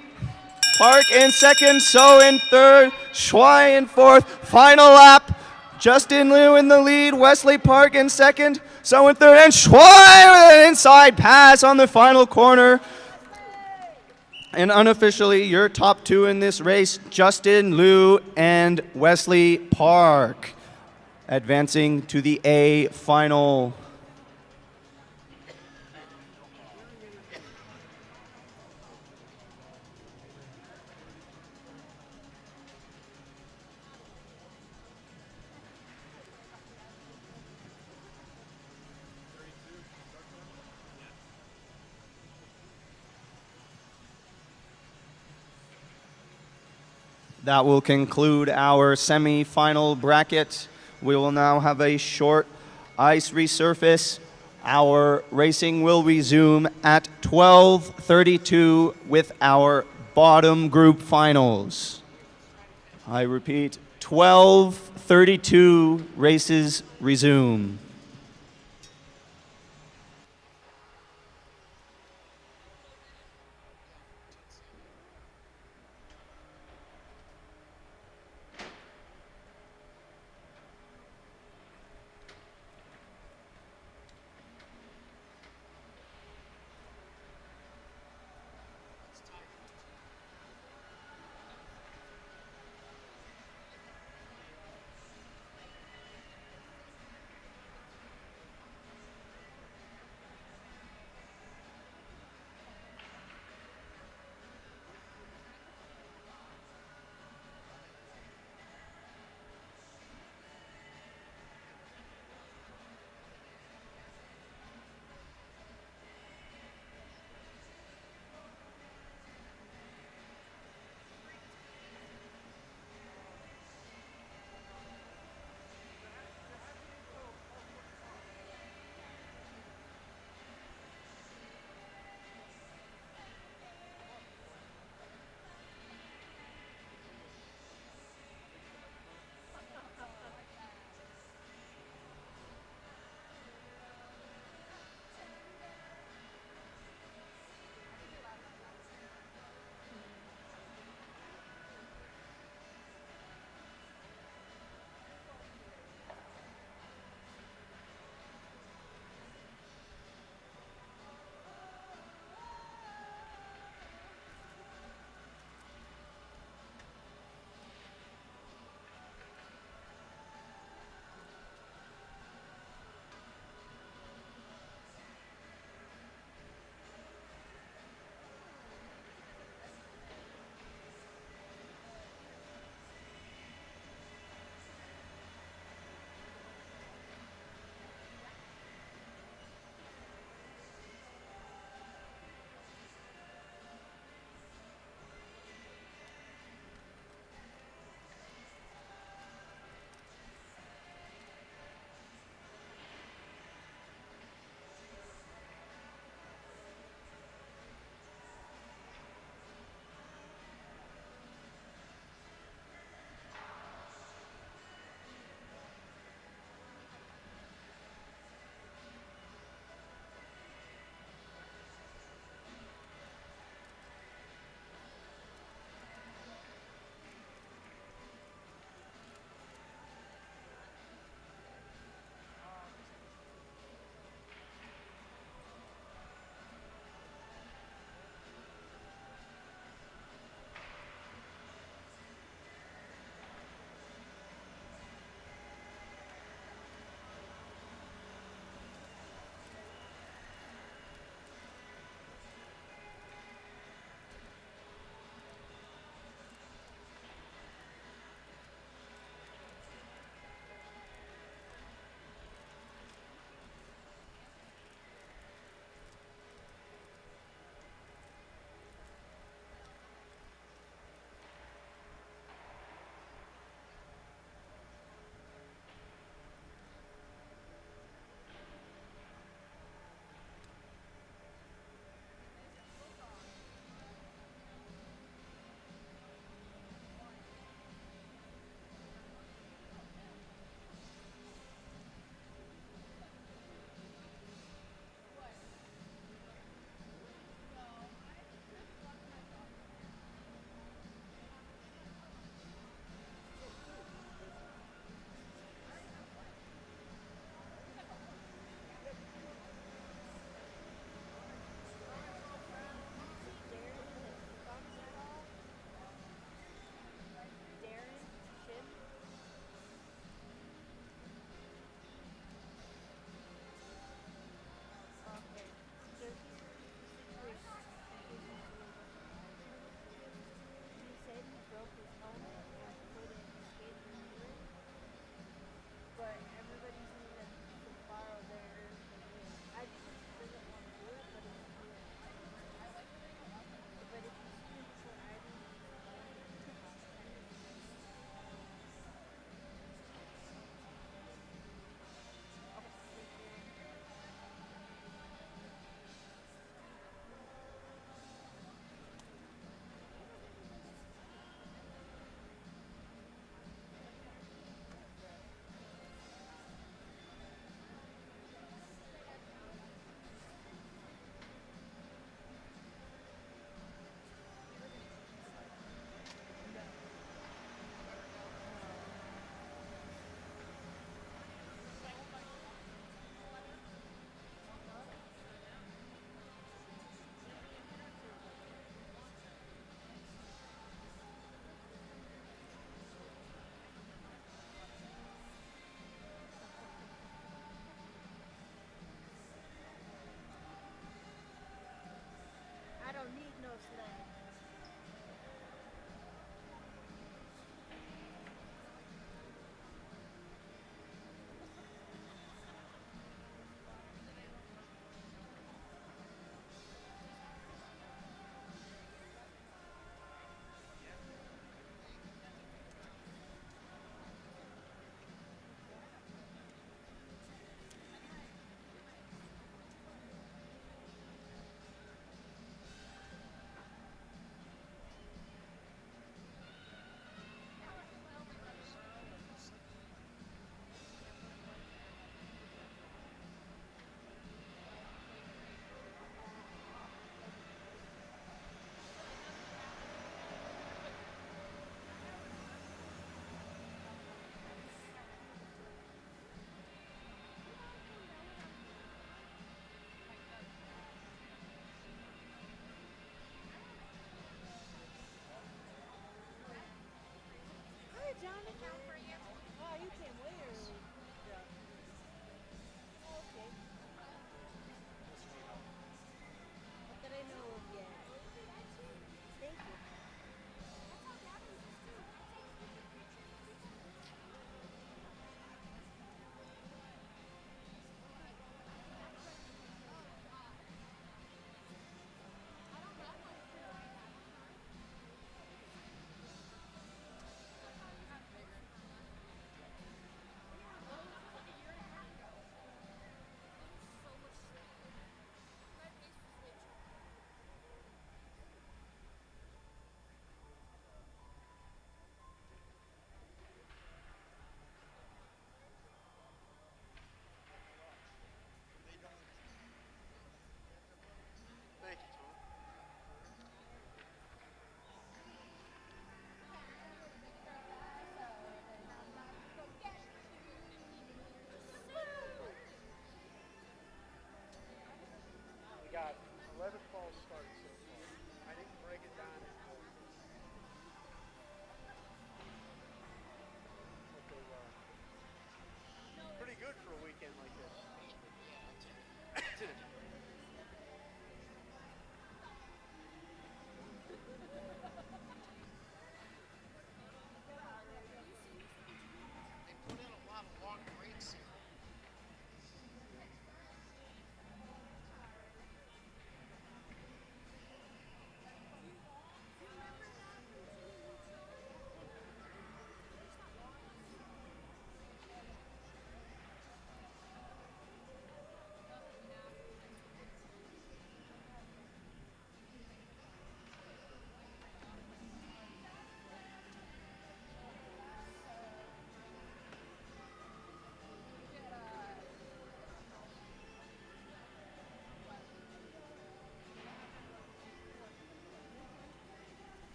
Park in second, So in third, Schwei in fourth. Final lap, Justin Liu in the lead, Wesley Park in second, So in third, and Schwei with an inside pass on the final corner. And unofficially, your top two in this race, Justin Liu and Wesley Park, advancing to the A final. That will conclude our semi-final bracket. We will now have a short ice resurface. Our racing will resume at 12:32 with our bottom group finals. I repeat, 12:32 races resume.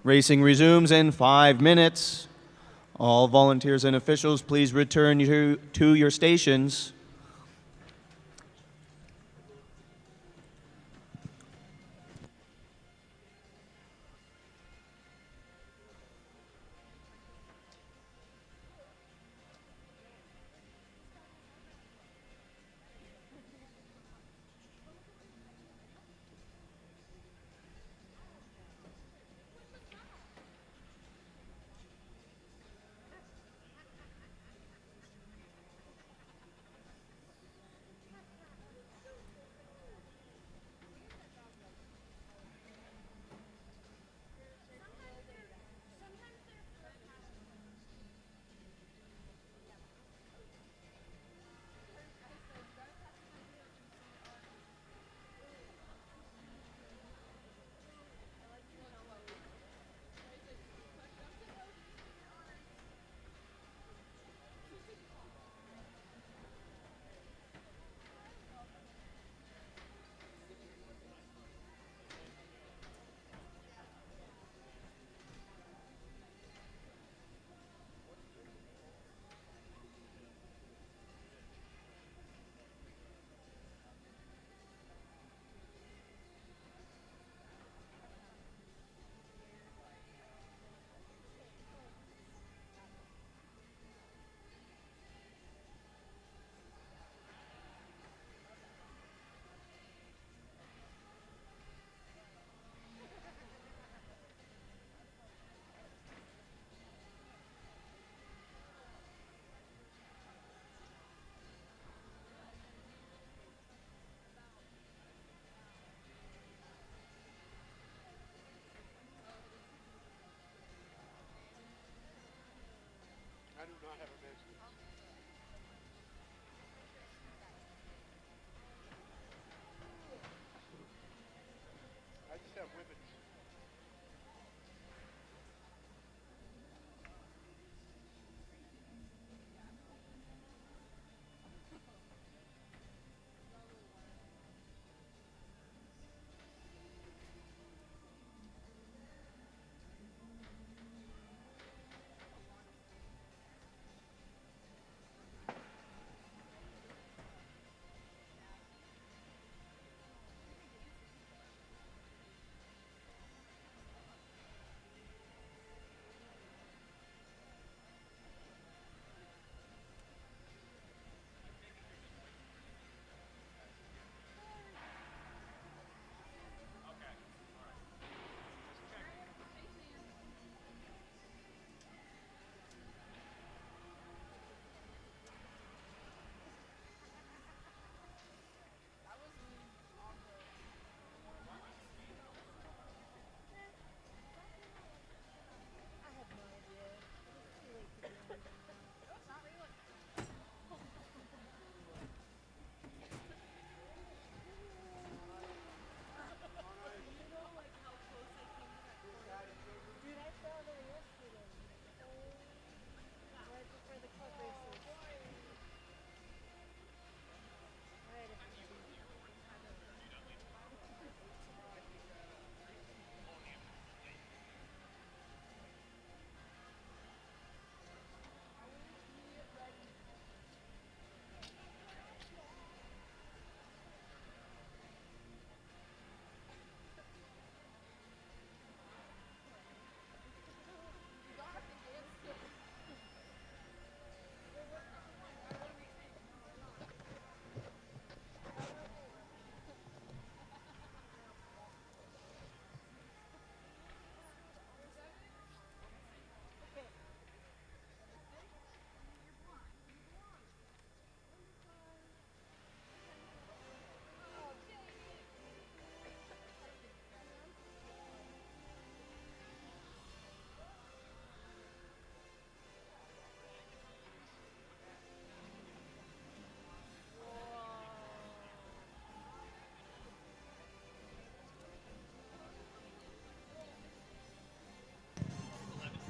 Racing resumes in 5 minutes. All volunteers and officials, please return to your stations. I do not have a men's meet. I just have women's.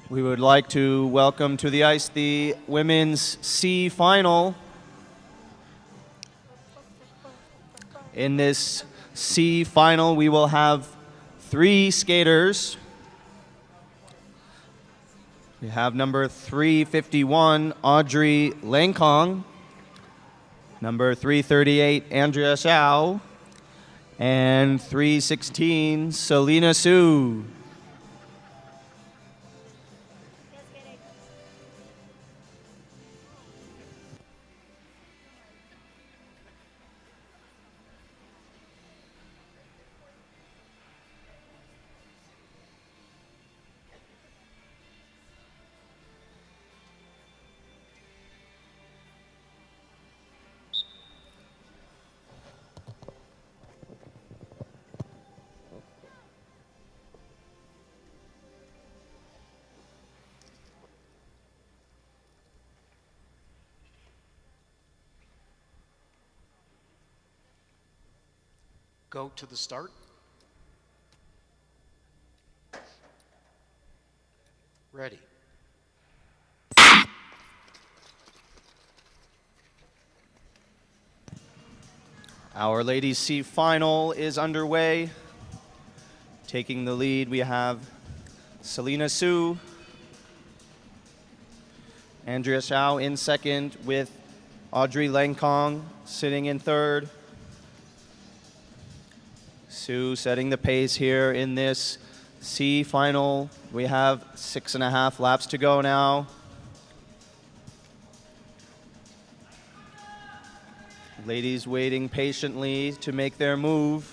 We would like to welcome to the ice the women's C final. In this C final, we will have 3 skaters. We have number 351, Audrey Langkong. Number 338, Andrea Xiao. And 316, Selena Su. Go to the start. Ready. Our ladies' C final is underway. Taking the lead, we have Selena Su, Andrea Xiao in second, with Audrey Langkong sitting in third. Su setting the pace here in this C final. We have 6.5 laps to go now. Ladies waiting patiently to make their move.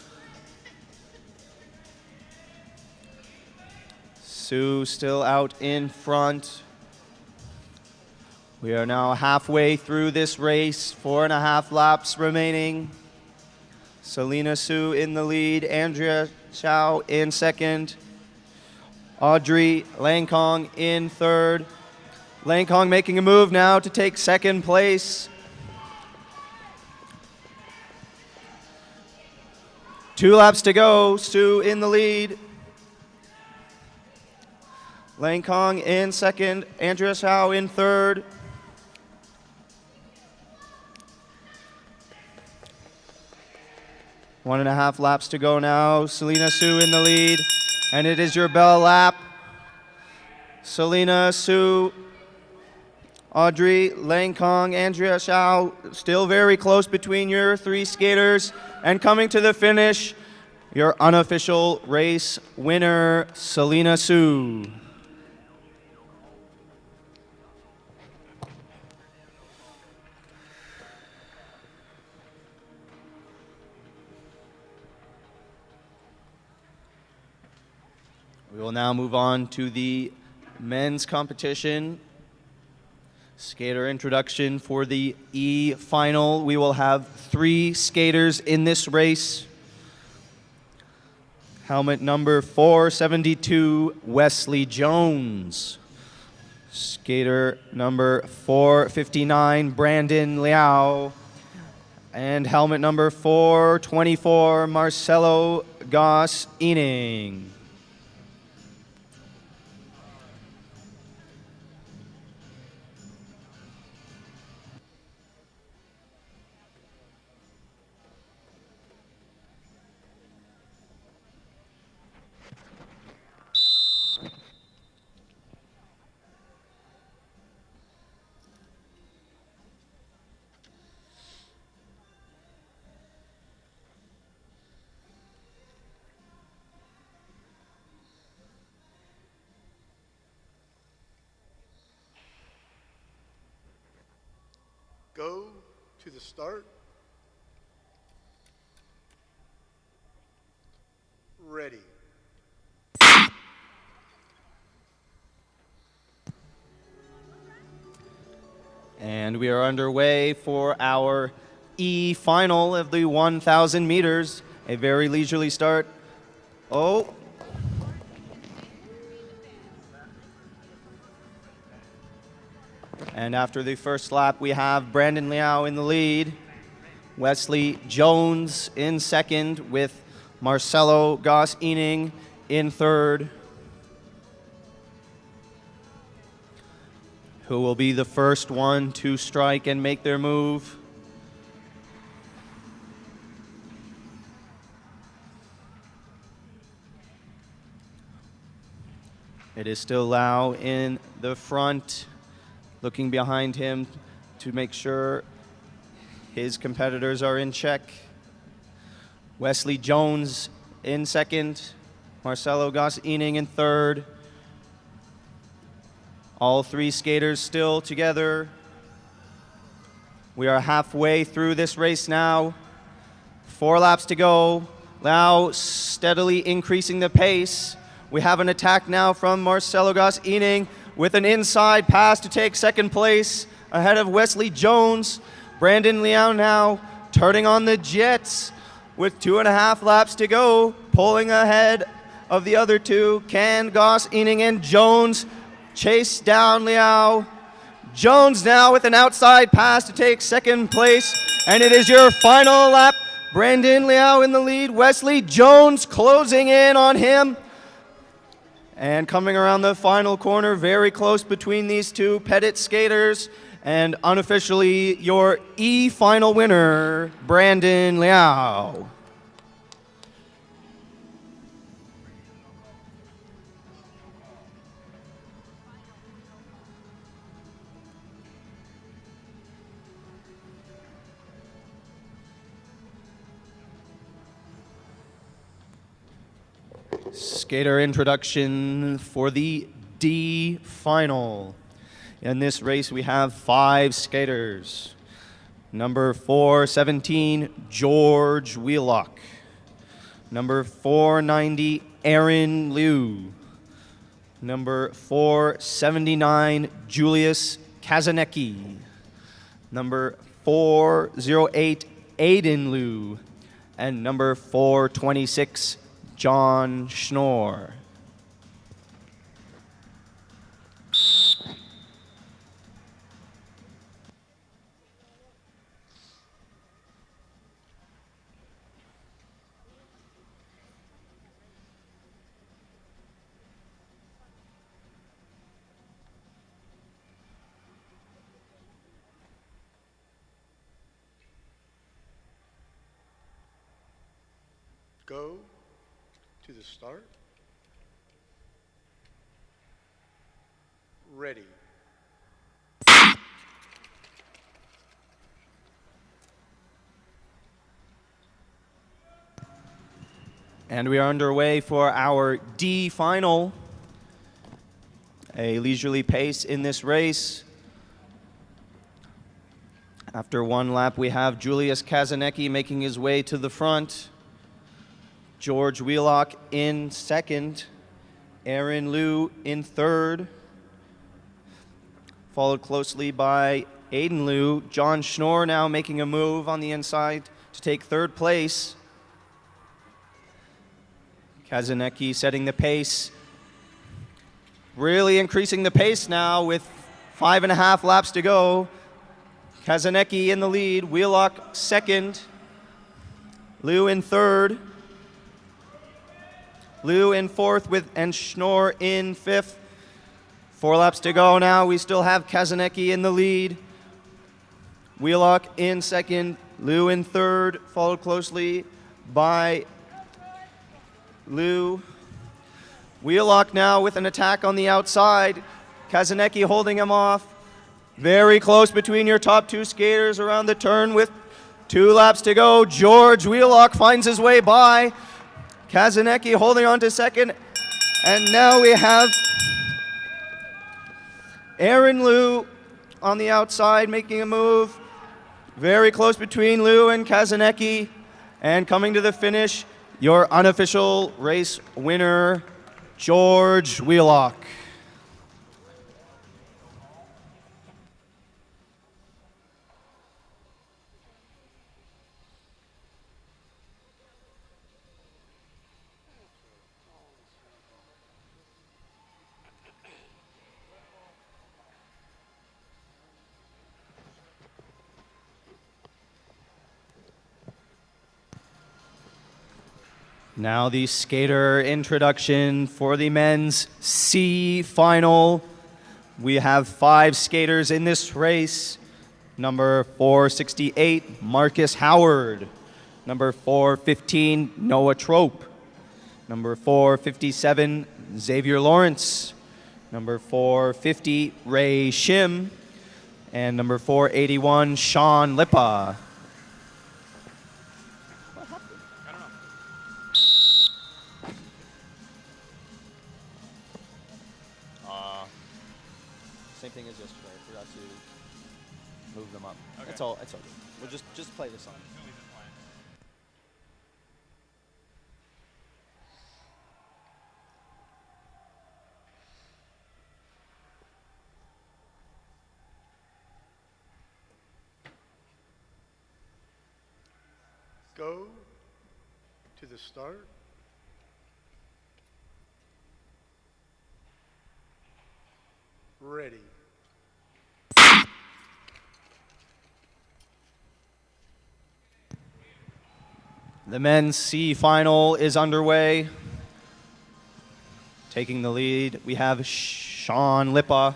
Su still out in front. We are now halfway through this race, 4.5 laps remaining. Selena Su in the lead, Andrea Xiao in second, Audrey Langkong in third. Langkong making a move now to take second place. 2 laps to go, Su in the lead. Langkong in second, Andrea Xiao in third. One and a half laps to go now. Selena Su in the lead. And it is your bell lap. Selena Su, Audrey Langkong, Andrea Xiao, still very close between your 3 skaters. And coming to the finish, your unofficial race winner, Selena Su. We will now move on to the men's competition. Skater introduction for the E final. We will have 3 skaters in this race. Helmet number 472, Wesley Jones. Skater number 459, Brandon Liao. And helmet number 424, Marcelo Goss-Ening. Go to the start. Ready. And we are underway for our E final of the 1,000 meters. A very leisurely start. Oh. And after the first lap, we have Brandon Liao in the lead, Wesley Jones in second, with Marcelo Goss-Ening in third, who will be the first one to strike and make their move. It It is still Lau in the front, looking behind him to make sure his competitors are in check. Wesley Jones in second, Marcelo Goss-Ening in third. All three skaters still together. We are halfway through this race now. 4 laps to go. Lau steadily increasing the pace. We have an attack now from Marcelo Goss-Ening with an inside pass to take second place ahead of Wesley Jones. Brandon Liao now turning on the jets with 2.5 laps to go, pulling ahead of the other two. Can Goss-Ening and Jones chase down Liao? Jones now with an outside pass to take second place, and it is your final lap. Brandon Liao in the lead, Wesley Jones closing in on him. And coming around the final corner, very close between these two Pettit skaters, and unofficially your E-final winner, Brandon Liao. Skater introduction for the D final. In this race, we have 5 skaters. Number 417, George Wheelock. Number 490, Aaron Liu. Number 479, Julius Kazanecki. Number 408, Aiden Liu. And number 426, John Schnorr. Go to the start. Ready. And we are underway for our D final. A leisurely pace in this race. After 1 lap, we have Julius Kazanecki making his way to the front. George Wheelock in second. Aaron Liu in third. Followed closely by Aiden Liu. John Schnorr now making a move on the inside to take third place. Kazanecki setting the pace. Really increasing the pace now with 5.5 laps to go. Kazanecki in the lead. Wheelock second. Liu in third. Liu in fourth and Schnorr in fifth. 4 laps to go now. We still have Kazanecki in the lead. Wheelock in second. Liu in third, followed closely by Liu. Wheelock now with an attack on the outside. Kazanecki holding him off. Very close between your top 2 skaters around the turn with 2 laps to go. George Wheelock finds his way by. Kazanecki holding on to second. And now we have Aaron Liu on the outside making a move. Very close between Liu and Kazanecki. And coming to the finish, your unofficial race winner, George Wheelock. Now the skater introduction for the men's C final. We have 5 skaters in this race. Number 468, Marcus Howard. Number 415, Noah Trope. Number 457, Xavier Lawrence. Number 450, Ray Shim. And number 481, Sean Lippa. Same thing as yesterday. I forgot to move them up. Okay. That's all. That's all good. We'll just play the song. Go to the start. Ready. The men's C final is underway. Taking the lead, we have Sean Lippa,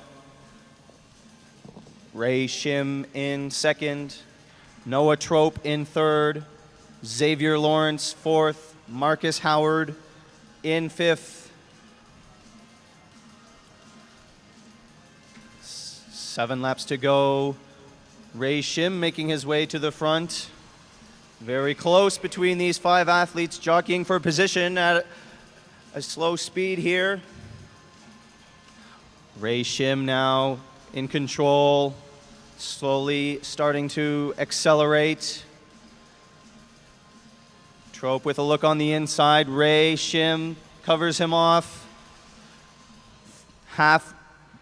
Ray Shim in second, Noah Trope in third, Xavier Lawrence fourth, Marcus Howard in fifth. 7 laps to go. Ray Shim making his way to the front. Very close between these 5 athletes jockeying for position at a slow speed here. Ray Shim now in control, slowly starting to accelerate. Trope with a look on the inside. Ray Shim covers him off. Half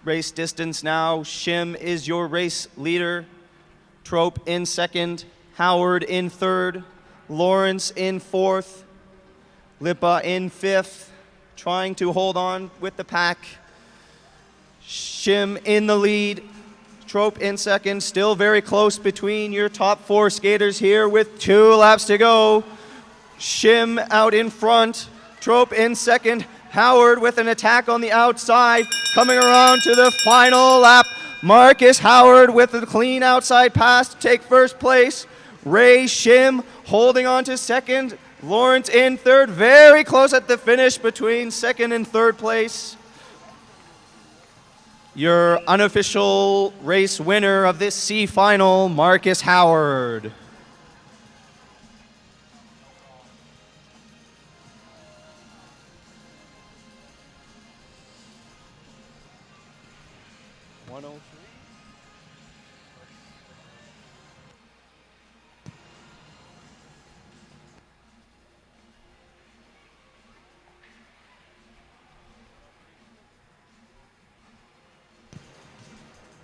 race distance now. Shim is your race leader. Trope in second. Howard in third. Lawrence in fourth. Lippa in fifth. Trying to hold on with the pack. Shim in the lead. Trope in second. Still very close between your top 4 skaters here with 2 laps to go. Shim out in front. Trope in second. Howard with an attack on the outside. Coming around to the final lap. Marcus Howard with a clean outside pass to take first place. Ray Shim holding on to second. Lawrence in third. Very close at the finish between second and third place. Your unofficial race winner of this C final, Marcus Howard.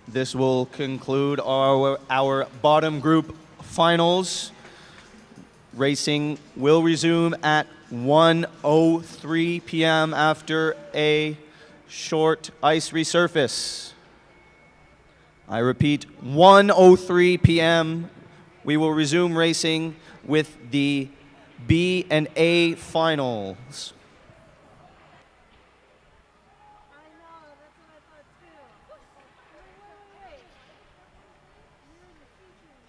This will conclude our bottom group finals. Racing will resume at 1:03 p.m. after a short ice resurface. I repeat, 1:03 p.m. We will resume racing with the B and A finals. I know, that's what I thought too. Wait. You're in the future.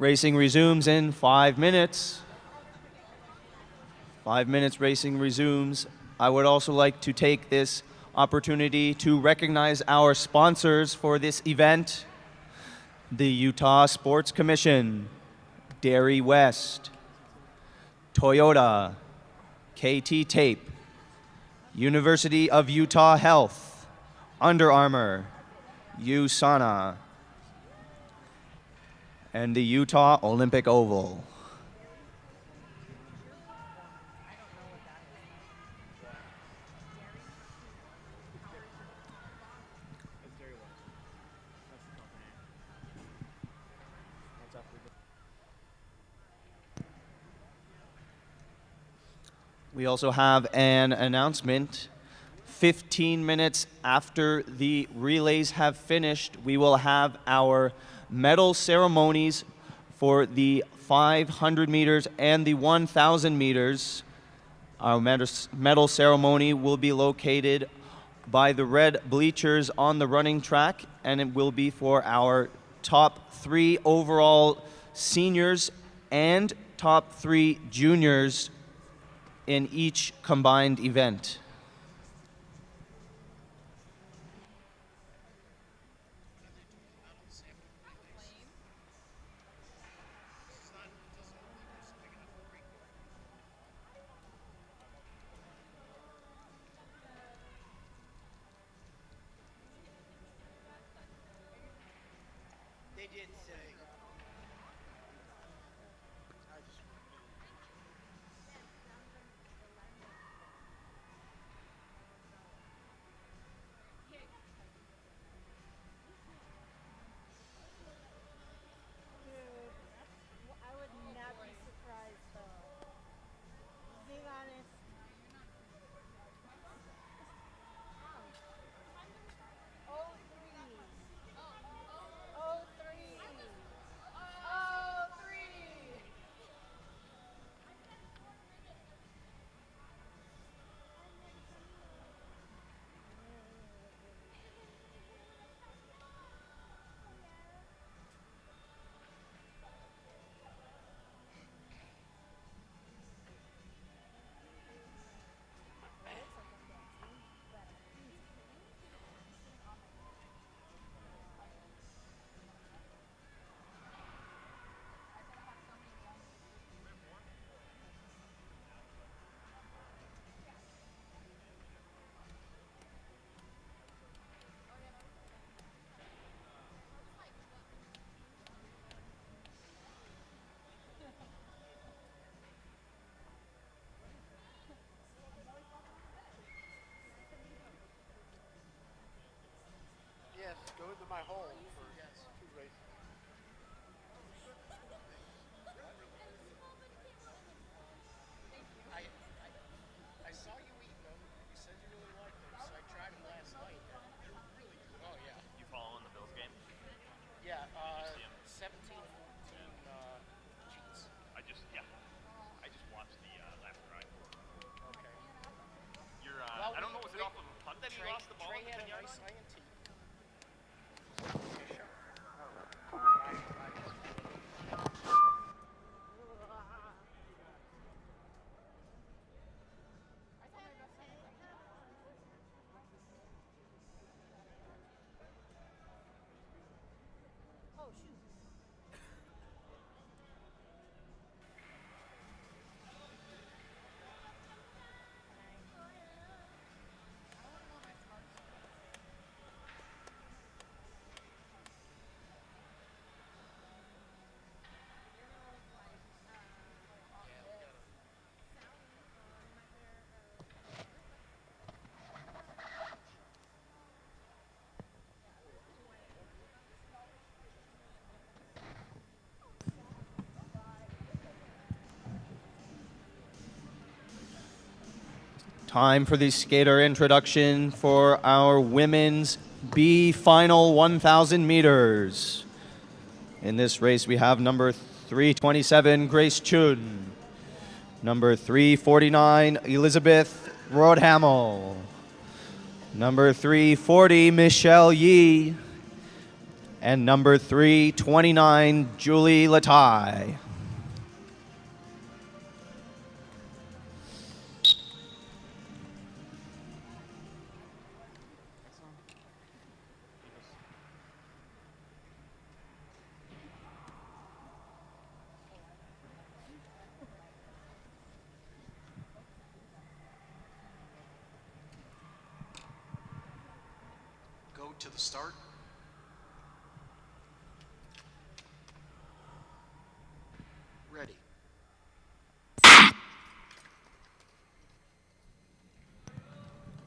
Racing resumes in 5 minutes. 5 minutes racing resumes. I would also like to take this opportunity to recognize our sponsors for this event: the Utah Sports Commission, Dairy West, Toyota, KT Tape, University of Utah Health, Under Armour, USANA, and the Utah Olympic Oval. We also have an announcement. 15 minutes after the relays have finished, we will have our medal ceremonies for the 500 meters and the 1,000 meters. Our medal ceremony will be located by the red bleachers on the running track, and it will be for our top 3 overall seniors and top 3 juniors in each combined event. They did say. I would not be surprised though. Being honest. Oh three. Oh three. Oh three. Yes, go into my hole for 2 races. I saw you eat them. You said you really liked them, so I tried them last night. They were really good. Oh yeah. You following the Bills game? Yeah. 17-14 Chiefs. I just watched the last drive. Okay. You're Well, I don't know, was it off of a punt that he lost the ball? Trey at had the a 10-yard nice line? INT. Oh shoot. Time for the skater introduction for our women's B final 1,000 meters. In this race, we have number 327, Grace Chun. Number 349, Elizabeth Rodhamel. Number 340, Michelle Yee. And number 329, Julie Latai. Go to the start. Ready.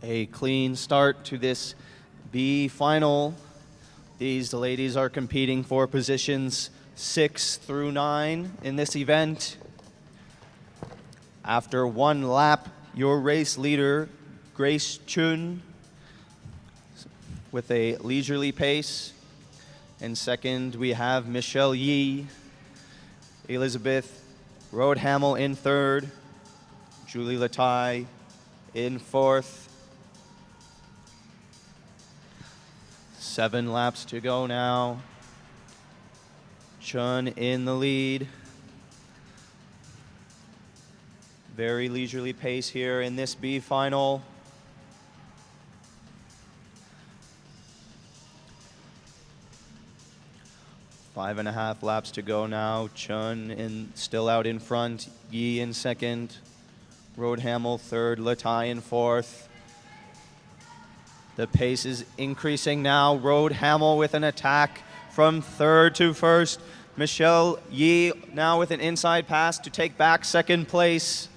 A clean start to this B final. These ladies are competing for positions 6 through 9 in this event. After one lap, your race leader, Grace Chun, with a leisurely pace. And second, we have Michelle Yee, Elizabeth Roadhamel in third, Julie Latai in fourth. 7 laps to go now. Chun in the lead. Very leisurely pace here in this B final. Five and a half laps to go now. Chun still out in front. Yi in second. Roadhamel third. Latai in fourth. The pace is increasing now. Roadhamel with an attack from third to first. Michelle Yi now with an inside pass to take back second place.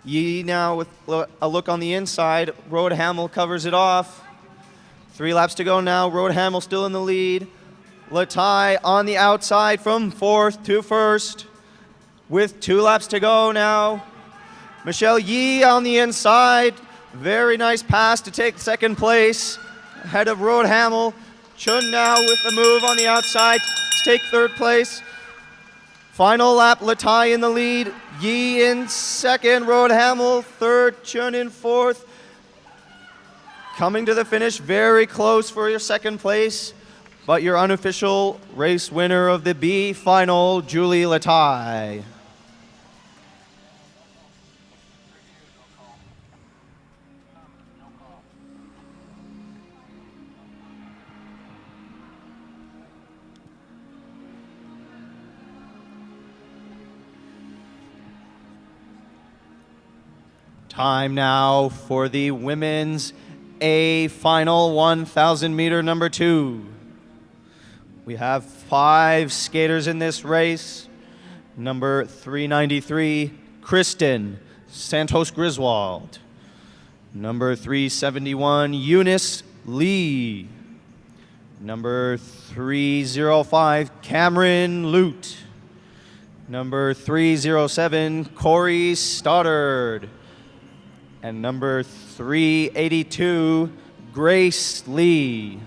Yi now with a look on the inside. Roadhamel covers it off. 3 laps to go now. Roadhamel still in the lead. Latai on the outside from fourth to first with 2 laps to go now. Michelle Yee on the inside. Very nice pass to take second place ahead of Roadhamel. Chun now with the move on the outside to take third place. Final lap, Latai in the lead. Yee in second. Roadhamel third. Chun in fourth. Coming to the finish, very close for your second place, but your unofficial race winner of the B final, Julie Latai. Time now for the women's A final 1,000 meter number 2. We have 5 skaters in this race. Number 393, Kristen Santos Griswold. Number 371, Eunice Lee. Number 305, Cameron Lute. Number 307, Corey Stoddard. And number 382, Grace Lee.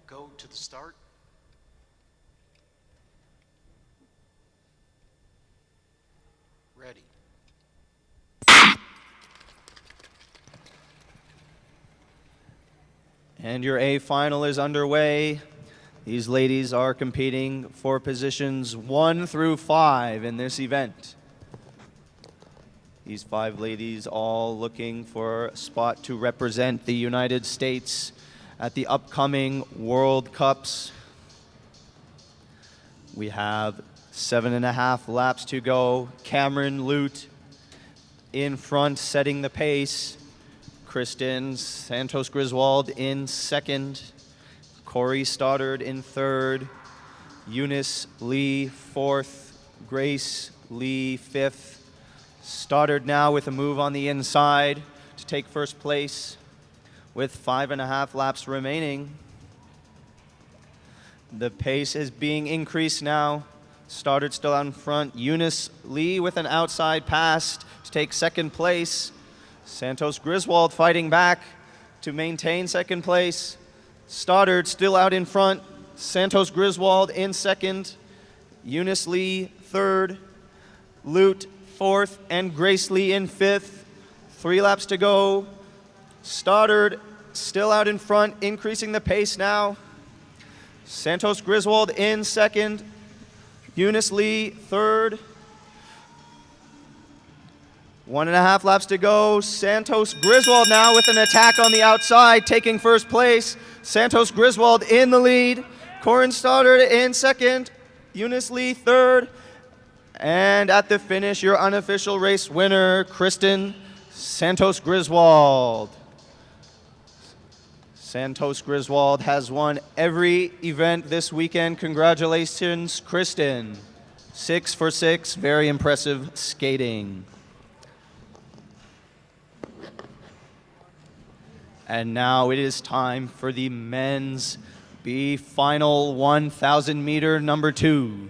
Go to the start. Ready. And your A final is underway. These ladies are competing for positions 1 through 5 in this event. These 5 ladies all looking for a spot to represent the United States at the upcoming World Cups. We have 7.5 laps to go. Cameron Lute in front, setting the pace. Kristen Santos Griswold in second. Corey Stoddard in third. Eunice Lee fourth. Grace Lee fifth. Stoddard now with a move on the inside to take first place with 5.5 laps remaining. The pace is being increased now. Stoddard still out in front. Eunice Lee with an outside pass to take second place. Santos Griswold fighting back to maintain second place. Stoddard still out in front. Santos Griswold in second. Eunice Lee third. Lute fourth, and Grace Lee in fifth. 3 laps to go. Stoddard still out in front, increasing the pace now. Santos Griswold in second. Eunice Lee third. 1.5 laps to go. Santos Griswold now with an attack on the outside, taking first place. Santos Griswold in the lead. Corin Stoddard in second. Eunice Lee third. And at the finish, your unofficial race winner, Kristen Santos Griswold. Santos Griswold has won every event this weekend. Congratulations, Kristen. 6 for 6, very impressive skating. And now it is time for the men's B final 1,000 meter number 2.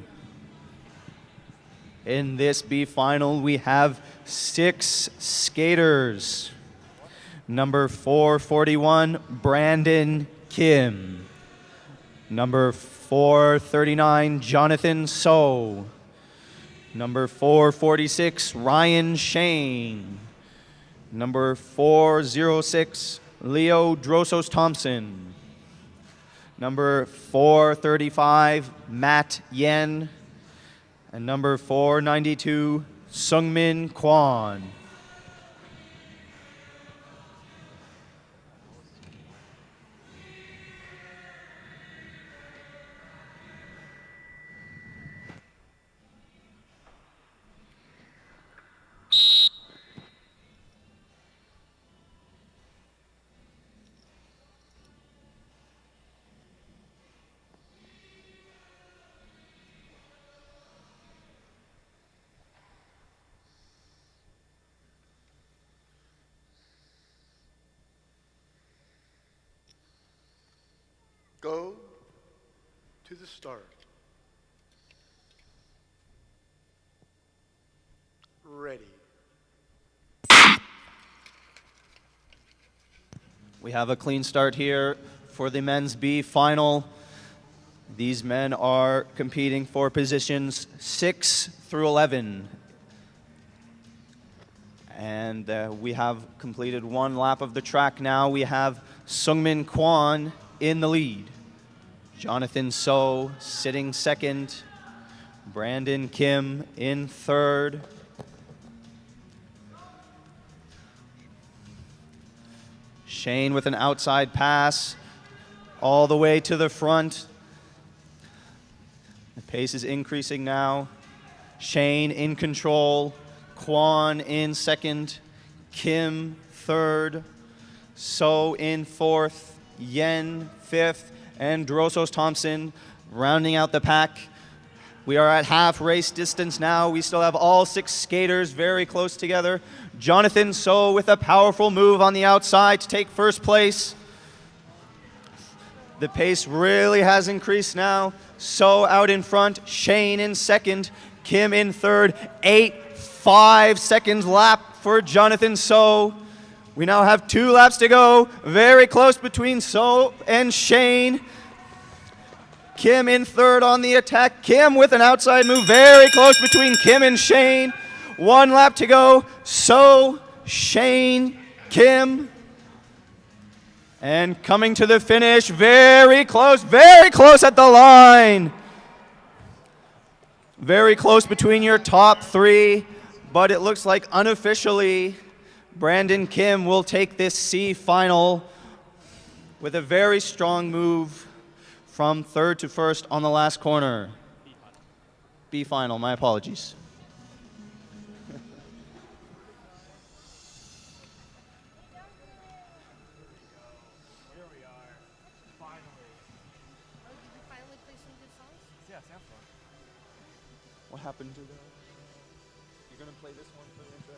In this B final, we have 6 skaters. Number 441, Brandon Kim. Number 439, Jonathan So. Number 446, Ryan Shane. Number 406, Leo Drosos Thompson. Number 435, Matt Yen. And number 492, Sungmin Kwon. Go to the start. Ready. We have a clean start here for the men's B final. These men are competing for positions 6 through 11. And we have completed 1 lap of the track now. We have Sungmin Kwon in the lead. Jonathan So sitting second. Brandon Kim in third. Shane with an outside pass all the way to the front. The pace is increasing now. Shane in control. Kwon in second. Kim third. So in fourth. Yen fifth. And Drosos Thompson rounding out the pack. We are at half race distance now. We still have all 6 skaters very close together. Jonathan So with a powerful move on the outside to take first place. The pace really has increased now. So out in front, Shane in second, Kim in third. 8.5 seconds lap for Jonathan So. We now have 2 laps to go. Very close between So and Shane. Kim in third on the attack. Kim with an outside move. Very close between Kim and Shane. 1 lap to go. So, Shane, Kim. And coming to the finish. Very close at the line. Very close between your top 3. But it looks like unofficially, Brandon Kim will take this C final with a very strong move from third to first on the last corner. B final, my apologies. Here we are, finally. Oh, did we finally play some good songs? Yeah, sounds fun. What happened to the... You're going to play this one for the intro?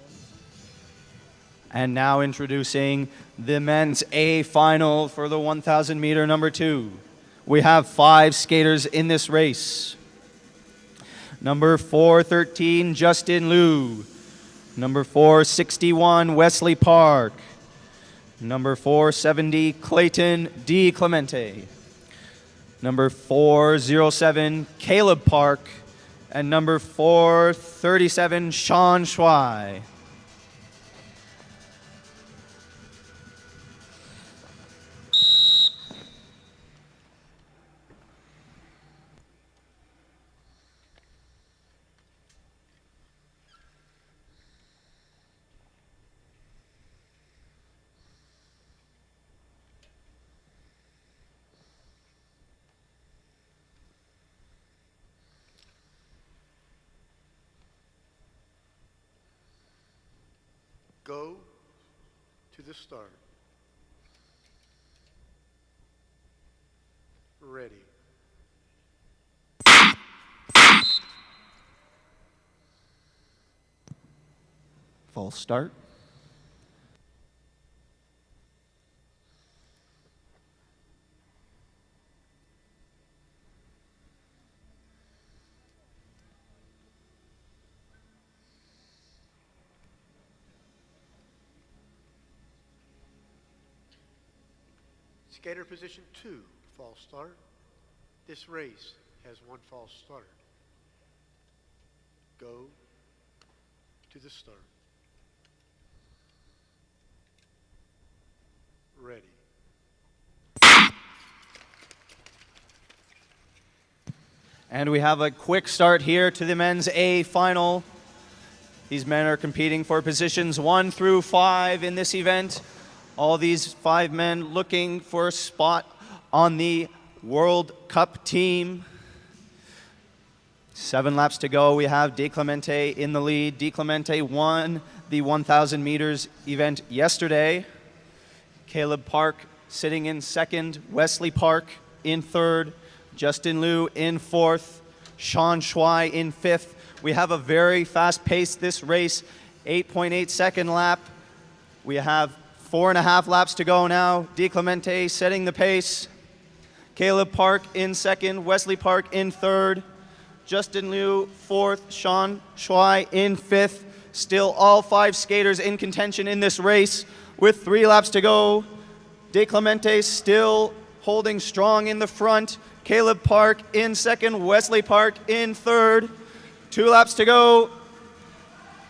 And now introducing the men's A final for the 1,000 meter number 2. We have 5 skaters in this race. Number 413, Justin Liu. Number 461, Wesley Park. Number 470, Clayton D. Clemente. Number 407, Caleb Park. And number 437, Sean Schwei. Go to the start. Ready. False start. Skater position 2, false start. This race has one false start. Go to the start. Ready. And we have a quick start here to the men's A final. These men are competing for positions 1 through 5 in this event. All these 5 men looking for a spot on the World Cup team. 7 laps to go. We have De Clemente in the lead. De Clemente won the 1,000 meters event yesterday. Caleb Park sitting in second. Wesley Park in third. Justin Liu in fourth. Sean Schwei in fifth. We have a very fast pace this race. 8.8 second lap. We have 4.5 laps to go now. De Clemente setting the pace. Caleb Park in second. Wesley Park in third. Justin Liu fourth. Sean Schwei in fifth. Still all 5 skaters in contention in this race with 3 laps to go. De Clemente still holding strong in the front. Caleb Park in second. Wesley Park in third. 2 laps to go.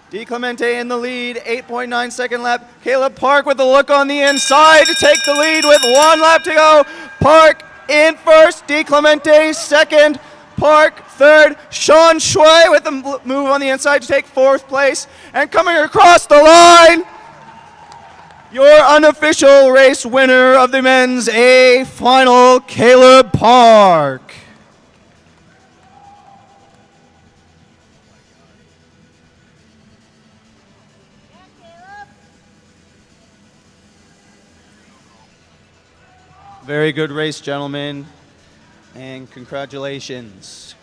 De Clemente in the lead, 8.9 second lap. Caleb Park with the look on the inside to take the lead with 1 lap to go. Park in first, De Clemente second, Park third. Sean Schwei with the move on the inside to take 4th place. And coming across the line, your unofficial race winner of the men's A final, Caleb Park. Very good race, gentlemen, and congratulations.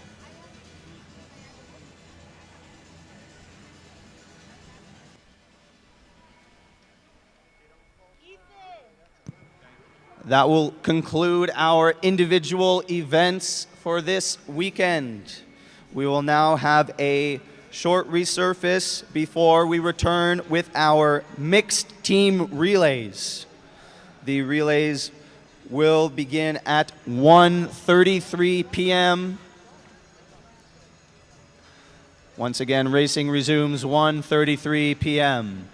That will conclude our individual events for this weekend. We will now have a short resurface before we return with our mixed team relays. The relays will begin at 1:33 p.m. Once again, racing resumes 1:33 p.m.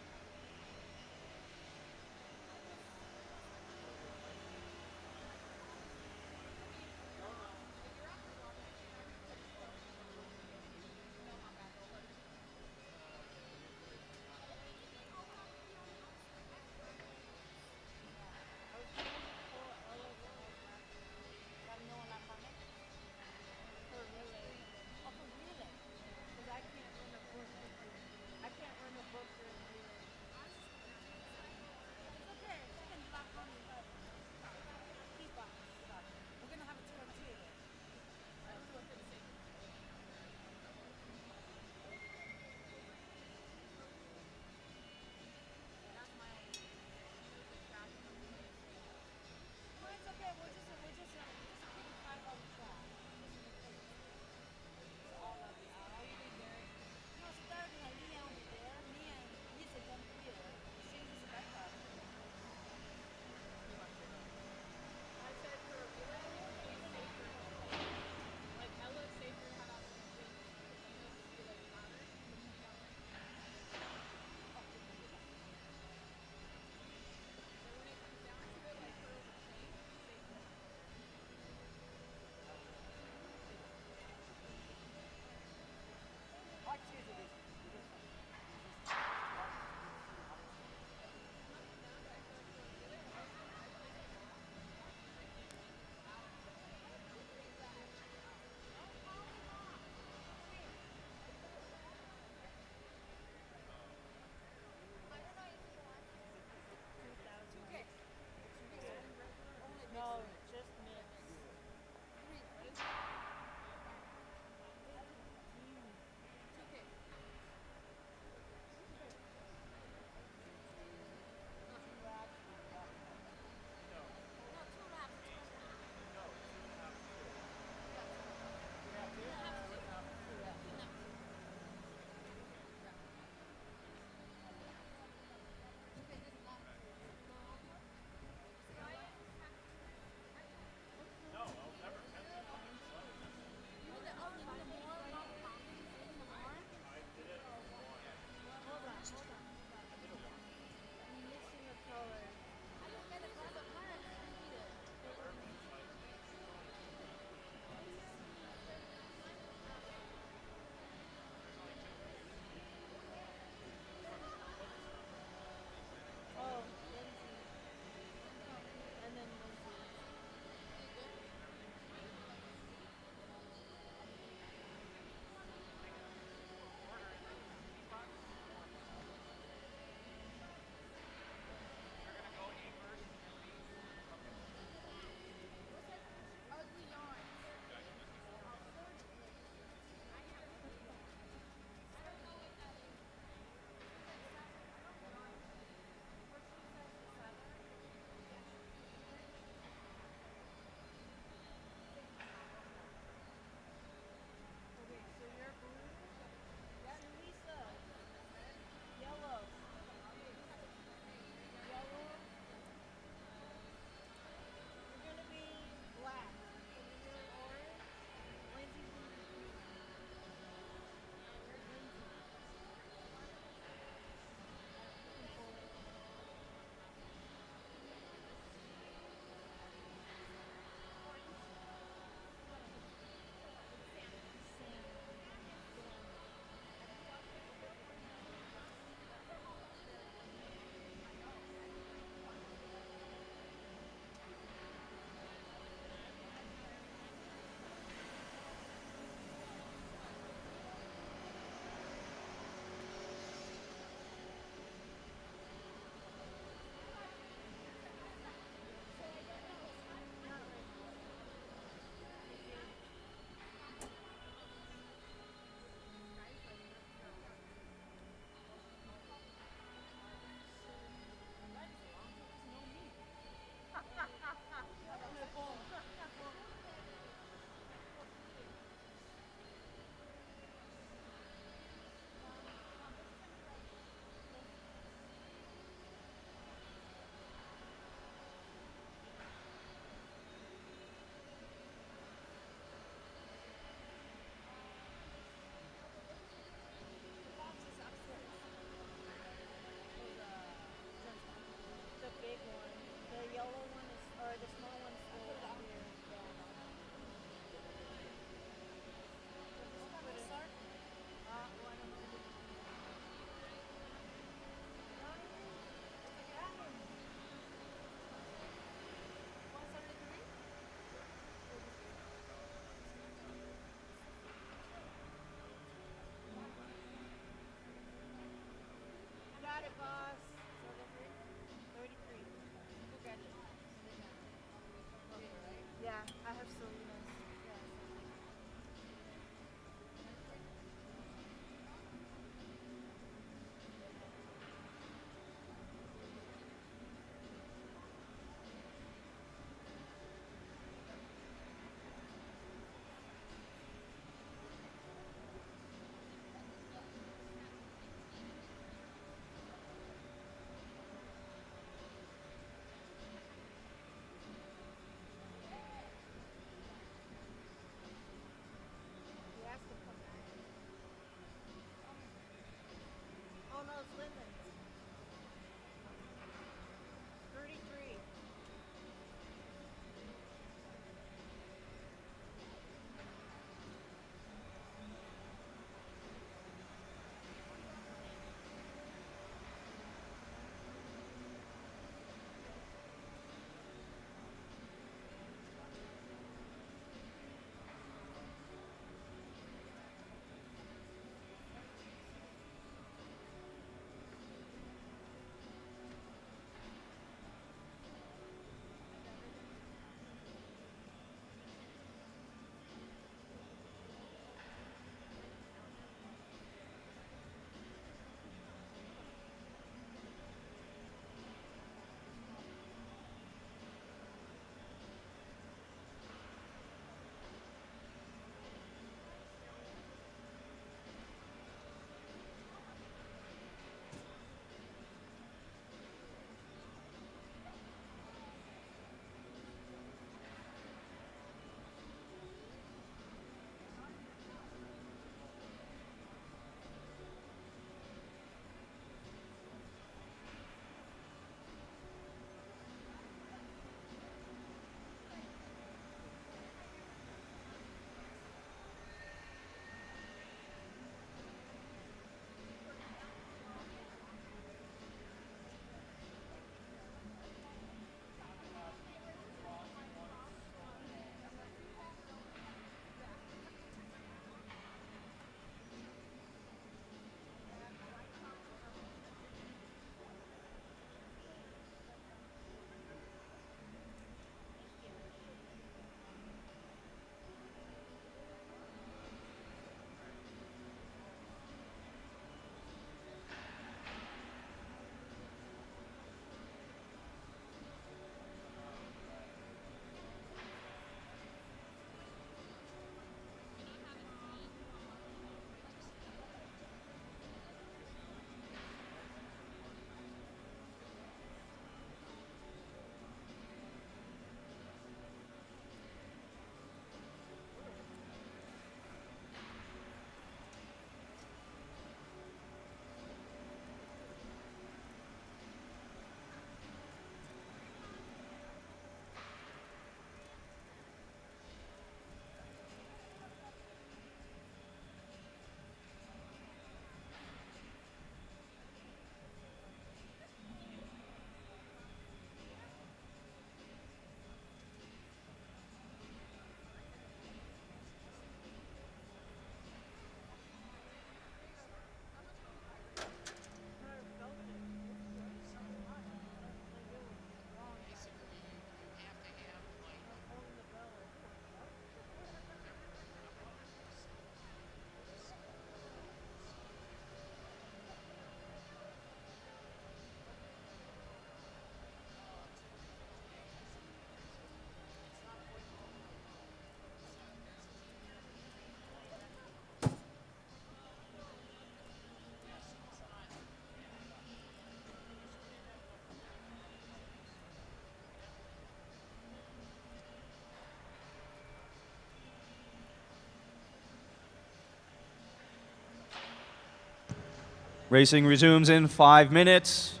Racing resumes in 5 minutes.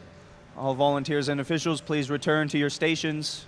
All volunteers and officials, please return to your stations.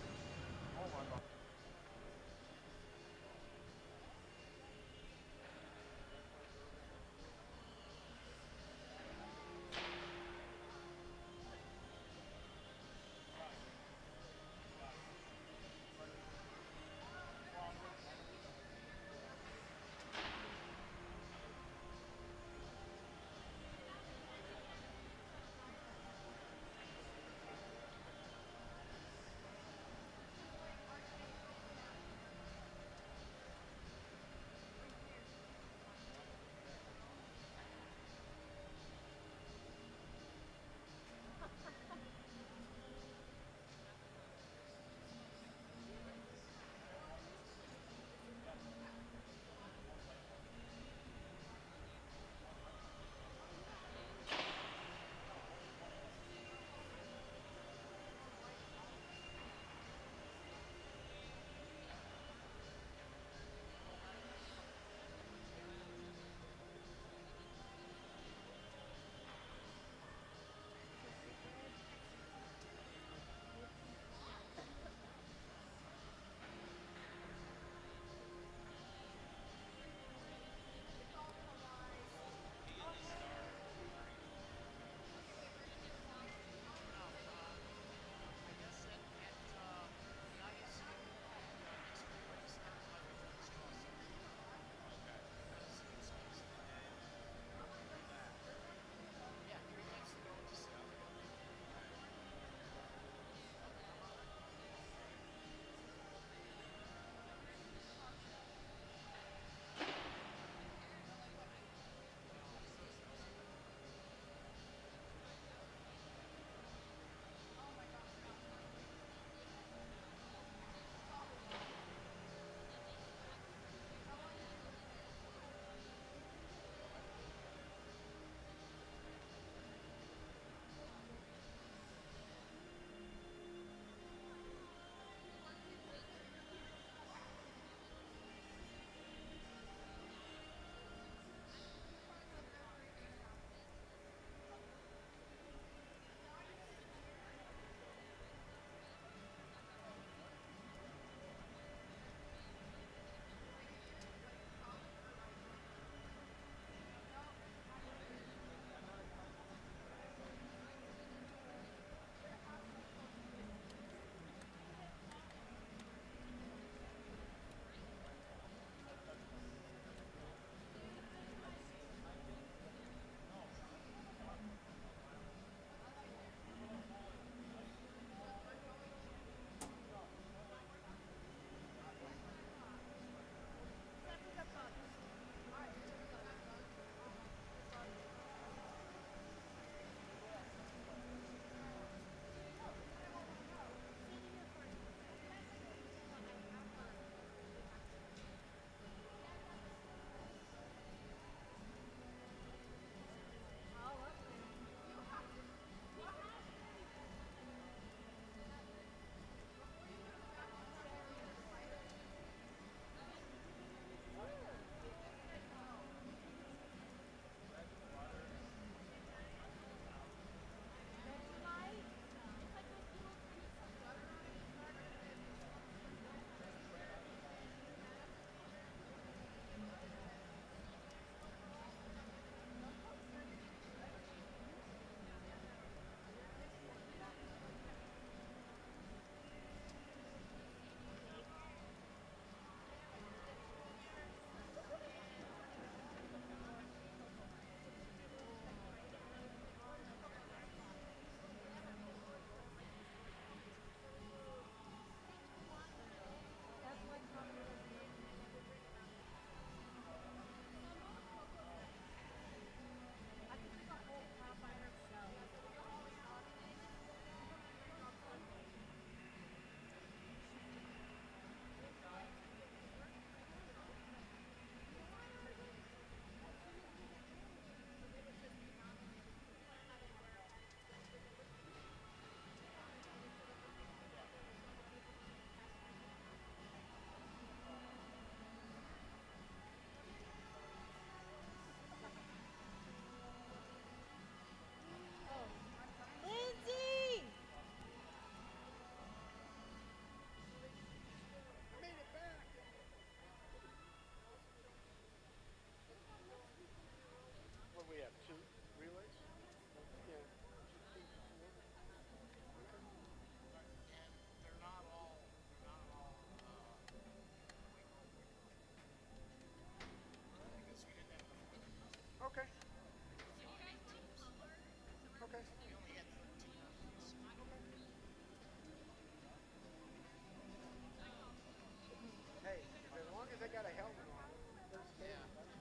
Hey, as long as they got a helmet on, they're safe. That's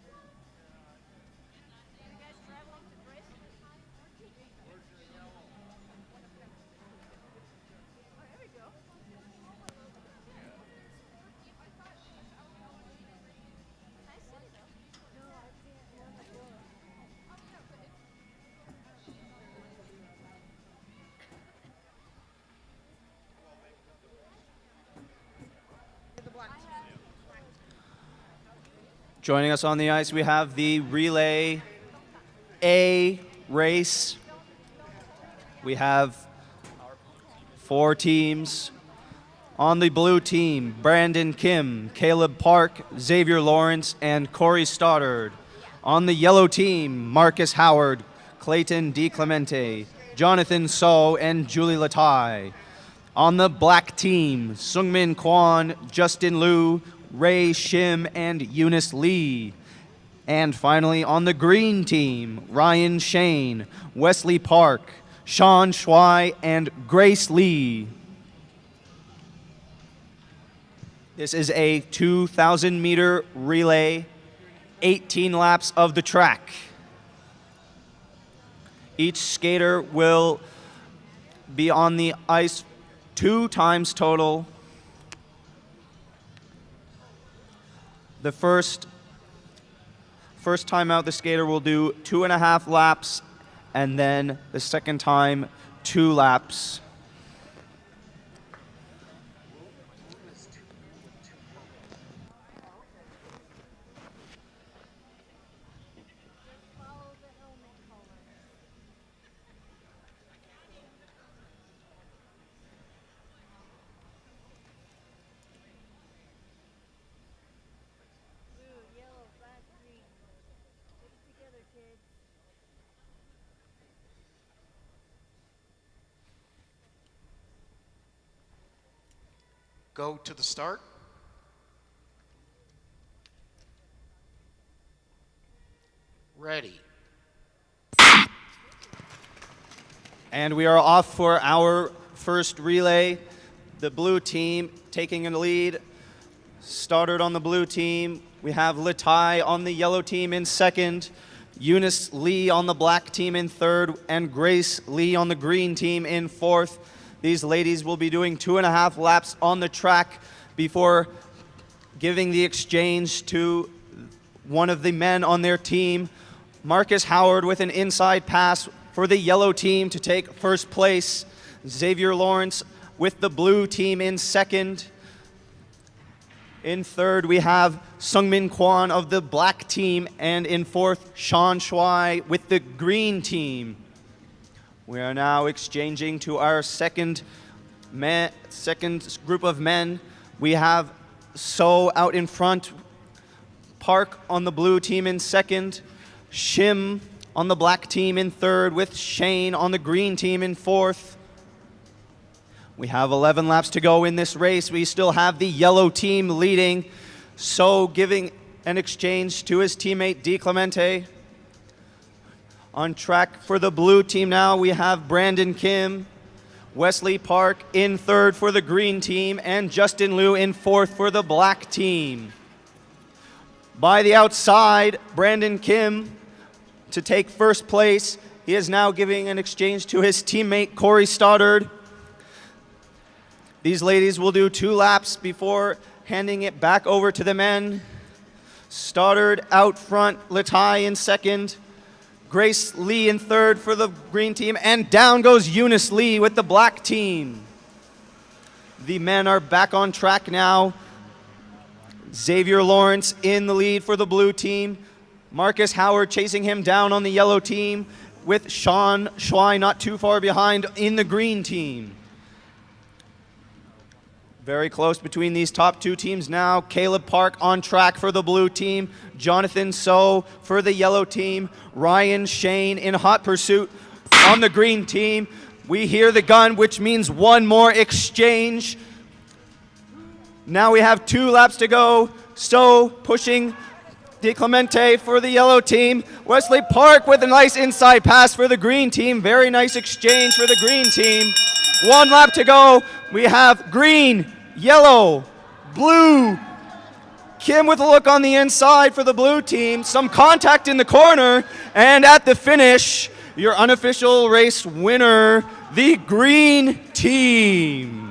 good. You guys traveling to Dresden? Oh, there we go. Nice city, though. No, I can't run the floor. Joining us on the ice, we have the Relay A race. We have 4 teams. On the blue team, Brandon Kim, Caleb Park, Xavier Lawrence, and Corey Stoddard. On the yellow team, Marcus Howard, Clayton DiClemente, Jonathan So, and Julie Latai. On the black team, Sungmin Kwan, Justin Liu, Ray Shim, and Eunice Lee. And finally, on the green team, Ryan Shane, Wesley Park, Sean Schwei, and Grace Lee. This is a 2,000-meter relay, 18 laps of the track. Each skater will be on the ice 2 times total. The first time out, the skater will do 2.5 laps, and then the second time, 2 laps. Follow the helmet color. Blue, yellow, black, green. Get it together, kids. Go to the start. Ready. And we are off for our first relay. The blue team taking a lead. Stoddard on the blue team. We have Latai on the yellow team in second. Eunice Lee on the black team in third. And Grace Lee on the green team in fourth. These ladies will be doing 2.5 laps on the track before giving the exchange to one of the men on their team. Marcus Howard with an inside pass for the yellow team to take first place. Xavier Lawrence with the blue team in second. In third, we have Sungmin Kwan of the black team, and in fourth, Sean Schwei with the green team. We are now exchanging to our second group of men. We have So out in front, Park on the blue team in second, Shim on the black team in third, with Shane on the green team in fourth. We have 11 laps to go in this race. We still have the yellow team leading. So giving an exchange to his teammate DiClemente. On track for the blue team now, we have Brandon Kim, Wesley Park in third for the green team, and Justin Liu in fourth for the black team. By the outside, Brandon Kim to take first place. He is now giving an exchange to his teammate Corey Stoddard. These ladies will do 2 laps before handing it back over to the men. Stoddard out front, Latai in second, Grace Lee in third for the green team, and down goes Eunice Lee with the black team. The men are back on track now. Xavier Lawrence in the lead for the blue team. Marcus Howard chasing him down on the yellow team, with Sean Schwei not too far behind in the green team. Very close between these top 2 teams now. Caleb Park on track for the blue team. Jonathan So for the yellow team. Ryan Shane in hot pursuit on the green team. We hear the gun, which means one more exchange. Now we have 2 laps to go. So pushing DiClemente for the yellow team. Wesley Park with a nice inside pass for the green team. Very nice exchange for the green team. 1 lap to go. We have green, yellow, blue. Kim with a look on the inside for the blue team. Some contact in the corner. And at the finish, your unofficial race winner, the green team.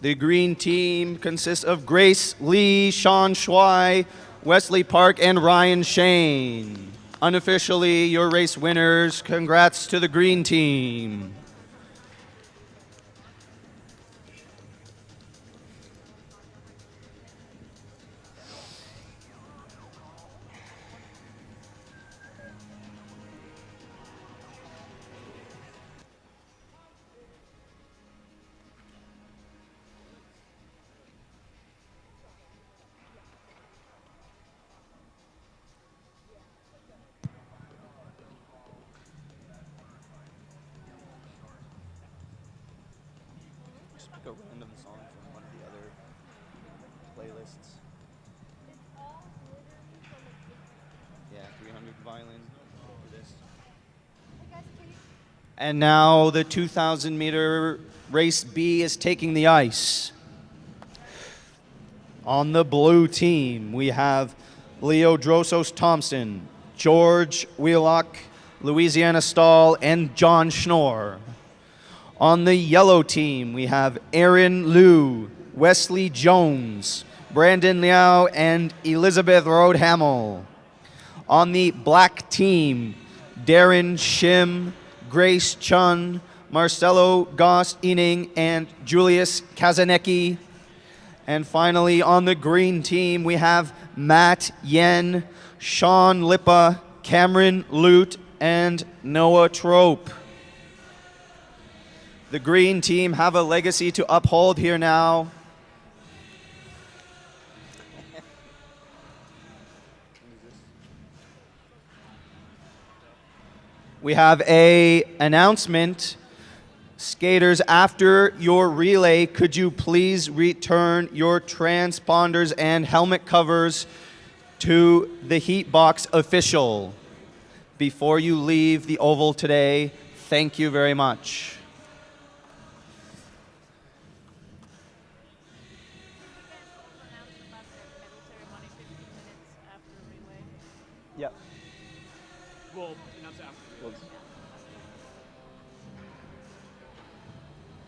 The green team consists of Grace Lee, Sean Schwei, Wesley Park, and Ryan Shane. Unofficially, your race winners. Congrats to the green team. Just pick a random song from one of the other playlists. Yeah, 300 violin for this. And now the 2,000 meter race B is taking the ice. On the blue team, we have Leo Drosos Thompson, George Wheelock, Louisiana Stahl, and John Schnorr. On the yellow team, we have Aaron Liu, Wesley Jones, Brandon Liao, and Elizabeth Rodehamel. On the black team, Darren Shim, Grace Chun, Marcelo Goss Ining, and Julius Kazanecki. And finally, on the green team, we have Matt Yen, Sean Lippa, Cameron Lute, and Noah Trope. The green team have a legacy to uphold here now. We have an announcement. Skaters, after your relay, could you please return your transponders and helmet covers to the heat box official before you leave the oval today? Thank you very much. Yep. We'll announce it after. Do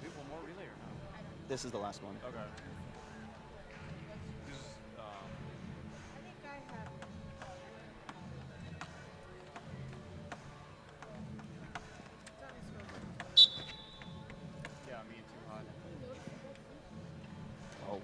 we have one more relay or no? This is the last one. Okay. Yeah, me and Too Hot. Oh, wow.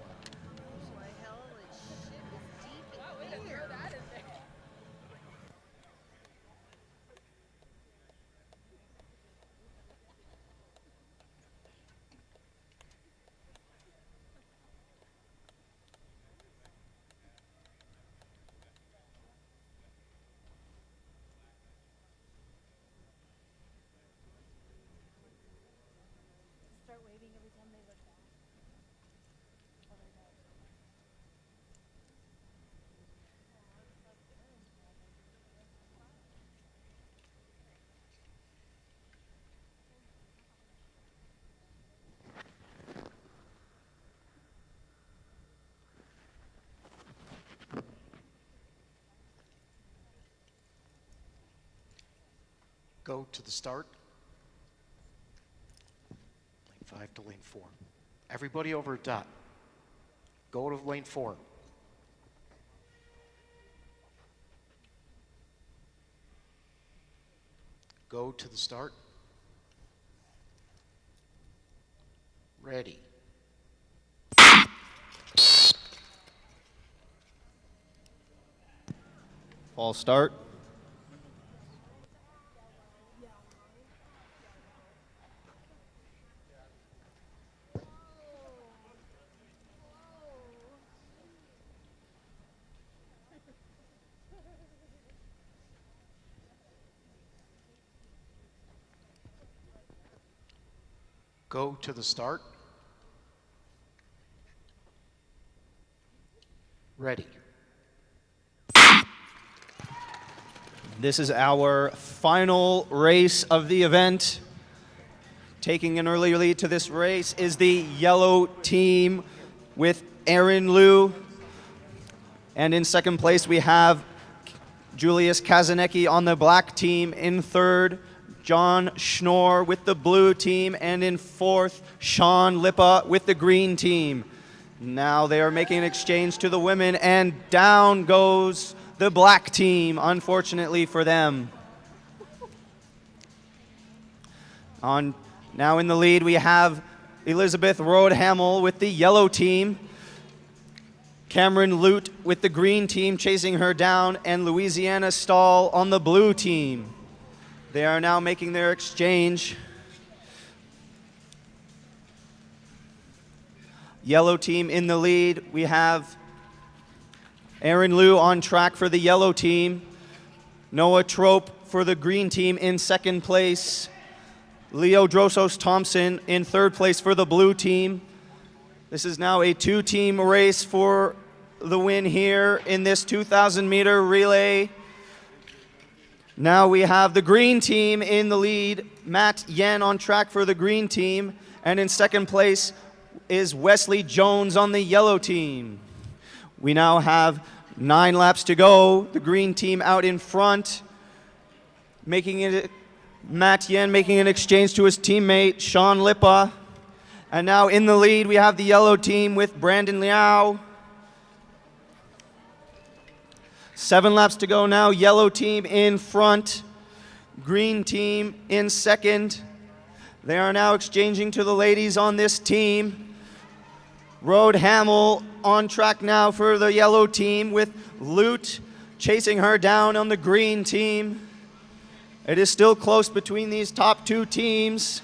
Start waving every time they look back. Go to the start. Lane 5 to lane 4. Everybody over a dot. Go to lane 4. Go to the start. Ready. False start. Go to the start. Ready. This is our final race of the event. Taking an early lead to this race is the yellow team with Aaron Liu. And in second place, we have Julius Kazanecki on the black team. In third, John Schnorr with the blue team. And in fourth, Sean Lippa with the green team. Now they are making an exchange to the women, and down goes the black team, unfortunately for them. Now in the lead, we have Elizabeth Roadhamel with the yellow team. Cameron Lute with the green team chasing her down, and Louisiana Stahl on the blue team. They are now making their exchange. Yellow team in the lead. We have Aaron Liu on track for the yellow team. Noah Trope for the green team in second place. Leo Drosos Thompson in third place for the blue team. This is now a two-team race for the win here in this 2,000-meter relay. Now we have the green team in the lead. Matt Yen on track for the green team. And in second place is Wesley Jones on the yellow team. We now have 9 laps to go. The green team out in front. Matt Yen making an exchange to his teammate, Sean Lippa. And now in the lead, we have the yellow team with Brandon Liao. 7 laps to go now. Yellow team in front. Green team in second. They are now exchanging to the ladies on this team. Roadhamel on track now for the yellow team with Lute chasing her down on the green team. It is still close between these top 2 teams.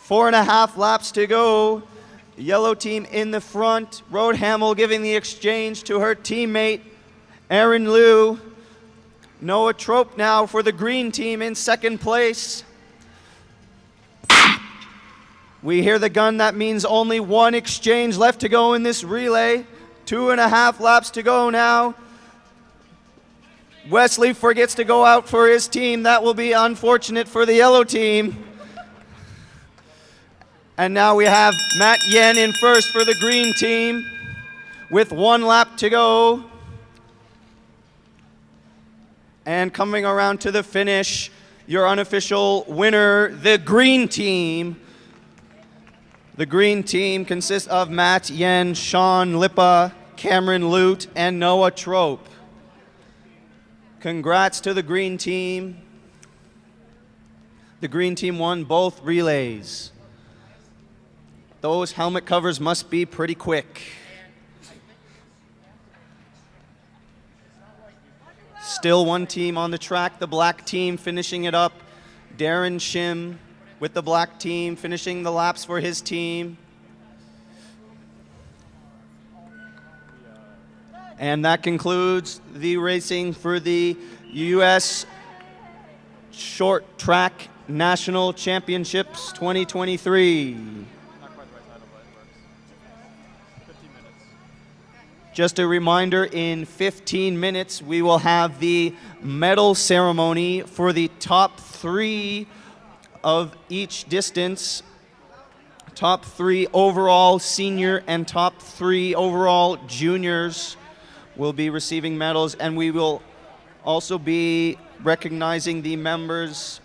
4.5 laps to go. Yellow team in the front. Roadhamel giving the exchange to her teammate, Aaron Liu. Noah Trope now for the green team in second place. We hear the gun. That means only 1 exchange left to go in this relay. 2.5 laps to go now. Wesley forgets to go out for his team. That will be unfortunate for the yellow team. And now we have Matt Yen in first for the green team with 1 lap to go. And coming around to the finish, your unofficial winner, the green team. The green team consists of Matt Yen, Sean Lippa, Cameron Lute, and Noah Trope. Congrats to the green team. The green team won both relays. Those helmet covers must be pretty quick. Still 1 team on the track, the black team finishing it up. Darren Shim with the black team finishing the laps for his team. And that concludes the racing for the U.S. Short Track National Championships 2023. Not quite the right title, but it works. 15 minutes. Just a reminder, in 15 minutes, we will have the medal ceremony for the top 3 of each distance. Top 3 overall senior and top 3 overall juniors will be receiving medals, and we will also be recognizing the members